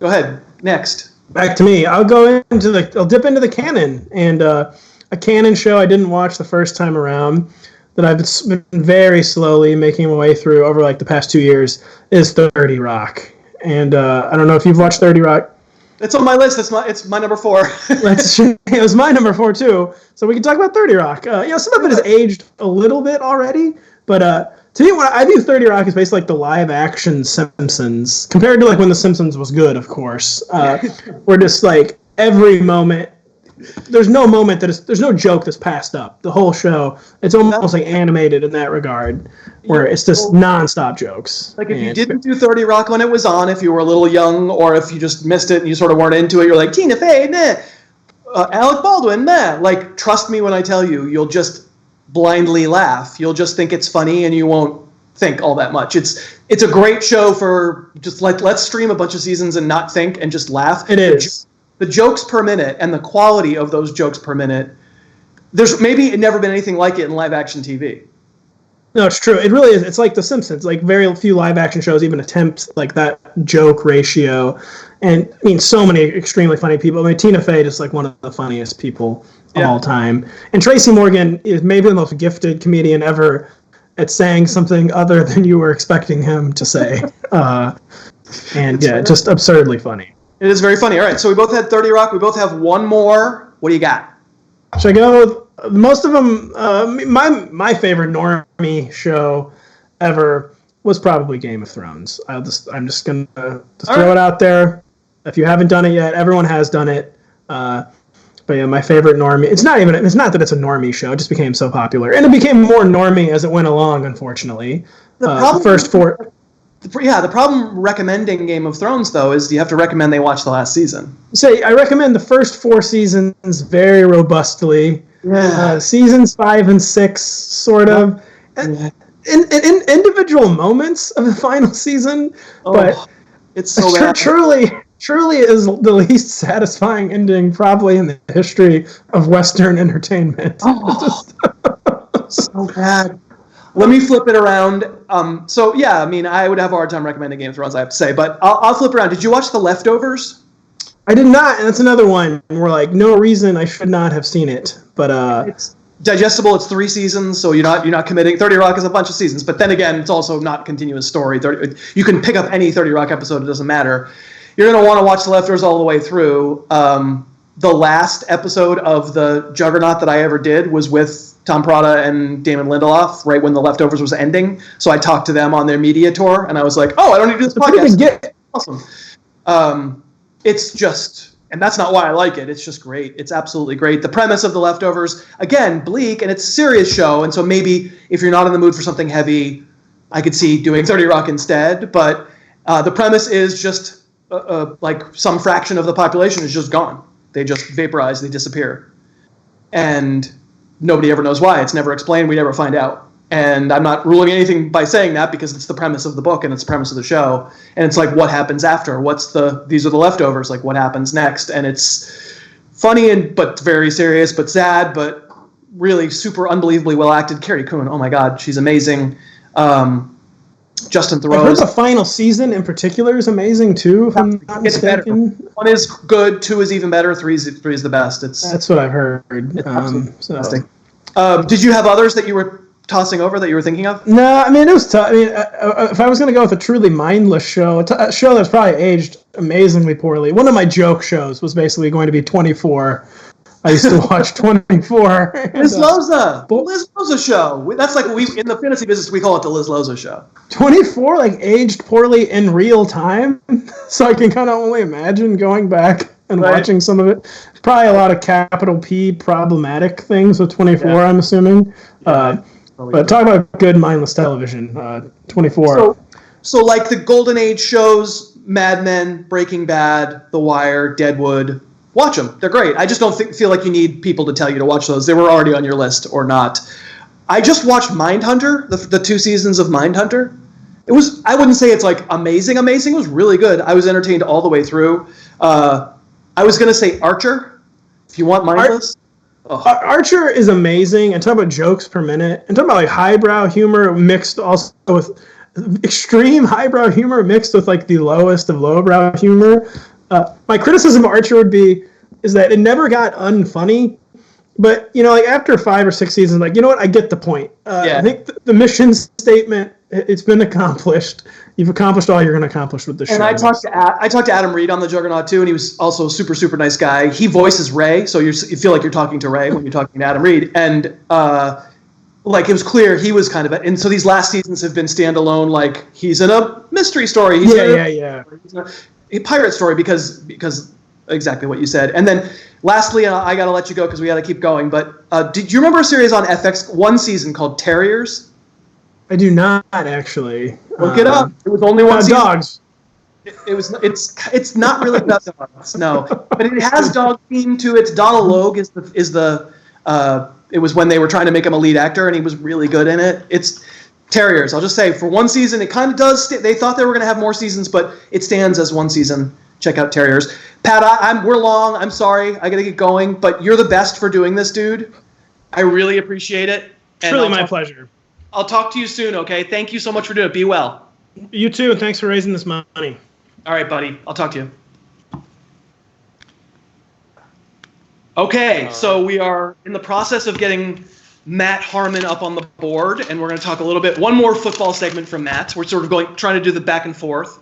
Go ahead. Next. Back to me. I'll dip into the canon, and a canon show I didn't watch the first time around, that I've been very slowly making my way through over like the past 2 years, is 30 Rock. And I don't know if you've watched 30 Rock. It's on my list. It's my number 4. It was my number 4 too. So we can talk about 30 Rock. Some of it has aged a little bit already, but to me, I view 30 Rock as basically like the live action Simpsons, compared to like when the Simpsons was good, of course. Where just like every moment, there's no joke that's passed up. The whole show, it's almost like animated in that regard, where it's just nonstop jokes. Like if you didn't do 30 Rock when it was on, if you were a little young, or if you just missed it and you sort of weren't into it, you're like, Tina Fey, nah. Alec Baldwin, nah. Like, trust me when I tell you, you'll just blindly laugh. You'll just think it's funny, and you won't think all that much. It's a great show for just like, let's stream a bunch of seasons and not think and just laugh. It is. The jokes per minute and the quality of those jokes per minute, there's maybe never been anything like it in live action TV. No, it's true. It really is. It's like The Simpsons. Like very few live action shows even attempt like that joke ratio. And I mean, so many extremely funny people. I mean, Tina Fey is like one of the funniest people of all time. And Tracy Morgan is maybe the most gifted comedian ever at saying something other than you were expecting him to say. Just absurdly funny. It is very funny. All right, so we both had 30 Rock. We both have one more. What do you got? Should I go with most of them. My favorite normie show ever was probably Game of Thrones. I'm just gonna throw it out there. If you haven't done it yet, everyone has done it. But yeah, my favorite normie. It's not that it's a normie show. It just became so popular, and it became more normie as it went along. Unfortunately, the first four. The problem recommending Game of Thrones though is you have to recommend they watch the last season. I recommend the first 4 seasons very robustly. Yeah. Seasons 5 and 6, sort of. In individual moments of the final season, but it's so bad. Truly is the least satisfying ending probably in the history of Western entertainment. So bad. Let me flip it around. I would have a hard time recommending Game of Thrones, I have to say, but I'll flip around. Did you watch The Leftovers? I did not, and that's another one where like no reason I should not have seen it, but it's digestible. It's 3 seasons, so you're not committing. 30 Rock is a bunch of seasons, but then again, it's also not a continuous story. You can pick up any 30 Rock episode; it doesn't matter. You're going to want to watch The Leftovers all the way through. The last episode of the Juggernaut that I ever did was with Tom Prada and Damon Lindelof, right when The Leftovers was ending. So I talked to them on their media tour, and I was like, "Oh, I don't need to do this podcast." Awesome. It's just, and that's not why I like it. It's just great. It's absolutely great. The premise of The Leftovers, again, bleak, and it's a serious show. And so maybe if you're not in the mood for something heavy, I could see doing 30 Rock instead. But the premise is just like some fraction of the population is just gone. They just vaporize. They disappear. And nobody ever knows why. It's never explained. We never find out. And I'm not ruling anything by saying that because it's the premise of the book and it's the premise of the show. And it's like, what happens after? These are the leftovers. Like, what happens next? And it's funny but very serious, but sad, but really super unbelievably well acted. Carrie Coon, oh my God, she's amazing. Justin Theroux. I heard the final season in particular is amazing too, if I'm not mistaken. Better. 1 is good, 2 is even better, 3 is the best. That's what I've heard. Fantastic. Did you have others that you were tossing over that you were thinking of? No, I mean, it was tough. I mean, if I was going to go with a truly mindless show, a show that's probably aged amazingly poorly. One of my joke shows was basically going to be 24. I used to watch 24. Liz Loza. Liz Loza show. That's like in the fantasy business, we call it the Liz Loza show. 24, like, aged poorly in real time. So I can kind of only imagine going back and watching some of it. Probably a lot of capital P problematic things with 24, I'm assuming. But talk about good mindless television, 24. So like the Golden Age shows, Mad Men, Breaking Bad, The Wire, Deadwood, watch them. They're great. I just don't feel like you need people to tell you to watch those. They were already on your list or not. I just watched Mindhunter, the 2 seasons of Mindhunter. It was, I wouldn't say it's like amazing. It was really good. I was entertained all the way through. I was going to say Archer, if you want mindless. Archer is amazing, and talk about jokes per minute, and talk about like highbrow humor mixed also with extreme highbrow humor mixed with like the lowest of lowbrow humor. My criticism of Archer is that it never got unfunny, but like after 5 or 6 seasons, like, you know what, I get the point. I think the mission statement, it's been accomplished. You've accomplished all you're going to accomplish with the show. And I talked to Adam Reed on the Juggernaut too, and he was also a super, super nice guy. He voices Ray, so you feel like you're talking to Ray when you're talking to Adam Reed. And like it was clear he was kind of and so these last seasons have been standalone. Like he's in a mystery story. He's in a pirate story because exactly what you said. And then lastly, I got to let you go because we got to keep going. But did you remember a series on FX, 1 season called Terriers? I do not actually. Look it up. It was only 1 season. Dogs. It's not really about dogs, no, but it has dog theme to it. Donald Logue is the it was when they were trying to make him a lead actor, and he was really good in it. It's Terriers. I'll just say for 1 season, it kind of does. They thought they were going to have more seasons, but it stands as 1 season. Check out Terriers. Pat, we're long. I'm sorry. I got to get going, but you're the best for doing this, dude. I really appreciate it. It's really my pleasure. I'll talk to you soon, okay? Thank you so much for doing it. Be well. You too, and thanks for raising this money. All right, buddy. I'll talk to you. Okay, so we are in the process of getting Matt Harmon up on the board, and we're going to talk a little bit. One more football segment from Matt. We're sort of trying to do the back and forth.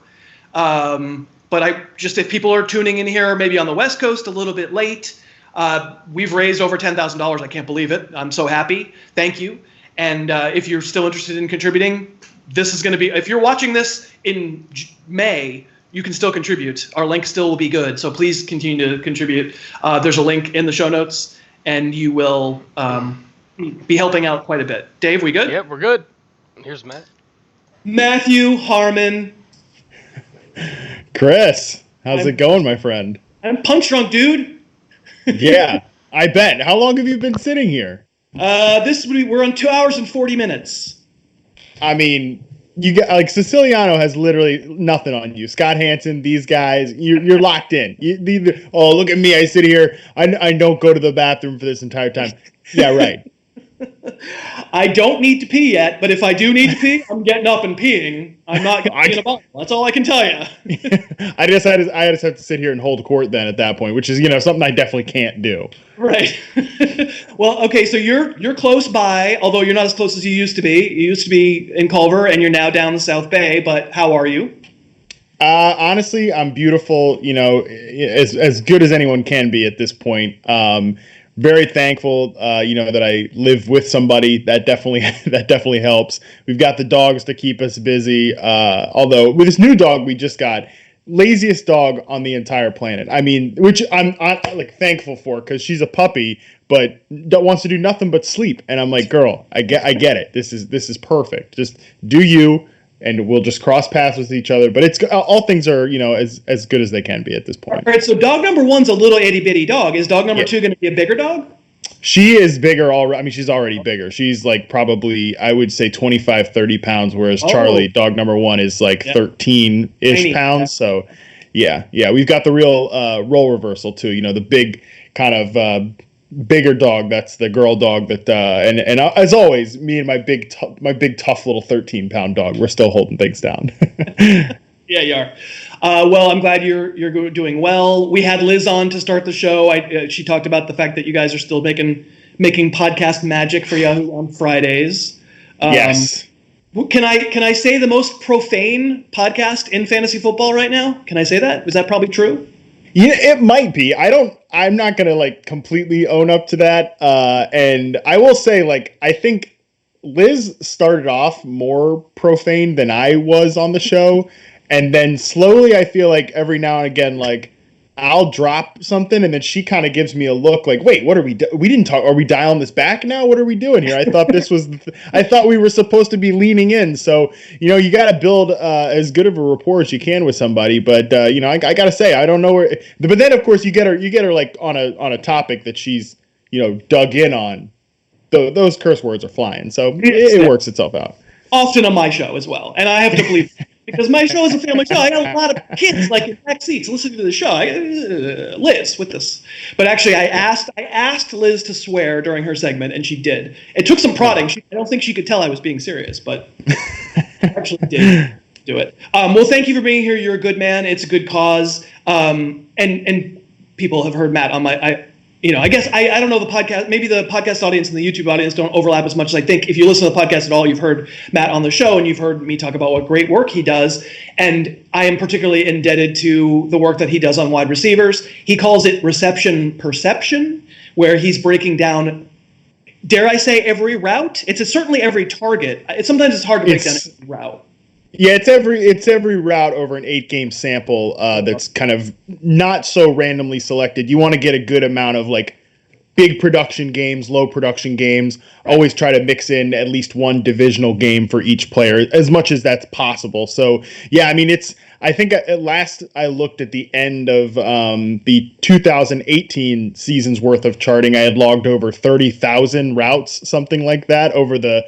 But if people are tuning in here, maybe on the West Coast a little bit late, We've raised over $10,000. I can't believe it. I'm so happy. Thank you. And if you're still interested in contributing, this is going to be, if you're watching this in May, you can still contribute. Our link still will be good. So please continue to contribute. There's a link in the show notes, and you will be helping out quite a bit. Dave, we good? Yep, we're good. Here's Matt. Matthew, Harmon. Chris, how's it going, my friend? I'm punch drunk, dude. Yeah, I bet. How long have you been sitting here? We're on 2 hours and 40 minutes. I mean, you get like Siciliano has literally nothing on you. Scott Hansen, these guys, you're locked in. Oh, look at me! I sit here. I don't go to the bathroom for this entire time. Yeah, right. I don't need to pee yet, but if I do need to pee, I'm getting up and peeing. I'm not going to pee in a bottle. That's all I can tell you. I just have to sit here and hold court then at that point, which is something I definitely can't do. Right. Well, okay, so you're close by, although you're not as close as you used to be. You used to be in Culver, and you're now down the South Bay. But how are you? Honestly, I'm beautiful. As good as anyone can be at this point. Very thankful, that I live with somebody. That definitely helps. We've got the dogs to keep us busy. Although with this new dog we just got, laziest dog on the entire planet. I mean, which I'm like thankful for because she's a puppy, but wants to do nothing but sleep. And I'm like, girl, I get it. This is perfect. Just do you. And we'll just cross paths with each other. But it's all things are, as good as they can be at this point. All right, so dog number one's a little itty bitty dog. Is dog number two going to be a bigger dog? She is bigger already. I mean, she's already bigger. She's like probably, I would say 25, 30 pounds, whereas Charlie, dog number one, is like 13-ish pounds. So, yeah. We've got the real role reversal, too. The big kind of bigger dog. That's the girl dog that and as always, me and my big tough little 13-pound dog, we're still holding things down. Yeah, you are. Well, I'm glad you're doing well. We had Liz on to start the show. She talked about the fact that you guys are still making podcast magic for Yahoo on Fridays. Yes. Can I say the most profane podcast in fantasy football right now? Can I say that? Is that probably true? Yeah, it might be. I'm not going to like completely own up to that. And I will say, like, I think Liz started off more profane than I was on the show. And then slowly I feel like every now and again, like, I'll drop something and then she kind of gives me a look like, wait, what are we we didn't talk. Are we dialing this back now? What are we doing here? I thought this was, I thought we were supposed to be leaning in. So, you got to build as good of a rapport as you can with somebody. But, I got to say, I don't know where, but then of course you get her like on a topic that she's, dug in on. Those curse words are flying. So it works itself out. Often on my show as well. And I have to believe because my show is a family show. I got a lot of kids like in back seats listening to the show. Liz with this, but actually, I asked Liz to swear during her segment, and she did. It took some prodding. I don't think she could tell I was being serious, but actually did do it. Well, thank you for being here. You're a good man. It's a good cause. And people have heard Matt on my. I guess I don't know the podcast. Maybe the podcast audience and the YouTube audience don't overlap as much as I think. If you listen to the podcast at all, you've heard Matt on the show and you've heard me talk about what great work he does. And I am particularly indebted to the work that he does on wide receivers. He calls it reception perception, where he's breaking down, dare I say, every route. It's certainly every target. Sometimes it's hard to break down every route. Yeah, it's every route over an 8-game sample that's kind of not so randomly selected. You want to get a good amount of like big production games, low production games. Always try to mix in at least one divisional game for each player as much as that's possible. So yeah, I mean I think at last I looked at the end of the 2018 season's worth of charting. I had logged over 30,000 routes, something like that, over the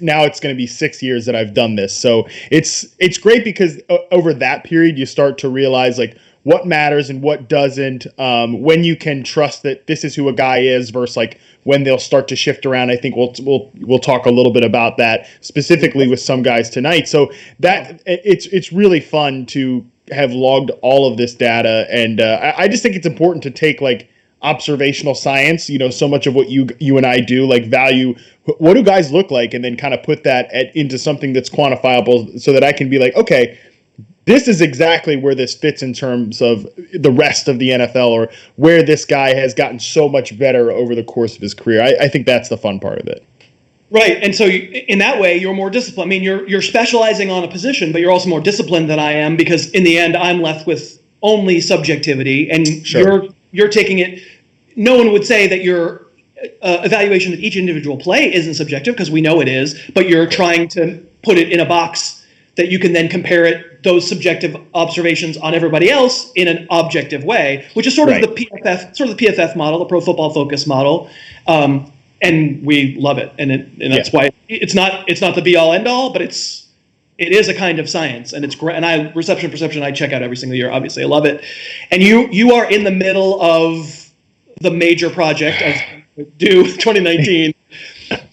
now it's going to be 6 years that I've done this. So it's great because over that period you start to realize like what matters and what doesn't, when you can trust that this is who a guy is versus like when they'll start to shift around. I think we'll talk a little bit about that specifically with some guys tonight. So that it's really fun to have logged all of this data, and I just think it's important to take like observational science. So much of what you and I do, like value what do guys look like, and then kind of put that into something that's quantifiable, so that I can be like, okay, this is exactly where this fits in terms of the rest of the NFL, or where this guy has gotten so much better over the course of his career. I think that's the fun part of it. Right, and so in that way, you're more disciplined. I mean, you're specializing on a position, but you're also more disciplined than I am, because in the end, I'm left with only subjectivity, and Sure. you're taking it. No one would say that your evaluation of each individual play isn't subjective, because we know it is, but you're trying to put it in a box that you can then compare those subjective observations on everybody else in an objective way, which is sort of the PFF model, the Pro Football Focus model. And we love it, and that's why it's not the be all end all, but it is a kind of science, and it's great. And reception perception I check out every single year. Obviously, I love it. And you are in the middle of the major project of due 2019,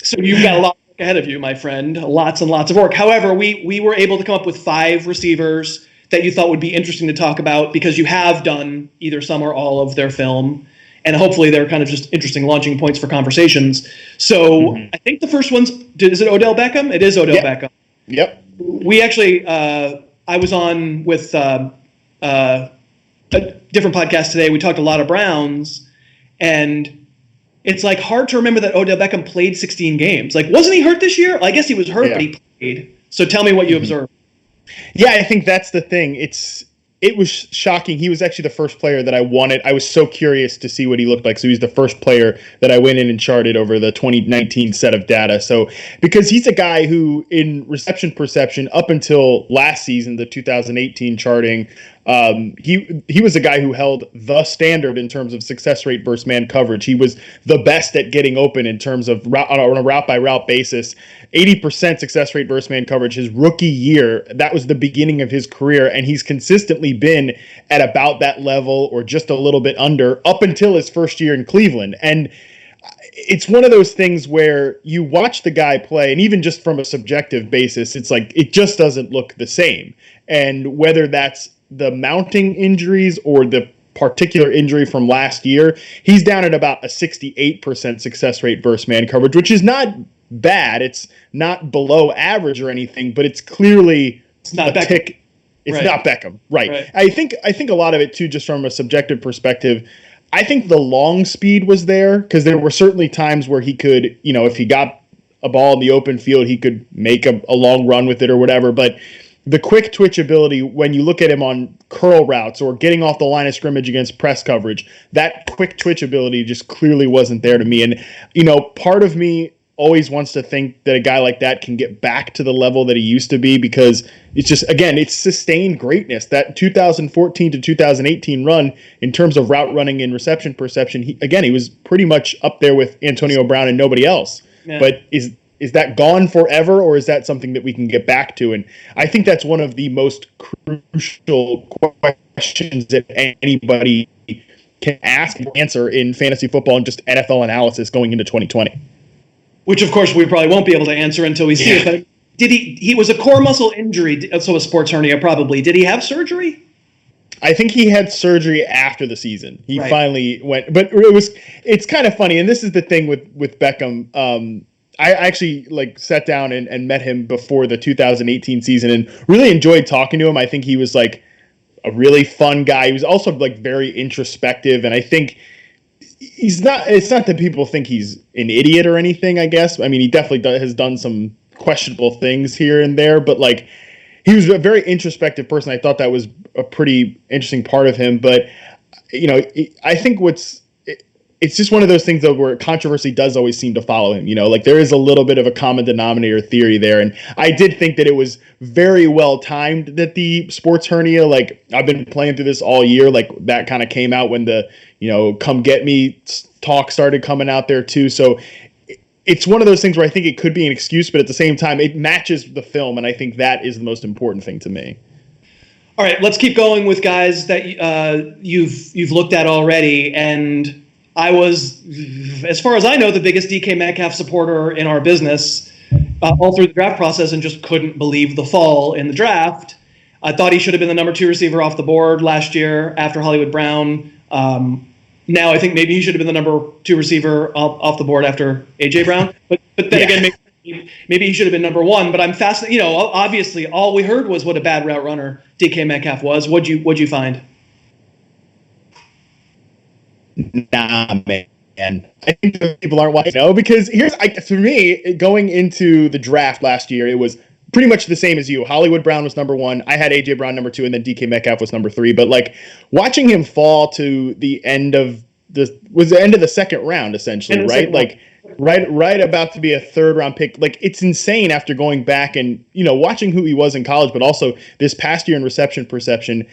so you've got a lot of work ahead of you, my friend. Lots and lots of work. However, we were able to come up with 5 receivers that you thought would be interesting to talk about, because you have done either some or all of their film. And hopefully they're kind of just interesting launching points for conversations. So I think the first one's, is it Odell Beckham? It is Odell Beckham. Yep. We actually, I was on with a different podcast today. We talked a lot of Browns, and it's like hard to remember that Odell Beckham played 16 games. Like, wasn't he hurt this year? I guess he was hurt, but he played. So tell me what you observed. Yeah, I think that's the thing. It was shocking. He was actually the first player that I wanted. I was so curious to see what he looked like. So he's the first player that I went in and charted over the 2019 set of data. So because he's a guy who, in reception perception, up until last season, the 2018 charting, he was a guy who held the standard in terms of success rate versus man coverage. He was the best at getting open in terms of on a route by route basis. 80% success rate versus man coverage his rookie year. That was the beginning of his career, and he's consistently been at about that level or just a little bit under up until his first year in Cleveland. And it's one of those things where you watch the guy play, and even just from a subjective basis, it's like it just doesn't look the same. And whether that's the mounting injuries or the particular injury from last year, he's down at about a 68% success rate versus man coverage, which is not bad. It's not below average or anything, but it's clearly not a tick. It's not Beckham, right? I think a lot of it too, just from a subjective perspective, I think the long speed was there, because there were certainly times where he could, if he got a ball in the open field, he could make a long run with it or whatever. But the quick twitch ability, when you look at him on curl routes or getting off the line of scrimmage against press coverage, that quick twitch ability just clearly wasn't there to me. And, part of me always wants to think that a guy like that can get back to the level that he used to be, because it's just, again, it's sustained greatness. That 2014 to 2018 run in terms of route running and reception perception, he was pretty much up there with Antonio Brown and nobody else. Yeah. But is that gone forever, or is that something that we can get back to? And I think that's one of the most crucial questions that anybody can ask and answer in fantasy football and just NFL analysis going into 2020. Which, of course, we probably won't be able to answer until we see it. But he was a core muscle injury, so a sports hernia probably. Did he have surgery? I think he had surgery after the season. He finally went, but it's kind of funny. And this is the thing with Beckham. I actually sat down and met him before the 2018 season and really enjoyed talking to him. I think he was a really fun guy. He was also very introspective, and I think it's not that people think he's an idiot or anything, I guess. I mean, he definitely has done some questionable things here and there, but he was a very introspective person. I thought that was a pretty interesting part of him. But I think it's just one of those things though where controversy does always seem to follow him. There is a little bit of a common denominator theory there. And I did think that it was very well timed that the sports hernia, I've been playing through this all year, that kind of came out when the, come get me talk started coming out there too. So it's one of those things where I think it could be an excuse, but at the same time, it matches the film. And I think that is the most important thing to me. All right, let's keep going with guys that you've looked at already. And I was, as far as I know, the biggest DK Metcalf supporter in our business all through the draft process, and just couldn't believe the fall in the draft. I thought he should have been the number 2 receiver off the board last year after Hollywood Brown. Now I think maybe he should have been the number 2 receiver off the board after A.J. Brown. But then again, maybe he should have been number one. But I'm fascinated. Obviously, all we heard was what a bad route runner DK Metcalf was. What'd you find? Nah, man. I think people aren't watching. No, because for me, going into the draft last year, it was pretty much the same as you. Hollywood Brown was number one. I had AJ Brown number two, and then DK Metcalf was number three. But like watching him fall to the end of the second round, essentially, right? Like right about to be a third round pick. Like it's insane after going back and watching who he was in college, but also this past year in reception perception.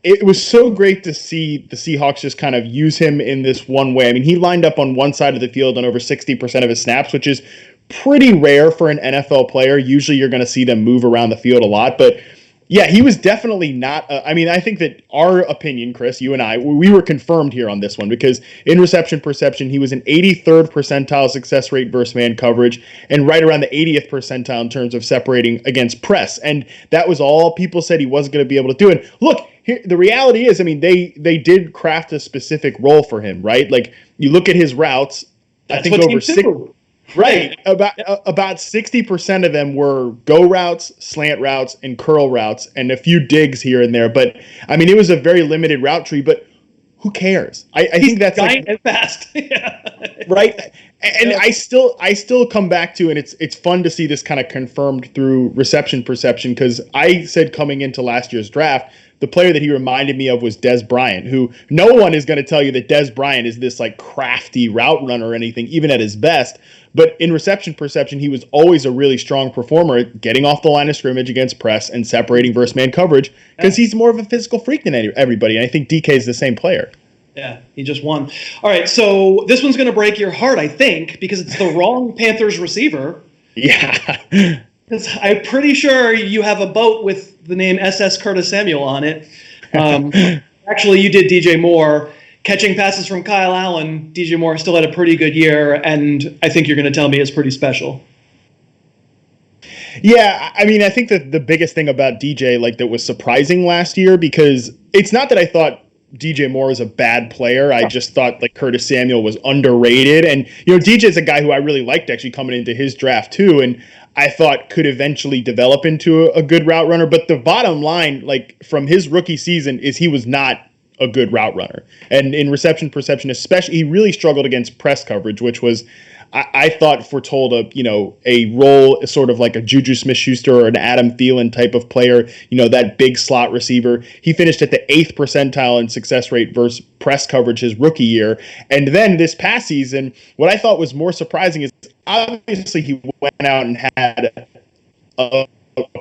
It was so great to see the Seahawks just kind of use him in this one way. I mean, he lined up on one side of the field on over 60% of his snaps, which is pretty rare for an NFL player. Usually you're going to see them move around the field a lot. But, yeah, he was definitely not I think that our opinion, Chris, you and I, we were confirmed here on this one because in reception perception, he was an 83rd percentile success rate versus man coverage and right around the 80th percentile in terms of separating against press. And that was all people said he wasn't going to be able to do. And look, here, the reality is, I mean, they did craft a specific role for him, right? Like you look at his routes, I think over 6. Right. About 60% of them were go routes, slant routes, and curl routes, and a few digs here and there. But I mean, it was a very limited route tree. But who cares? I think that's giant and fast, right. And I still come back to, and it's fun to see this kind of confirmed through reception perception because I said coming into last year's draft, the player that he reminded me of was Dez Bryant, who no one is going to tell you that Dez Bryant is this like crafty route runner or anything, even at his best. But in reception perception, he was always a really strong performer at getting off the line of scrimmage against press and separating versus man coverage because he's more of a physical freak than everybody. And I think DK is the same player. Yeah, he just won. All right, so this one's going to break your heart, I think, because it's the wrong Panthers receiver. Yeah. Because I'm pretty sure you have a boat with the name SS Curtis Samuel on it. Actually, you did DJ Moore. Catching passes from Kyle Allen, DJ Moore still had a pretty good year, and I think you're going to tell me it's pretty special. Yeah, I mean, I think that the biggest thing about DJ, like, that was surprising last year, because it's not that I thought DJ Moore was a bad player. I just thought, like, Curtis Samuel was underrated. And, DJ's a guy who I really liked actually coming into his draft, too, and I thought could eventually develop into a good route runner. But the bottom line, like, from his rookie season is he was not a good route runner. And in reception perception, especially, he really struggled against press coverage, which was, I thought, foretold a role sort of like a Juju Smith-Schuster or an Adam Thielen type of player, that big slot receiver. He finished at the 8th percentile in success rate versus press coverage his rookie year. And then this past season, what I thought was more surprising is obviously he went out and had a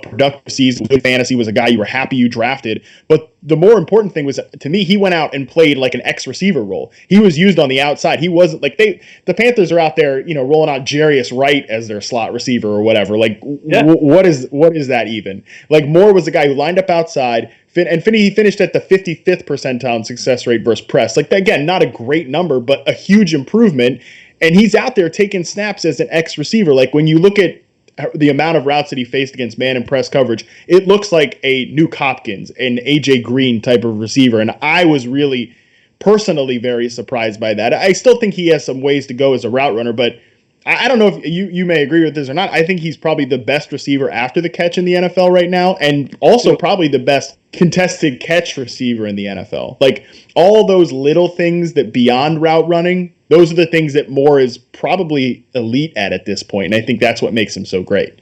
productive season. Good fantasy, was a guy you were happy you drafted. But the more important thing was, to me, he went out and played like an X receiver role. He was used on the outside. He wasn't like the Panthers are out there, rolling out Jarius Wright as their slot receiver or whatever. Like, what is that even? Like, Moore was a guy who lined up outside, and he finished at the 55th percentile in success rate versus press. Like, again, not a great number, but a huge improvement. And he's out there taking snaps as an X receiver. Like, when you look at the amount of routes that he faced against man and press coverage, it looks like a Nuke Hopkins, an AJ Green type of receiver. And I was really personally very surprised by that. I still think he has some ways to go as a route runner, but I don't know if you may agree with this or not. I think he's probably the best receiver after the catch in the NFL right now, and also probably the best contested catch receiver in the NFL. Like, all those little things that beyond route running, those are the things that Moore is probably elite at this point, and I think that's what makes him so great.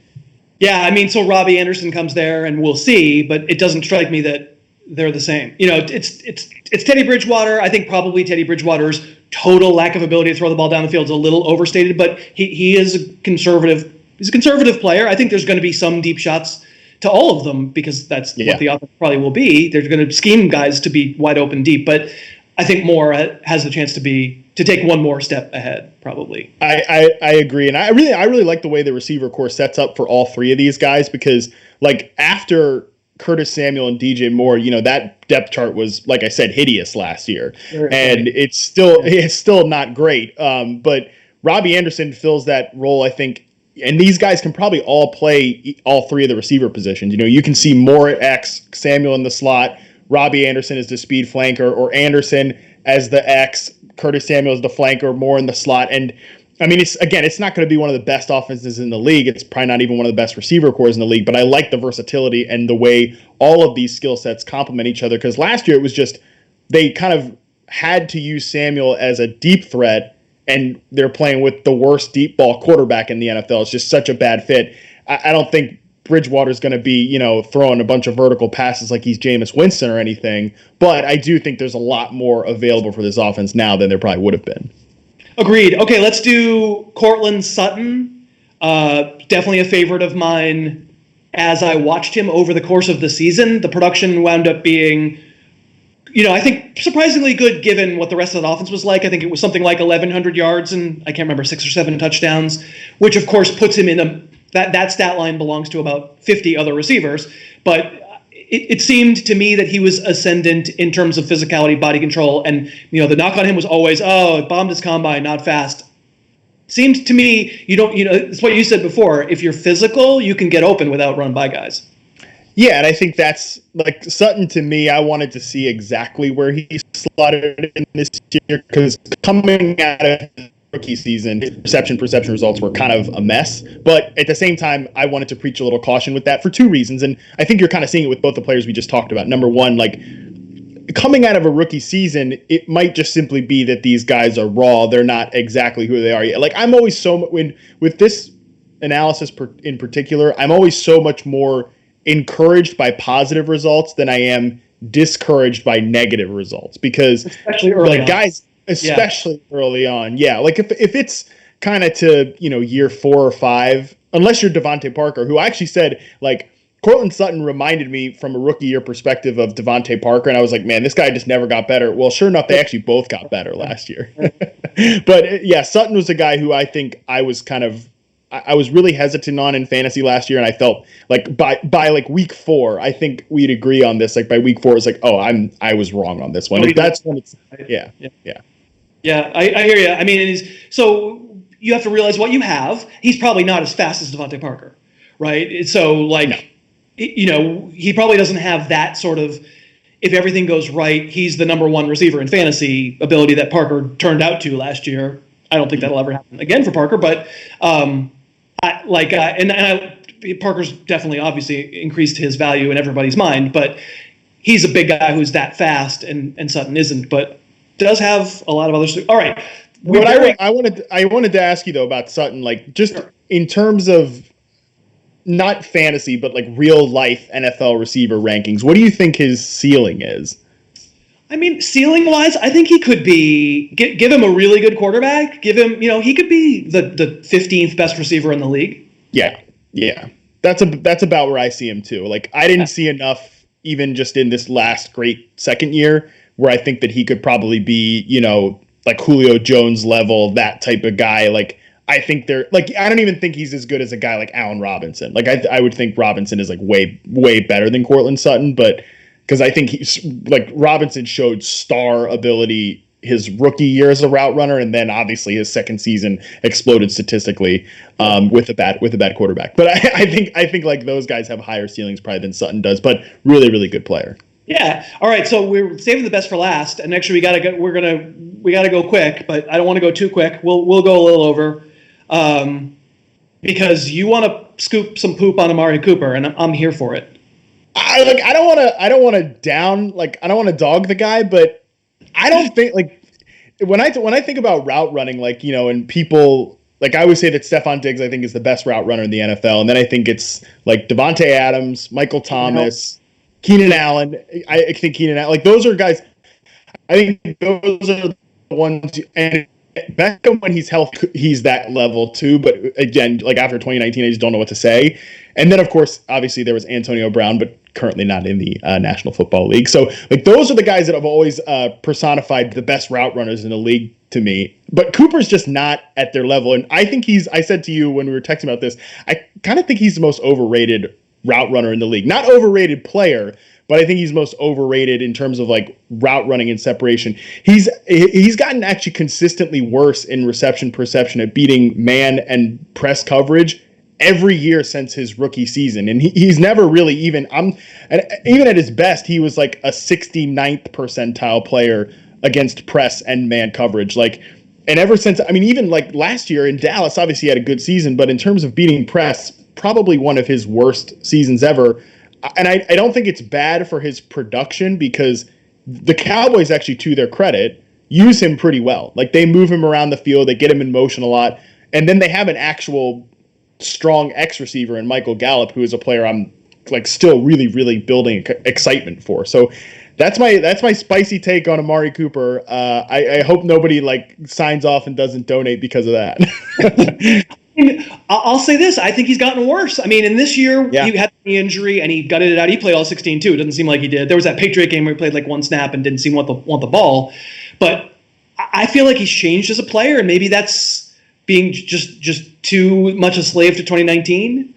Yeah, I mean, so Robbie Anderson comes there, and we'll see, but it doesn't strike me that they're the same. It's Teddy Bridgewater. I think probably Teddy Bridgewater's total lack of ability to throw the ball down the field is a little overstated, but he is a conservative. He's a conservative player. I think there's going to be some deep shots to all of them because that's what the offense probably will be. They're going to scheme guys to be wide open deep, but I think Moore has the chance to take one more step ahead, probably. I agree, and I really like the way the receiver core sets up for all three of these guys because, like, after Curtis Samuel and DJ Moore, that depth chart was, like I said, hideous last year, and it's still not great. But Robbie Anderson fills that role, I think, and these guys can probably all play all three of the receiver positions. You can see Moore at X, Samuel in the slot, Robbie Anderson as the speed flanker, or Anderson as the X, Curtis Samuel as the flanker, Moore in the slot. And I mean, it's not going to be one of the best offenses in the league. It's probably not even one of the best receiver cores in the league, but I like the versatility and the way all of these skill sets complement each other, because last year it was just they kind of had to use Samuel as a deep threat, and they're playing with the worst deep ball quarterback in the NFL. It's just such a bad fit. I don't think Bridgewater's going to be, throwing a bunch of vertical passes like he's Jameis Winston or anything, but I do think there's a lot more available for this offense now than there probably would have been. Agreed. Okay, let's do Courtland Sutton. Definitely a favorite of mine. As I watched him over the course of the season, the production wound up being, I think surprisingly good given what the rest of the offense was like. I think it was something like 1,100 yards and I can't remember 6 or 7 touchdowns, which of course puts him in that stat line belongs to about 50 other receivers. But it seemed to me that he was ascendant in terms of physicality, body control, and the knock on him was always, it bombed his combine, not fast. Seemed to me it's what you said before. If you're physical, you can get open without run by guys. Yeah, and I think that's like Sutton to me. I wanted to see exactly where he slotted in this year, because coming out of rookie season, perception results were kind of a mess. But at the same time, I wanted to preach a little caution with that for 2 reasons. And I think you're kind of seeing it with both the players we just talked about. Number one, like coming out of a rookie season, it might just simply be that these guys are raw. They're not exactly who they are yet. Like I'm always with this analysis in particular, I'm always so much more encouraged by positive results than I am discouraged by negative results, because especially early on. Guys, especially early on. Yeah. Like if it's kind of to, year 4 or 5, unless you're Devontae Parker, who I actually said like Courtland Sutton reminded me from a rookie year perspective of Devontae Parker. And I was like, man, this guy just never got better. Well, sure enough, they actually both got better last year. But yeah, Sutton was a guy who I think I was really hesitant on in fantasy last year, and I felt like by like week 4, I think we'd agree on this. Like by week 4, it's like, I was wrong on this one. That's when it's yeah. I hear you. I mean, so you have to realize what you have. He's probably not as fast as Devontae Parker, right? So like, he probably doesn't have that sort of. If everything goes right, he's the number 1 receiver in fantasy ability that Parker turned out to last year. I don't think that'll ever happen again for Parker, but. Parker's definitely obviously increased his value in everybody's mind, but he's a big guy who's that fast, and Sutton isn't, but does have a lot of other. All right. I wanted to ask you though about Sutton, like just in terms of not fantasy, but like real life NFL receiver rankings. What do you think his ceiling is? I mean, ceiling-wise, I think he could be. Give him a really good quarterback. Give him, he could be the 15th best receiver in the league. Yeah. That's about where I see him too. Like I didn't see enough, even just in this last great second year, where I think that he could probably be, like Julio Jones level, that type of guy. Like I think I don't even think he's as good as a guy like Allen Robinson. Like I would think Robinson is like way better than Courtland Sutton, but. Because I think he's like Robinson showed star ability his rookie year as a route runner, and then obviously his second season exploded statistically with a bad quarterback. But I think like those guys have higher ceilings probably than Sutton does, but really really good player. Yeah. All right. So we're saving the best for last, and actually we gotta go quick, but I don't want to go too quick. We'll go a little over, because you want to scoop some poop on Amari Cooper, and I'm here for it. I don't want to dog the guy, but I don't think like when I think about route running, like, and people like I always say that Stefon Diggs I think is the best route runner in the NFL, and then I think it's like Devontae Adams, Michael Thomas, Keenan Allen. I think Keenan Allen, like those are guys. I think those are the ones, and Beckham when he's healthy, he's that level too. But again, like after 2019, I just don't know what to say. And then of course, obviously there was Antonio Brown, but currently not in the National Football League. So like those are the guys that have always personified the best route runners in the league to me. But Cooper's just not at their level. And I think I said to you when we were texting about this, I kind of think he's the most overrated route runner in the league. Not overrated player, but I think he's most overrated in terms of like route running and separation. He's gotten actually consistently worse in reception perception at beating man and press coverage every year since his rookie season. And he's never really even at his best, he was like a 69th percentile player against press and man coverage. Like And ever since, I mean, even like last year in Dallas, obviously he had a good season, but in terms of beating press, probably one of his worst seasons ever. And I don't think it's bad for his production because the Cowboys, actually, to their credit, use him pretty well. Like, they move him around the field, they get him in motion a lot, and then they have an actual strong X receiver in Michael Gallup, who is a player I'm like still really, really building excitement for. So that's my spicy take on Amari Cooper. I hope nobody like signs off and doesn't donate because of that. I'll say this. I think he's gotten worse. I mean, in this year, he had the injury and he gutted it out. He played all 16 too. It doesn't seem like he did. There was that Patriot game where he played like one snap and didn't seem to want the ball. But I feel like he's changed as a player, and maybe that's being just too much a slave to 2019.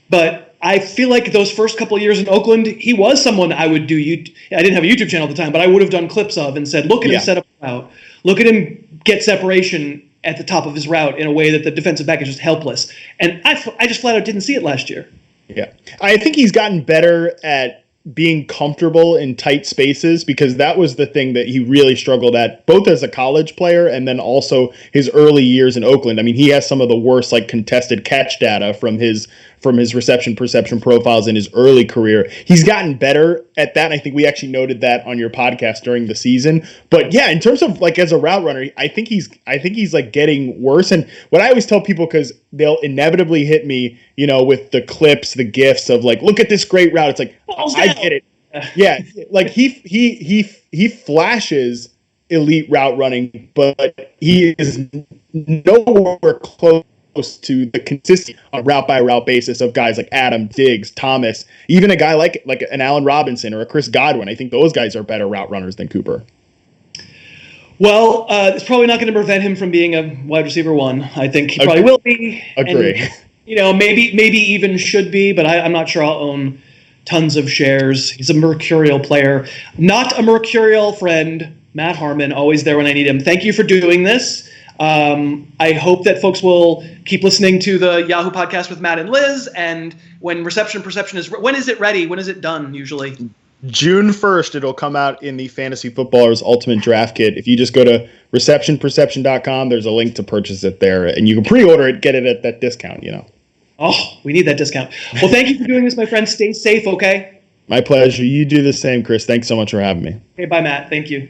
But I feel like those first couple of years in Oakland, he was someone I would do. I didn't have a YouTube channel at the time, but I would have done clips of and said, look at him set up a route. Look at him get separation at the top of his route in a way that the defensive back is just helpless. And I just flat out didn't see it last year. Yeah. I think he's gotten better at being comfortable in tight spaces, because that was the thing that he really struggled at, both as a college player and then also his early years in Oakland. I mean, he has some of the worst like contested catch data from his reception perception profiles in his early career. He's gotten better at that. And I think we actually noted that on your podcast during the season. But yeah, in terms of like as a route runner, I think he's like getting worse. And what I always tell people, because they'll inevitably hit me, you know, with the clips, the gifs of like, look at this great route. It's like, I get it. Yeah, like he flashes elite route running, but he is nowhere close to the consistency on route by route basis of guys like Adam, Diggs, Thomas, even a guy like an Allen Robinson or a Chris Godwin. I think those guys are better route runners than Cooper. Well, it's probably not going to prevent him from being a wide receiver one. I think he probably will be. Agree. And, you know, maybe even should be, but I'm not sure I'll own tons of shares. He's a mercurial player. Not a mercurial friend, Matt Harmon, always there when I need him. Thank you for doing this. I hope that folks will keep listening to the Yahoo podcast with Matt and Liz. And when Reception Perception is, when is it ready? When is it done usually? June 1st, it'll come out in the Fantasy Footballers Ultimate Draft Kit. If you just go to receptionperception.com, there's a link to purchase it there, and you can pre-order it, get it at that discount, you know. Oh, we need that discount. Well, thank you for doing this, my friend. Stay safe, okay? My pleasure. You do the same, Chris. Thanks so much for having me. Okay, bye, Matt. Thank you.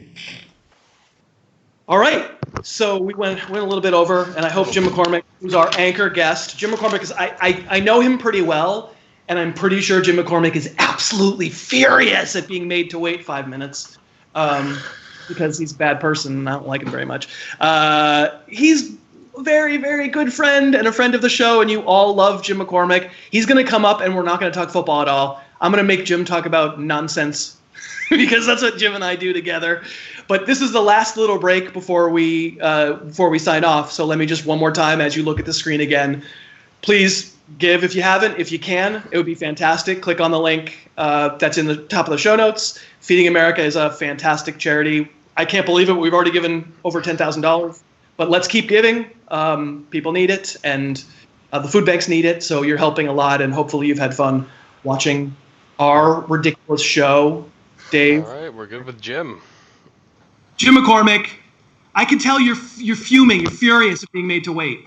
All right. So we went a little bit over, and I hope Jim McCormick, who's our anchor guest. Jim McCormick is I know him pretty well, and I'm pretty sure Jim McCormick is absolutely furious at being made to wait 5 minutes because he's a bad person, and I don't like him very much. He's a very, very good friend and a friend of the show, and you all love Jim McCormick. He's going to come up, and we're not going to talk football at all. I'm going to make Jim talk about nonsense because that's what Jim and I do together. But this is the last little break before we sign off. So let me just one more time, as you look at the screen again, please give if you haven't. If you can, it would be fantastic. Click on the link that's in the top of the show notes. Feeding America is a fantastic charity. I can't believe it. We've already given over $10,000. But let's keep giving. People need it, and the food banks need it. So you're helping a lot, and hopefully you've had fun watching our ridiculous show. Dave? All right, we're good with Jim. Jim McCormick, I can tell you're fuming. You're furious at being made to wait.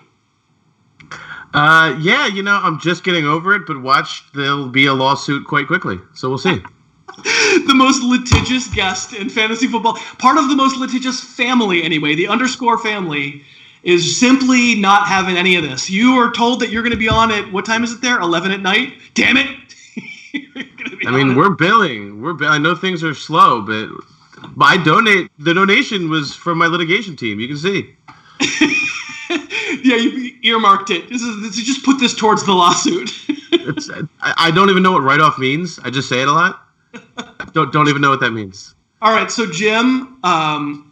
Yeah, you know, I'm just getting over it, but watch, there'll be a lawsuit quite quickly. So we'll see. The most litigious guest in fantasy football. Part of the most litigious family, anyway. The underscore family is simply not having any of this. You are told that you're going to be on at, what time is it there? 11 at night? Damn it. I mean, we're billing. I know things are slow, but the donation was from my litigation team. You can see. Yeah, you earmarked it. This is just put this towards the lawsuit. I don't even know what write-off means. I just say it a lot. Don't even know what that means. All right, so Jim, I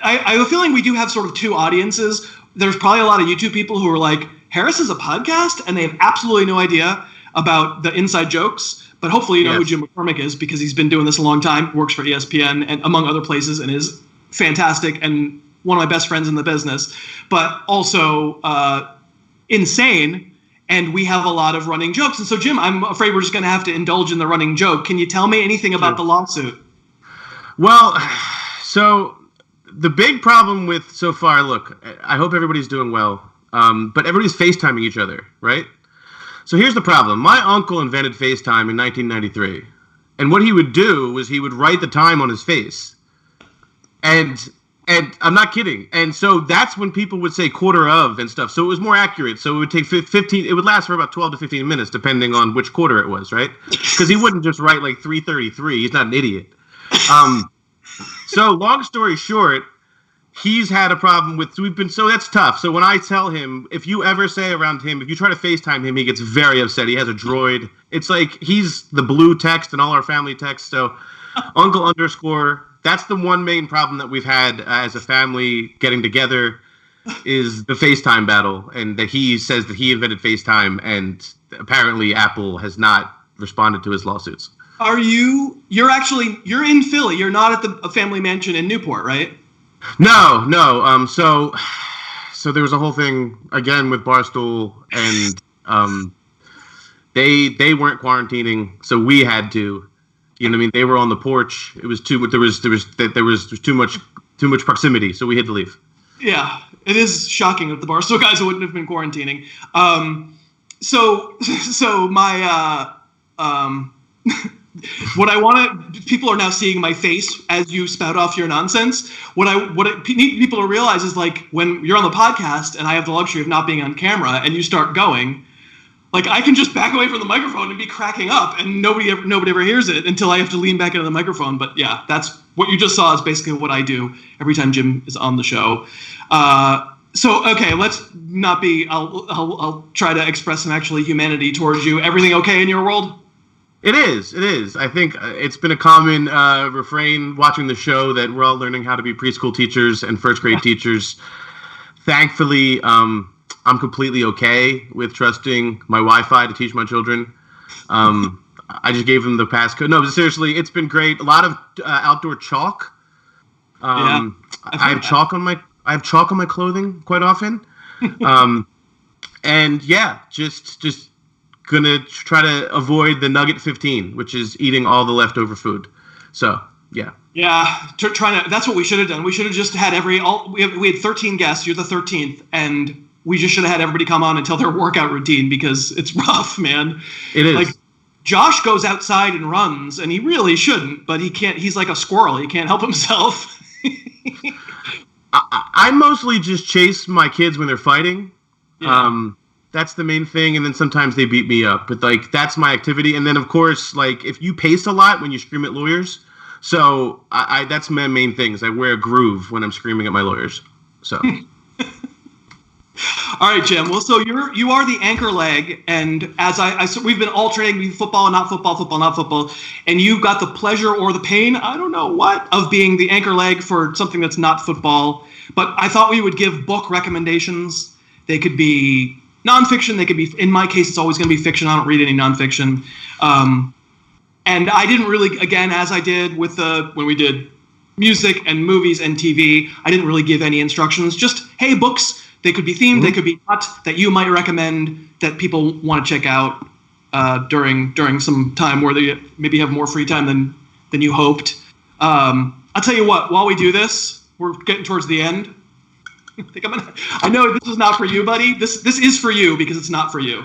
have a feeling we do have sort of two audiences. There's probably a lot of YouTube people who are like, Harris is a podcast, and they have absolutely no idea about the inside jokes. But hopefully you know who Jim McCormick is, because he's been doing this a long time, works for ESPN and among other places, and is fantastic and one of my best friends in the business, but also insane. And we have a lot of running jokes. And so, Jim, I'm afraid we're just going to have to indulge in the running joke. Can you tell me anything about the lawsuit? Well, so the big problem with so far, look, I hope everybody's doing well, but everybody's FaceTiming each other, right? So here's the problem. My uncle invented FaceTime in 1993, and what he would do was he would write the time on his face, and I'm not kidding. And so that's when people would say quarter of and stuff. So it was more accurate. So it would take 15. It would last for about 12 to 15 minutes, depending on which quarter it was, right? Because he wouldn't just write like 3:33. He's not an idiot. So long story short, he's had a problem with. So that's tough. So when I tell him, if you ever say around him, if you try to FaceTime him, he gets very upset. He has a droid. It's like he's the blue text and all our family text. So Uncle _ that's the one main problem that we've had as a family getting together is the FaceTime battle, and that he says that he invented FaceTime, and apparently Apple has not responded to his lawsuits. You're in Philly. You're not at the family mansion in Newport, right? No. So there was a whole thing again with Barstool, and they weren't quarantining, so we had to. You know what I mean? They were on the porch. It was too much. There was too much proximity, so we had to leave. Yeah, it is shocking that the Barstool guys wouldn't have been quarantining. So my what I want to people are now seeing my face as you spout off your nonsense. What I need people to realize is, like, when you're on the podcast and I have the luxury of not being on camera and you start going. Like, I can just back away from the microphone and be cracking up, and nobody ever hears it until I have to lean back into the microphone. But yeah, that's what you just saw is basically what I do every time Jim is on the show. So okay, let's not be. I'll try to express some actually humanity towards you. Everything okay in your world? It is. I think it's been a common refrain watching the show that we're all learning how to be preschool teachers and first grade teachers. Thankfully, I'm completely okay with trusting my Wi-Fi to teach my children. I just gave them the passcode. No, but seriously, it's been great. A lot of outdoor chalk. I have chalk on my clothing quite often. And yeah, just gonna try to avoid the Nugget 15, which is eating all the leftover food. So yeah. Yeah, that's what we should have done. We should have just had we had 13 guests. You're the 13th, and we just should have had everybody come on and tell their workout routine, because it's rough, man. It is. Like, Josh goes outside and runs, and he really shouldn't, but he can't. He's like a squirrel. He can't help himself. I mostly just chase my kids when they're fighting. Yeah. That's the main thing, and then sometimes they beat me up. But, like, that's my activity. And then, of course, like, if you pace a lot when you scream at lawyers, so that's my main thing, is I wear a groove when I'm screaming at my lawyers. So... All right, Jim. Well, so you are the anchor leg, and as so we've been alternating between football and not football, football, not football, and you got the pleasure or the pain, I don't know what, of being the anchor leg for something that's not football. But I thought we would give book recommendations. They could be nonfiction. They could be, in my case, it's always going to be fiction. I don't read any nonfiction. And I didn't really, again, as I did with when we did music and movies and TV, I didn't really give any instructions. Just, hey, books. They could be themed, they could be not, that you might recommend that people want to check out during some time where they maybe have more free time than you hoped. I'll tell you what, while we do this, we're getting towards the end. I know this is not for you, buddy. This is for you because it's not for you.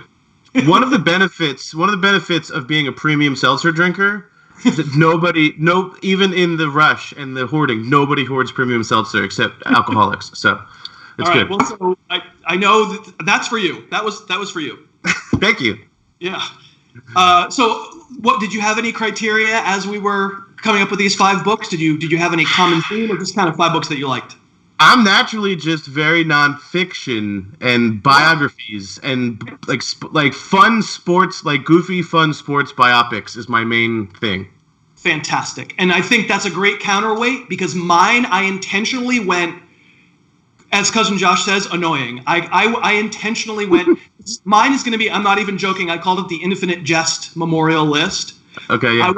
One of the benefits of being a premium seltzer drinker is that even in the rush and the hoarding, nobody hoards premium seltzer except alcoholics. So. It's all right. Good. Well, so I know that's for you. That was for you. Thank you. Yeah. So, what did you have any criteria as we were coming up with these 5 books? Did you have any common theme, or just kind of 5 books that you liked? I'm naturally just very nonfiction and biographies and like fun sports, like goofy fun sports biopics is my main thing. Fantastic, and I think that's a great counterweight, because mine, I intentionally went. As Cousin Josh says, annoying. I intentionally went. Mine is going to be. I'm not even joking. I called it the Infinite Jest Memorial List. Okay. Yeah.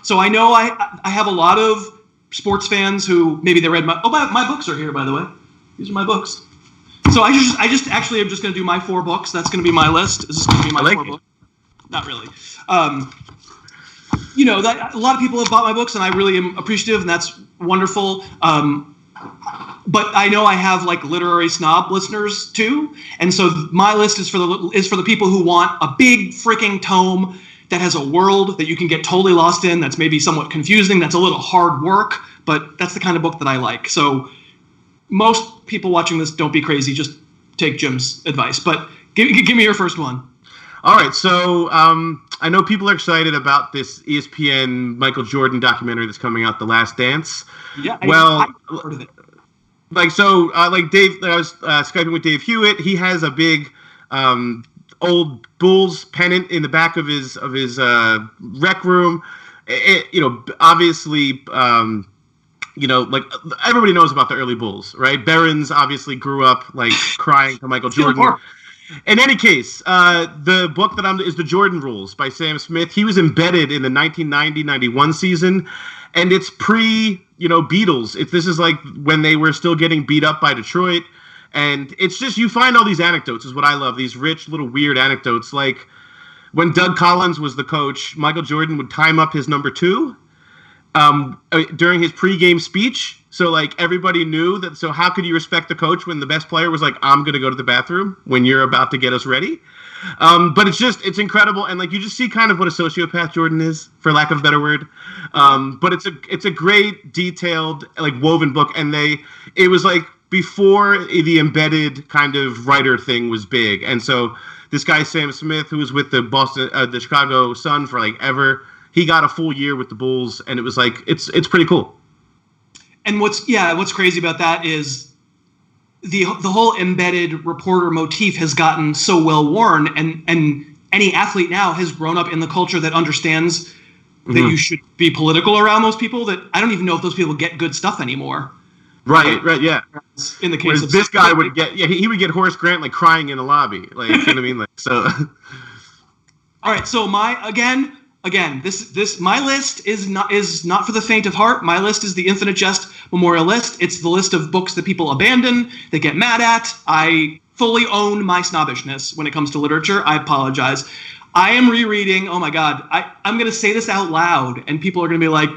So I know I have a lot of sports fans who maybe they read my books are here, by the way. These are my books. So I just actually am just going to do my 4 books. That's going to be my list. Is this going to be my 4 books? Not really. That a lot of people have bought my books, and I really am appreciative, and that's wonderful. but I know I have like literary snob listeners too, and so my list is for the people who want a big freaking tome that has a world that you can get totally lost in. That's maybe somewhat confusing. That's a little hard work, but that's the kind of book that I like. So most people watching this, don't be crazy. Just take Jim's advice. But give me your first one. All right, so I know people are excited about this ESPN Michael Jordan documentary that's coming out, The Last Dance. Yeah, well, I heard of it. Like Dave, I was Skyping with Dave Hewitt. He has a big old Bulls pennant in the back of his rec room. Obviously, like everybody knows about the early Bulls, right? Behrens obviously grew up like crying to Michael Jordan. In any case, the book that is The Jordan Rules by Sam Smith. He was embedded in the 1990-91 season, and it's Beatles. This is like when they were still getting beat up by Detroit, and it's just you find all these anecdotes is what I love. These rich little weird anecdotes, like when Doug Collins was the coach, Michael Jordan would time up his number 2 during his pregame speech. So like everybody knew that. So how could you respect the coach when the best player was like, I'm going to go to the bathroom when you're about to get us ready? But it's incredible. And like, you just see kind of what a sociopath Jordan is, for lack of a better word. But it's a great detailed, like woven book. And it was like before the embedded kind of writer thing was big. And so this guy, Sam Smith, who was with the Chicago Sun for like ever, he got a full year with the Bulls, and it was like, it's pretty cool. And what's crazy about that is the whole embedded reporter motif has gotten so well worn, and any athlete now has grown up in the culture that understands that you should be political around those people. That I don't even know if those people get good stuff anymore. Right, yeah. In the case Whereas of this guy would get, he would get Horace Grant like crying in the lobby, like you know what I mean, like so. All right, so this my list is not for the faint of heart. My list is the Infinite Jest Memorial List. It's the list of books that people abandon, they get mad at. I fully own my snobbishness when it comes to literature. I apologize. I am rereading. Oh my God, I'm going to say this out loud, and people are going to be like,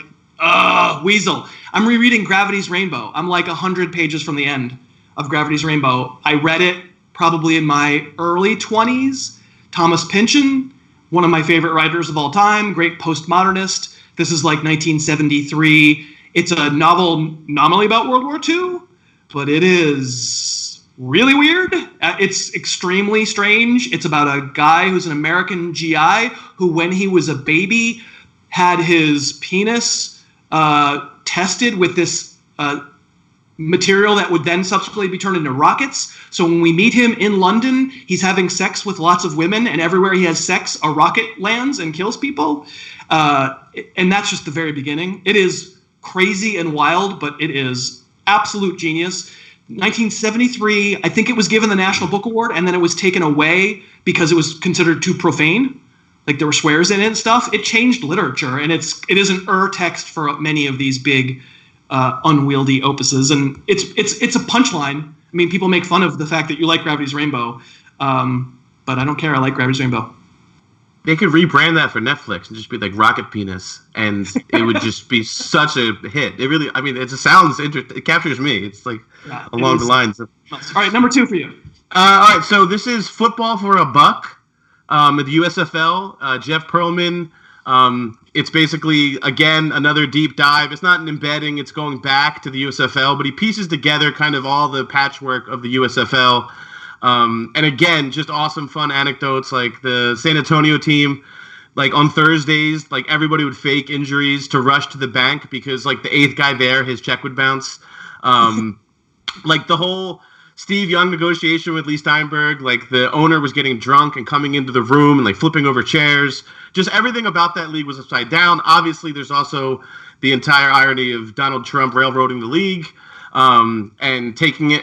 weasel. I'm rereading Gravity's Rainbow. I'm like 100 pages from the end of Gravity's Rainbow. I read it probably in my early 20s. Thomas Pynchon, one of my favorite writers of all time, great postmodernist. This is like 1973. It's a novel nominally about World War II, but it is really weird. It's extremely strange. It's about a guy who's an American GI who, when he was a baby, had his penis tested with this material that would then subsequently be turned into rockets. So when we meet him in London, he's having sex with lots of women, and everywhere he has sex, a rocket lands and kills people. And that's just the very beginning. It is crazy and wild, but it is absolute genius. 1973, I think it was given the National Book Award, and then it was taken away because it was considered too profane. Like there were swears in it and stuff. It changed literature, and it is an text for many of these big unwieldy opuses, and it's a punchline. I mean, people make fun of the fact that you like Gravity's Rainbow, but I don't care. I like Gravity's Rainbow. They could rebrand that for Netflix and just be like Rocket Penis, and it would just be such a hit. It really, I mean, it sounds interesting. It captures me. It's like along the lines of. All right, number 2 for you. All right, so this is Football for a Buck, at the USFL. Jeff Pearlman. It's basically, again, another deep dive. It's not an embedding. It's going back to the USFL, but he pieces together kind of all the patchwork of the USFL. And again, just awesome, fun anecdotes. Like the San Antonio team, like on Thursdays, like everybody would fake injuries to rush to the bank because like the 8th guy there, his check would bounce. Like the whole Steve Young negotiation with Lee Steinberg, like the owner was getting drunk and coming into the room and like flipping over chairs. Just everything about that league was upside down. Obviously, there's also the entire irony of Donald Trump railroading the league and taking it.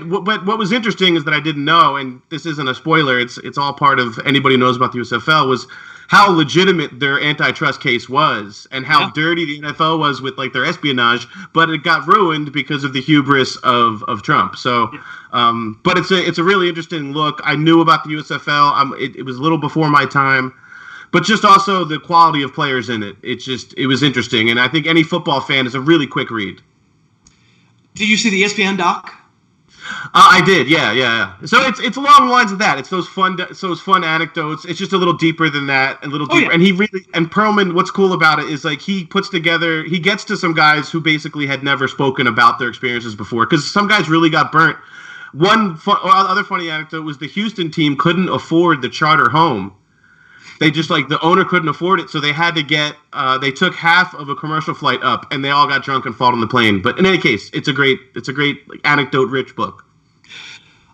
But what was interesting is that I didn't know, and this isn't a spoiler, it's all part of anybody who knows about the USFL, was how legitimate their antitrust case was and how dirty the NFL was with like their espionage, but it got ruined because of the hubris of Trump. So, but it's a really interesting look. I knew about the USFL. It was a little before my time, but just also the quality of players in it. It was interesting. And I think any football fan is a really quick read. Did you see the ESPN doc? I did, yeah. So it's along the lines of that. It's those fun anecdotes. It's just a little deeper than that, a little deeper. Yeah. And Perlman, what's cool about it is like he gets to some guys who basically had never spoken about their experiences before, because some guys really got burnt. Other funny anecdote was the Houston team couldn't afford the charter home. They just the owner couldn't afford it, so they had to they took half of a commercial flight up, and they all got drunk and fought on the plane. But in any case, it's a great anecdote-rich book.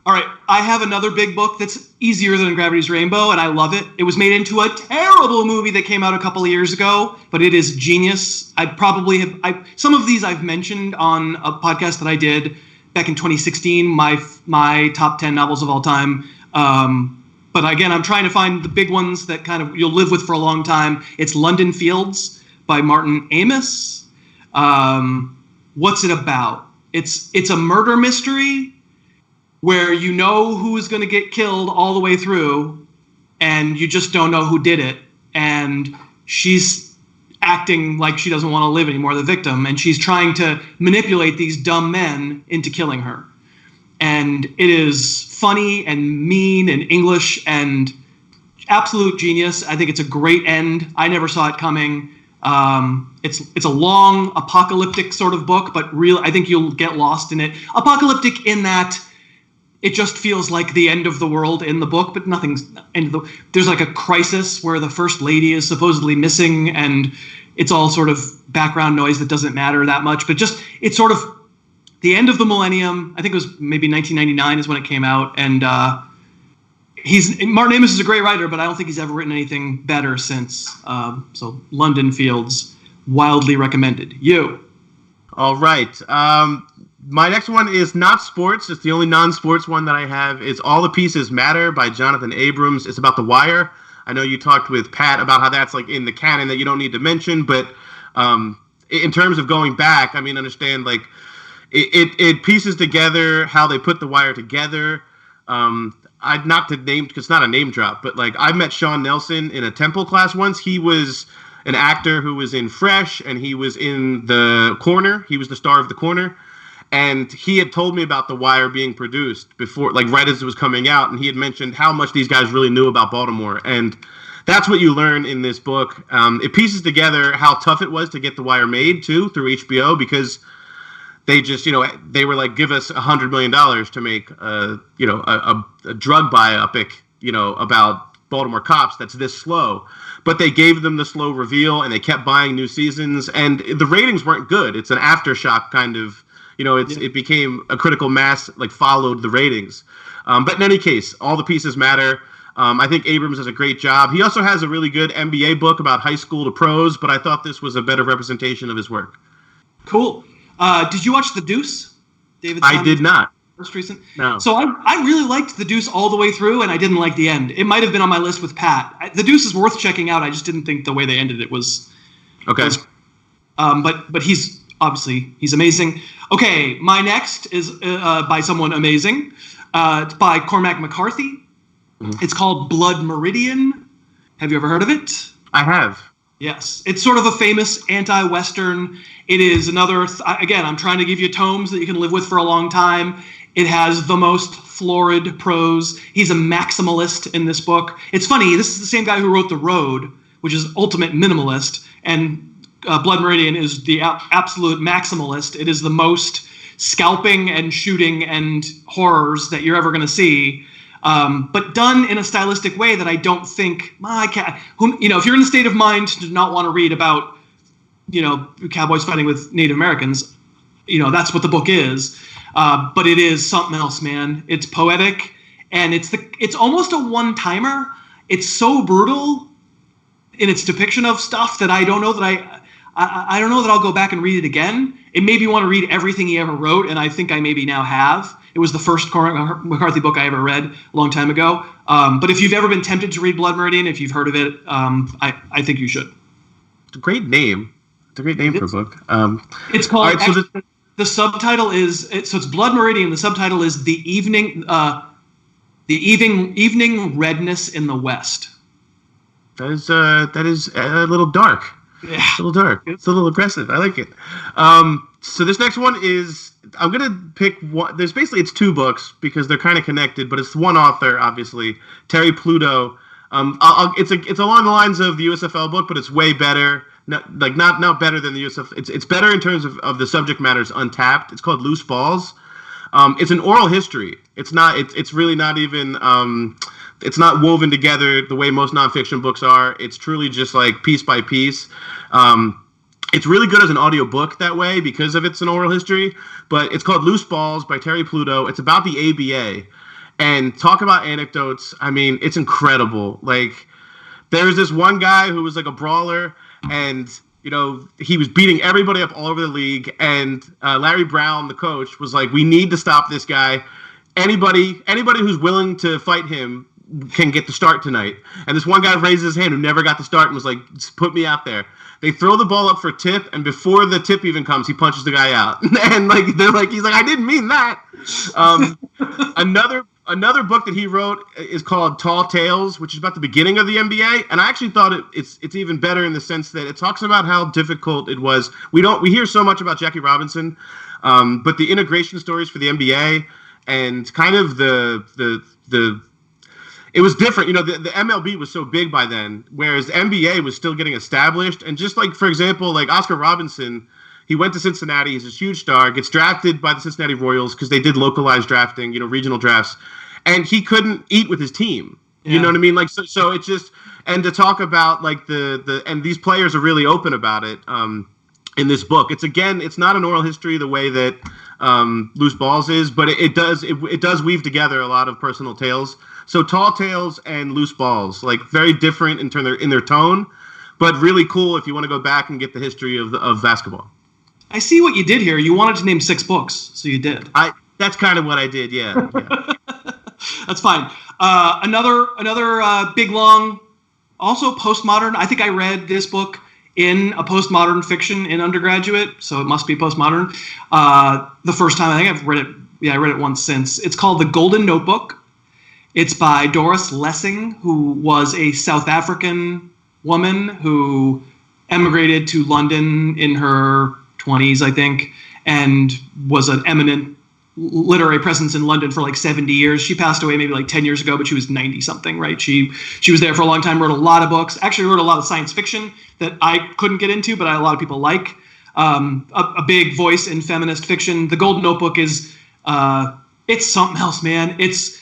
All right, I have another big book that's easier than Gravity's Rainbow, and I love it. It was made into a terrible movie that came out a couple of years ago, but it is genius. Some of these I've mentioned on a podcast that I did back in 2016, my top 10 novels of all time. But again, I'm trying to find the big ones that kind of you'll live with for a long time. It's London Fields by Martin Amis. What's it about? It's a murder mystery where you know who is going to get killed all the way through, and you just don't know who did it. And she's acting like she doesn't want to live anymore, the victim, and she's trying to manipulate these dumb men into killing her. And it is funny and mean and English and absolute genius. I think it's a great end. I never saw it coming. It's a long apocalyptic sort of book, but I think you'll get lost in it. Apocalyptic in that it just feels like the end of the world in the book, but nothing's there's a crisis where the first lady is supposedly missing, and it's all sort of background noise that doesn't matter that much, but just it's sort of the end of the millennium. I think it was maybe 1999 is when it came out, and Martin Amis is a great writer, but I don't think he's ever written anything better since. So London Fields, wildly recommended. You. All right. My next one is not sports. It's the only non-sports one that I have. It's All the Pieces Matter by Jonathan Abrams. It's about The Wire. I know you talked with Pat about how that's in the canon that you don't need to mention, but in terms of going back, I mean, understand it pieces together how they put The Wire together. Not to name, because it's not a name drop, but I met Sean Nelson in a Temple class once. He was an actor who was in Fresh, and he was in The Corner. He was the star of The Corner. And he had told me about The Wire being produced before, right as it was coming out, and he had mentioned how much these guys really knew about Baltimore. And that's what you learn in this book. It pieces together how tough it was to get The Wire made, too, through HBO, because they just, they were give us $100 million to make, a drug biopic, about Baltimore cops that's this slow. But they gave them the slow reveal, and they kept buying new seasons, and the ratings weren't good. It's an aftershock kind of, it became a critical mass, followed the ratings. But in any case, All the Pieces Matter. I think Abrams does a great job. He also has a really good MBA book about high school to pros, but I thought this was a better representation of his work. Cool. Did you watch The Deuce? David I did not. Most recent? No. So I really liked The Deuce all the way through, and I didn't like the end. It might have been on my list with Pat. The Deuce is worth checking out. I just didn't think the way they ended it was... Okay. But he's amazing. Okay, my next is by someone amazing. It's by Cormac McCarthy. Mm-hmm. It's called Blood Meridian. Have you ever heard of it? I have. Yes. It's sort of a famous anti-Western. It is another... Again, I'm trying to give you tomes that you can live with for a long time. It has the most florid prose. He's a maximalist in this book. It's funny, this is the same guy who wrote The Road, which is ultimate minimalist, and Blood Meridian is the absolute maximalist. It is the most scalping and shooting and horrors that you're ever going to see, but done in a stylistic way that I don't think if you're in a state of mind to not want to read about cowboys fighting with Native Americans, that's what the book is. But it is something else, man. It's poetic, and it's almost a one-timer. It's so brutal in its depiction of stuff that I don't know that I don't know that I'll go back and read it again. It made me want to read everything he ever wrote, and I think I maybe now have. It was the first Cormac McCarthy book I ever read a long time ago. But if you've ever been tempted to read Blood Meridian, if you've heard of it, I think you should. It's a great name. It's a great name for a book. It's called... the subtitle is... it's Blood Meridian. The subtitle is The Evening Redness in the West. That is a little dark. Yeah. It's a little dark. It's a little aggressive. I like it. So this next one is, I'm gonna pick one. There's basically, it's two books because they're kind of connected, but it's one author, obviously, Terry Pluto. It's along the lines of the USFL book, but it's way better. Not better than the USFL. It's better in terms of the subject matters untapped. It's called Loose Balls. It's an oral history. It's not. It's really not even. It's not woven together the way most nonfiction books are. It's truly just like piece by piece. It's really good as an audiobook that way because of it's an oral history. But it's called Loose Balls by Terry Pluto. It's about the ABA. And talk about anecdotes. I mean, it's incredible. Like, there's this one guy who was like a brawler, and he was beating everybody up all over the league. And Larry Brown, the coach, was like, "We need to stop this guy. Anybody who's willing to fight him can get the start tonight." And this one guy raises his hand who never got the start and was like, "Just put me out there." They throw the ball up for a tip, and before the tip even comes, he punches the guy out. And they're like, he's like, "I didn't mean that." Another book that he wrote is called Tall Tales, which is about the beginning of the NBA, and I actually thought it's even better in the sense that it talks about how difficult it was. We hear so much about Jackie Robinson, but the integration stories for the NBA and kind of the it was different. The MLB was so big by then, whereas the NBA was still getting established. And just like, for example, like Oscar Robinson, he went to Cincinnati. He's a huge star. Gets drafted by the Cincinnati Royals because they did localized drafting, regional drafts, and he couldn't eat with his team. You know what I mean? Like, so it's just, and to talk about like and these players are really open about it in this book. It's not an oral history the way that Loose Balls is, but it does weave together a lot of personal tales. So Tall Tales and Loose Balls, like very different in their tone, but really cool if you want to go back and get the history of basketball. I see what you did here. You wanted to name 6 books, so you did. That's kind of what I did, yeah. That's fine. Another big, long, also postmodern. I think I read this book in a postmodern fiction in undergraduate, so it must be postmodern. The first time, I think I've read it. Yeah, I read it once since. It's called The Golden Notebook. It's by Doris Lessing, who was a South African woman who emigrated to London in her 20s, I think, and was an eminent literary presence in London for like 70 years. She passed away maybe like 10 years ago, but she was 90 something, right? She was there for a long time, wrote a lot of books, actually wrote a lot of science fiction that I couldn't get into, but a lot of people like. A big voice in feminist fiction. The Golden Notebook is, it's something else, man. It's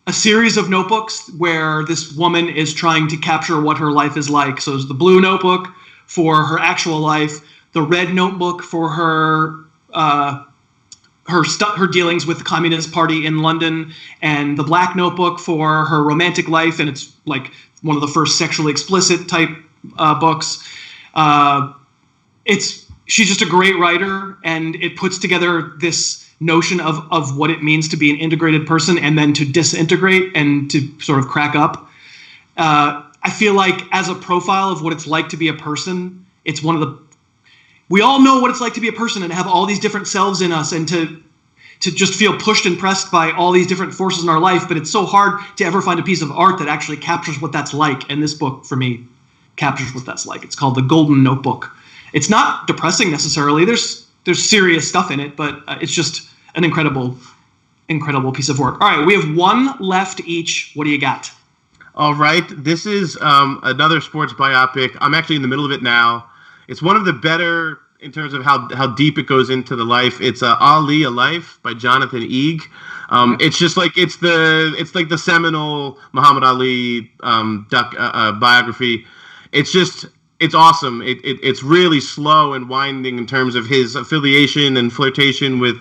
a series of notebooks where this woman is trying to capture what her life is like. So there's the blue notebook for her actual life, the red notebook for her dealings with the Communist Party in London, and the black notebook for her romantic life, and it's like one of the first sexually explicit type books. She's just a great writer, and it puts together this notion of what it means to be an integrated person and then to disintegrate and to sort of crack up. I feel like as a profile of what it's like to be a person, it's one of the... We all know what it's like to be a person and have all these different selves in us and to just feel pushed and pressed by all these different forces in our life, but it's so hard to ever find a piece of art that actually captures what that's like. And this book, for me, captures what that's like. It's called The Golden Notebook. It's not depressing necessarily. There's serious stuff in it, but it's just an incredible piece of work. All right, we have one left each. What do you got? All right, this is another sports biopic. I'm actually in the middle of it now. It's one of the better in terms of how deep it goes into the life. It's Ali, A Life by Jonathan Eig. It's just like it's like the seminal Muhammad Ali biography. It's awesome. It's really slow and winding in terms of his affiliation and flirtation with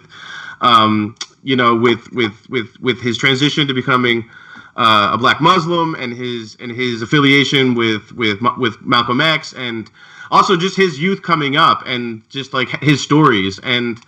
with his transition to becoming a black Muslim and his affiliation with Malcolm X, and also just his youth coming up and just like his stories. And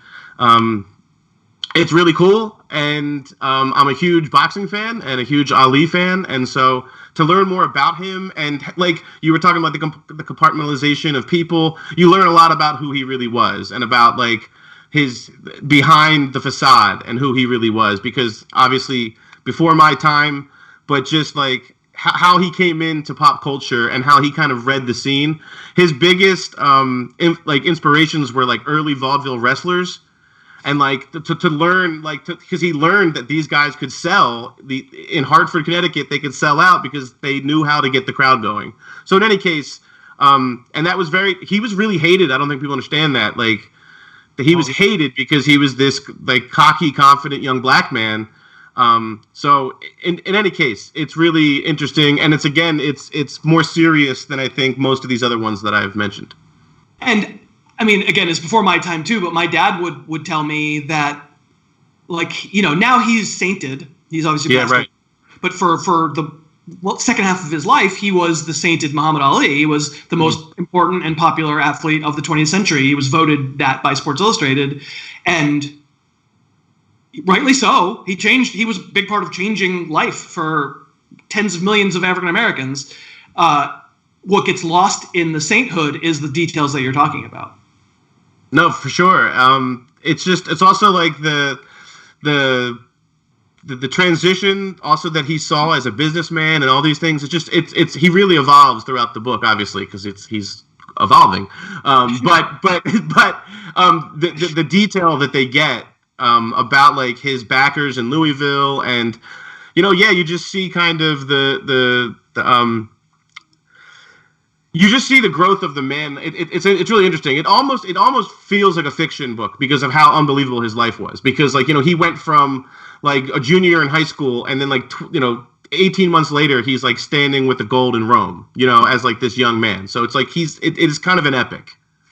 it's really cool. And I'm a huge boxing fan and a huge Ali fan. And so to learn more about him, and like you were talking about the compartmentalization of people, you learn a lot about who he really was and about like his behind the facade and who he really was, because obviously before my time, but just like how he came into pop culture and how he kind of read the scene. His biggest inspirations were like early vaudeville wrestlers, and like to learn because he learned that these guys could sell in Hartford, Connecticut. They could sell out because they knew how to get the crowd going. So in any case, and that was he was really hated. I don't think people understand that. Like that he was hated because he was this like cocky, confident young black man. So in any case, it's really interesting, and it's more serious than I think most of these other ones that I've mentioned. And I mean, again, it's before my time too, but my dad would tell me that, like, you know, now he's sainted. He's obviously passed away. But for the second half of his life, he was the sainted Muhammad Ali. He was the most important and popular athlete of the 20th century. He was voted that by Sports Illustrated, and rightly so. He was a big part of changing life for tens of millions of African Americans. What gets lost in the sainthood is the details that you're talking about. No, for sure. It's also like the transition also that he saw as a businessman and all these things. He really evolves throughout the book, obviously, because he's evolving. But the detail that they get about like his backers in Louisville, and you just see kind of you just see the growth of the man. It's really interesting. It almost feels like a fiction book because of how unbelievable his life was. Because he went from like a junior in high school, and then 18 months later he's like standing with the gold in Rome, as like this young man. So it's like it is kind of an epic.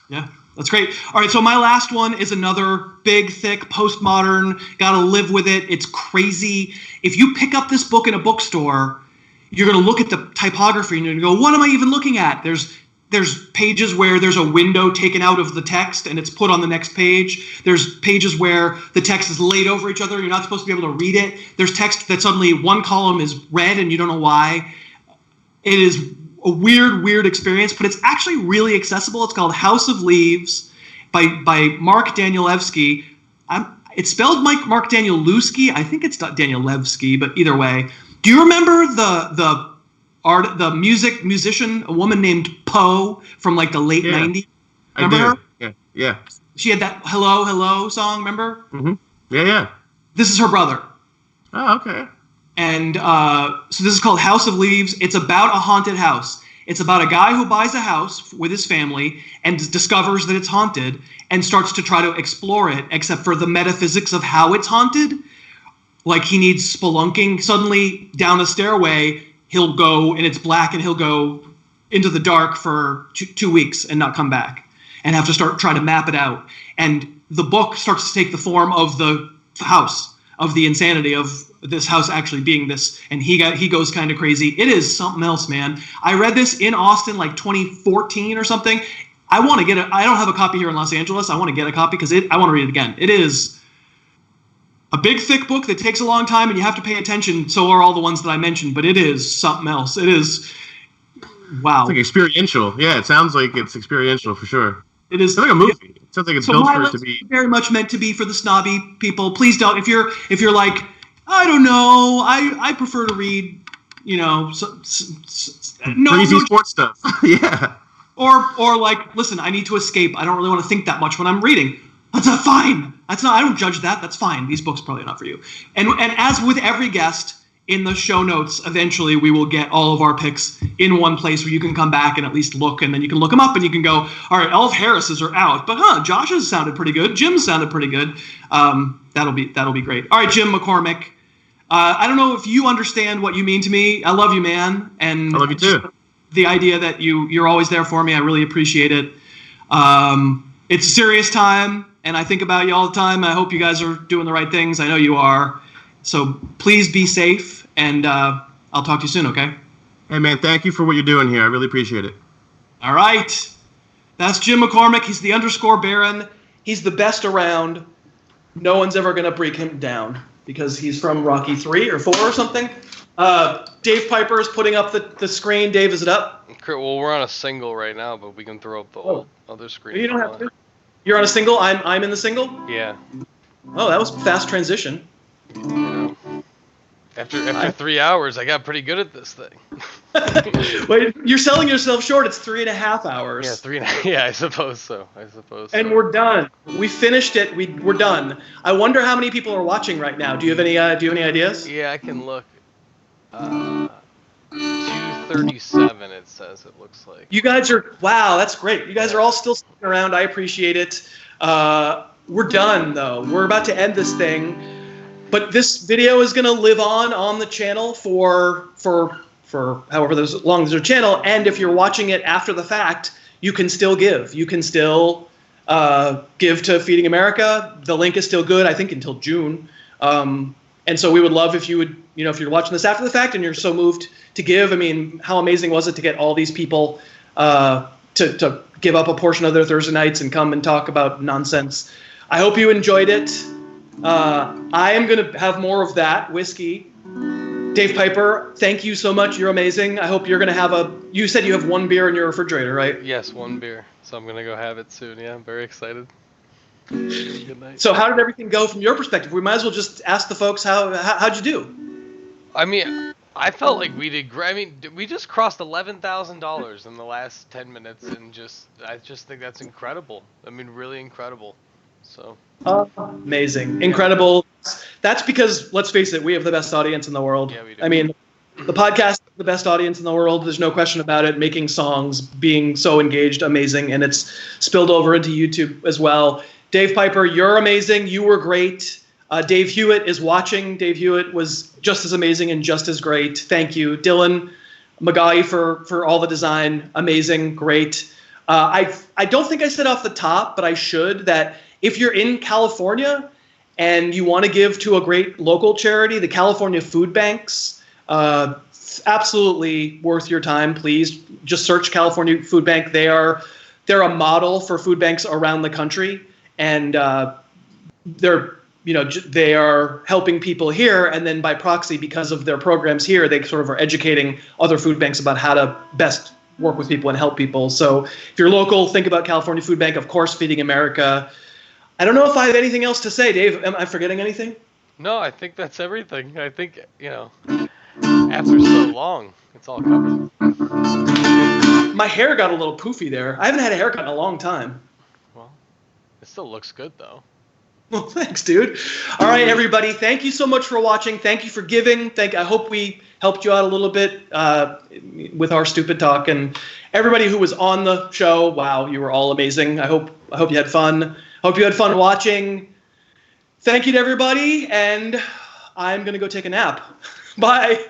Yeah. That's great. All right, so my last one is another big, thick, postmodern, gotta live with it. It's crazy. If you pick up this book in a bookstore, you're gonna look at the typography and you're gonna go, what am I even looking at? There's pages where there's a window taken out of the text and it's put on the next page. There's pages where the text is laid over each other. You're not supposed to be able to read it. There's text that suddenly one column is red and you don't know why. It is a weird experience, but it's actually really accessible. It's called House of Leaves by Mark Danielewski. It's spelled Mark Danielewski. I think it's Danielewski, but either way. Do you remember the musician, a woman named Poe from like the late 90s? Remember her? Yeah. She had that Hello, Hello song, remember? Mm-hmm. Yeah. This is her brother. Oh, okay. And so this is called House of Leaves. It's about a haunted house. It's about a guy who buys a house with his family and discovers that it's haunted and starts to try to explore it, except for the metaphysics of how it's haunted. Like he needs spelunking. Suddenly down a stairway, he'll go and it's black and he'll go into the dark for 2 weeks and not come back and have to try to map it out. And the book starts to take the form of the house, of the insanity of this house actually being this, and he goes kind of crazy. It is something else, man. I read this in Austin like 2014 or something. I want to get it. I don't have a copy here in Los Angeles. I want to get a copy because I want to read it again. It is a big, thick book that takes a long time, and you have to pay attention. So are all the ones that I mentioned, but it is something else. It is, wow. It's like experiential. Yeah, it sounds like it's experiential for sure. It is. It's like a movie. It sounds like it's built for it to be. Very much meant to be for the snobby people. Please don't. If you're like, I don't know, I prefer to read, crazy sports stuff. Yeah. Or like, listen, I need to escape. I don't really want to think that much when I'm reading. That's not fine. That's not. I don't judge that. That's fine. These books are probably not for you. And as with every guest, in the show notes, eventually we will get all of our picks in one place where you can come back and at least look, and then you can look them up and you can go, all right, Elf Harris's are out, but Josh's sounded pretty good. Jim's sounded pretty good. That'll be great. All right, Jim McCormick. I don't know if you understand what you mean to me. I love you, man. And I love you too. The idea that you're always there for me, I really appreciate it. It's a serious time, and I think about you all the time. I hope you guys are doing the right things. I know you are. So please be safe, and I'll talk to you soon, okay? Hey, man, thank you for what you're doing here. I really appreciate it. All right. That's Jim McCormick. He's the _ Baron. He's the best around. No one's ever going to break him down because he's from Rocky 3 or 4 or something. Dave Piper is putting up the screen. Dave, is it up? Well, we're on a single right now, but we can throw up the old other screen. You don't have to. You're on a single? I'm in the single? Yeah. Oh, that was a fast transition. Yeah. After 3 hours, I got pretty good at this thing. Wait, you're selling yourself short. It's 3.5 hours. Yeah, 3.5. Yeah, I suppose so. And we're done. We finished it. We're done. I wonder how many people are watching right now. Do you have any ideas? Yeah, I can look. 237. It says. It looks like. You guys are wow. That's great. You guys are all still sticking around. I appreciate it. We're done though. We're about to end this thing. But this video is going to live on the channel for however long as there's a channel. And if you're watching it after the fact, you can still give. You can still give to Feeding America. The link is still good, I think, until June. And so we would love if you would, if you're watching this after the fact and you're so moved to give. I mean, how amazing was it to get all these people to give up a portion of their Thursday nights and come and talk about nonsense. I hope you enjoyed it. I am going to have more of that whiskey. Dave Piper, thank you so much. You're amazing. I hope you're going to have you said you have one beer in your refrigerator, right? Yes, one beer. So I'm going to go have it soon. Yeah, I'm very excited. Good night. So how did everything go from your perspective? We might as well just ask the folks how'd you do? I mean, I felt like we did great. I mean, we just crossed $11,000 in the last 10 minutes, and I just think that's incredible. I mean, really incredible. So amazing, incredible. That's because, let's face it, we have the best audience in the world. Yeah, we do. I mean, the podcast is the best audience in the world. There's no question about it. Making songs, being so engaged, amazing, and it's spilled over into YouTube as well. Dave Piper, you're amazing. You were great. Dave Hewitt is watching. Dave Hewitt was just as amazing and just as great. Thank you. Dylan Magai for all the design. Amazing. Great. I don't think I said off the top, but I should, that if you're in California and you want to give to a great local charity, the California Food Banks, absolutely worth your time. Please just search California Food Bank. They're a model for food banks around the country, and they are helping people here, and then by proxy, because of their programs here, they sort of are educating other food banks about how to best work with people and help people. So if you're local, think about California Food Bank, of course, Feeding America. I don't know if I have anything else to say, Dave. Am I forgetting anything? No, I think that's everything. I think, after so long, it's all covered. My hair got a little poofy there. I haven't had a haircut in a long time. Well, it still looks good, though. Well, thanks, dude. All right, everybody. Thank you so much for watching. Thank you for giving. I hope we helped you out a little bit with our stupid talk. And everybody who was on the show, wow, you were all amazing. I hope you had fun. Hope you had fun watching. Thank you to everybody, and I'm going to go take a nap. Bye.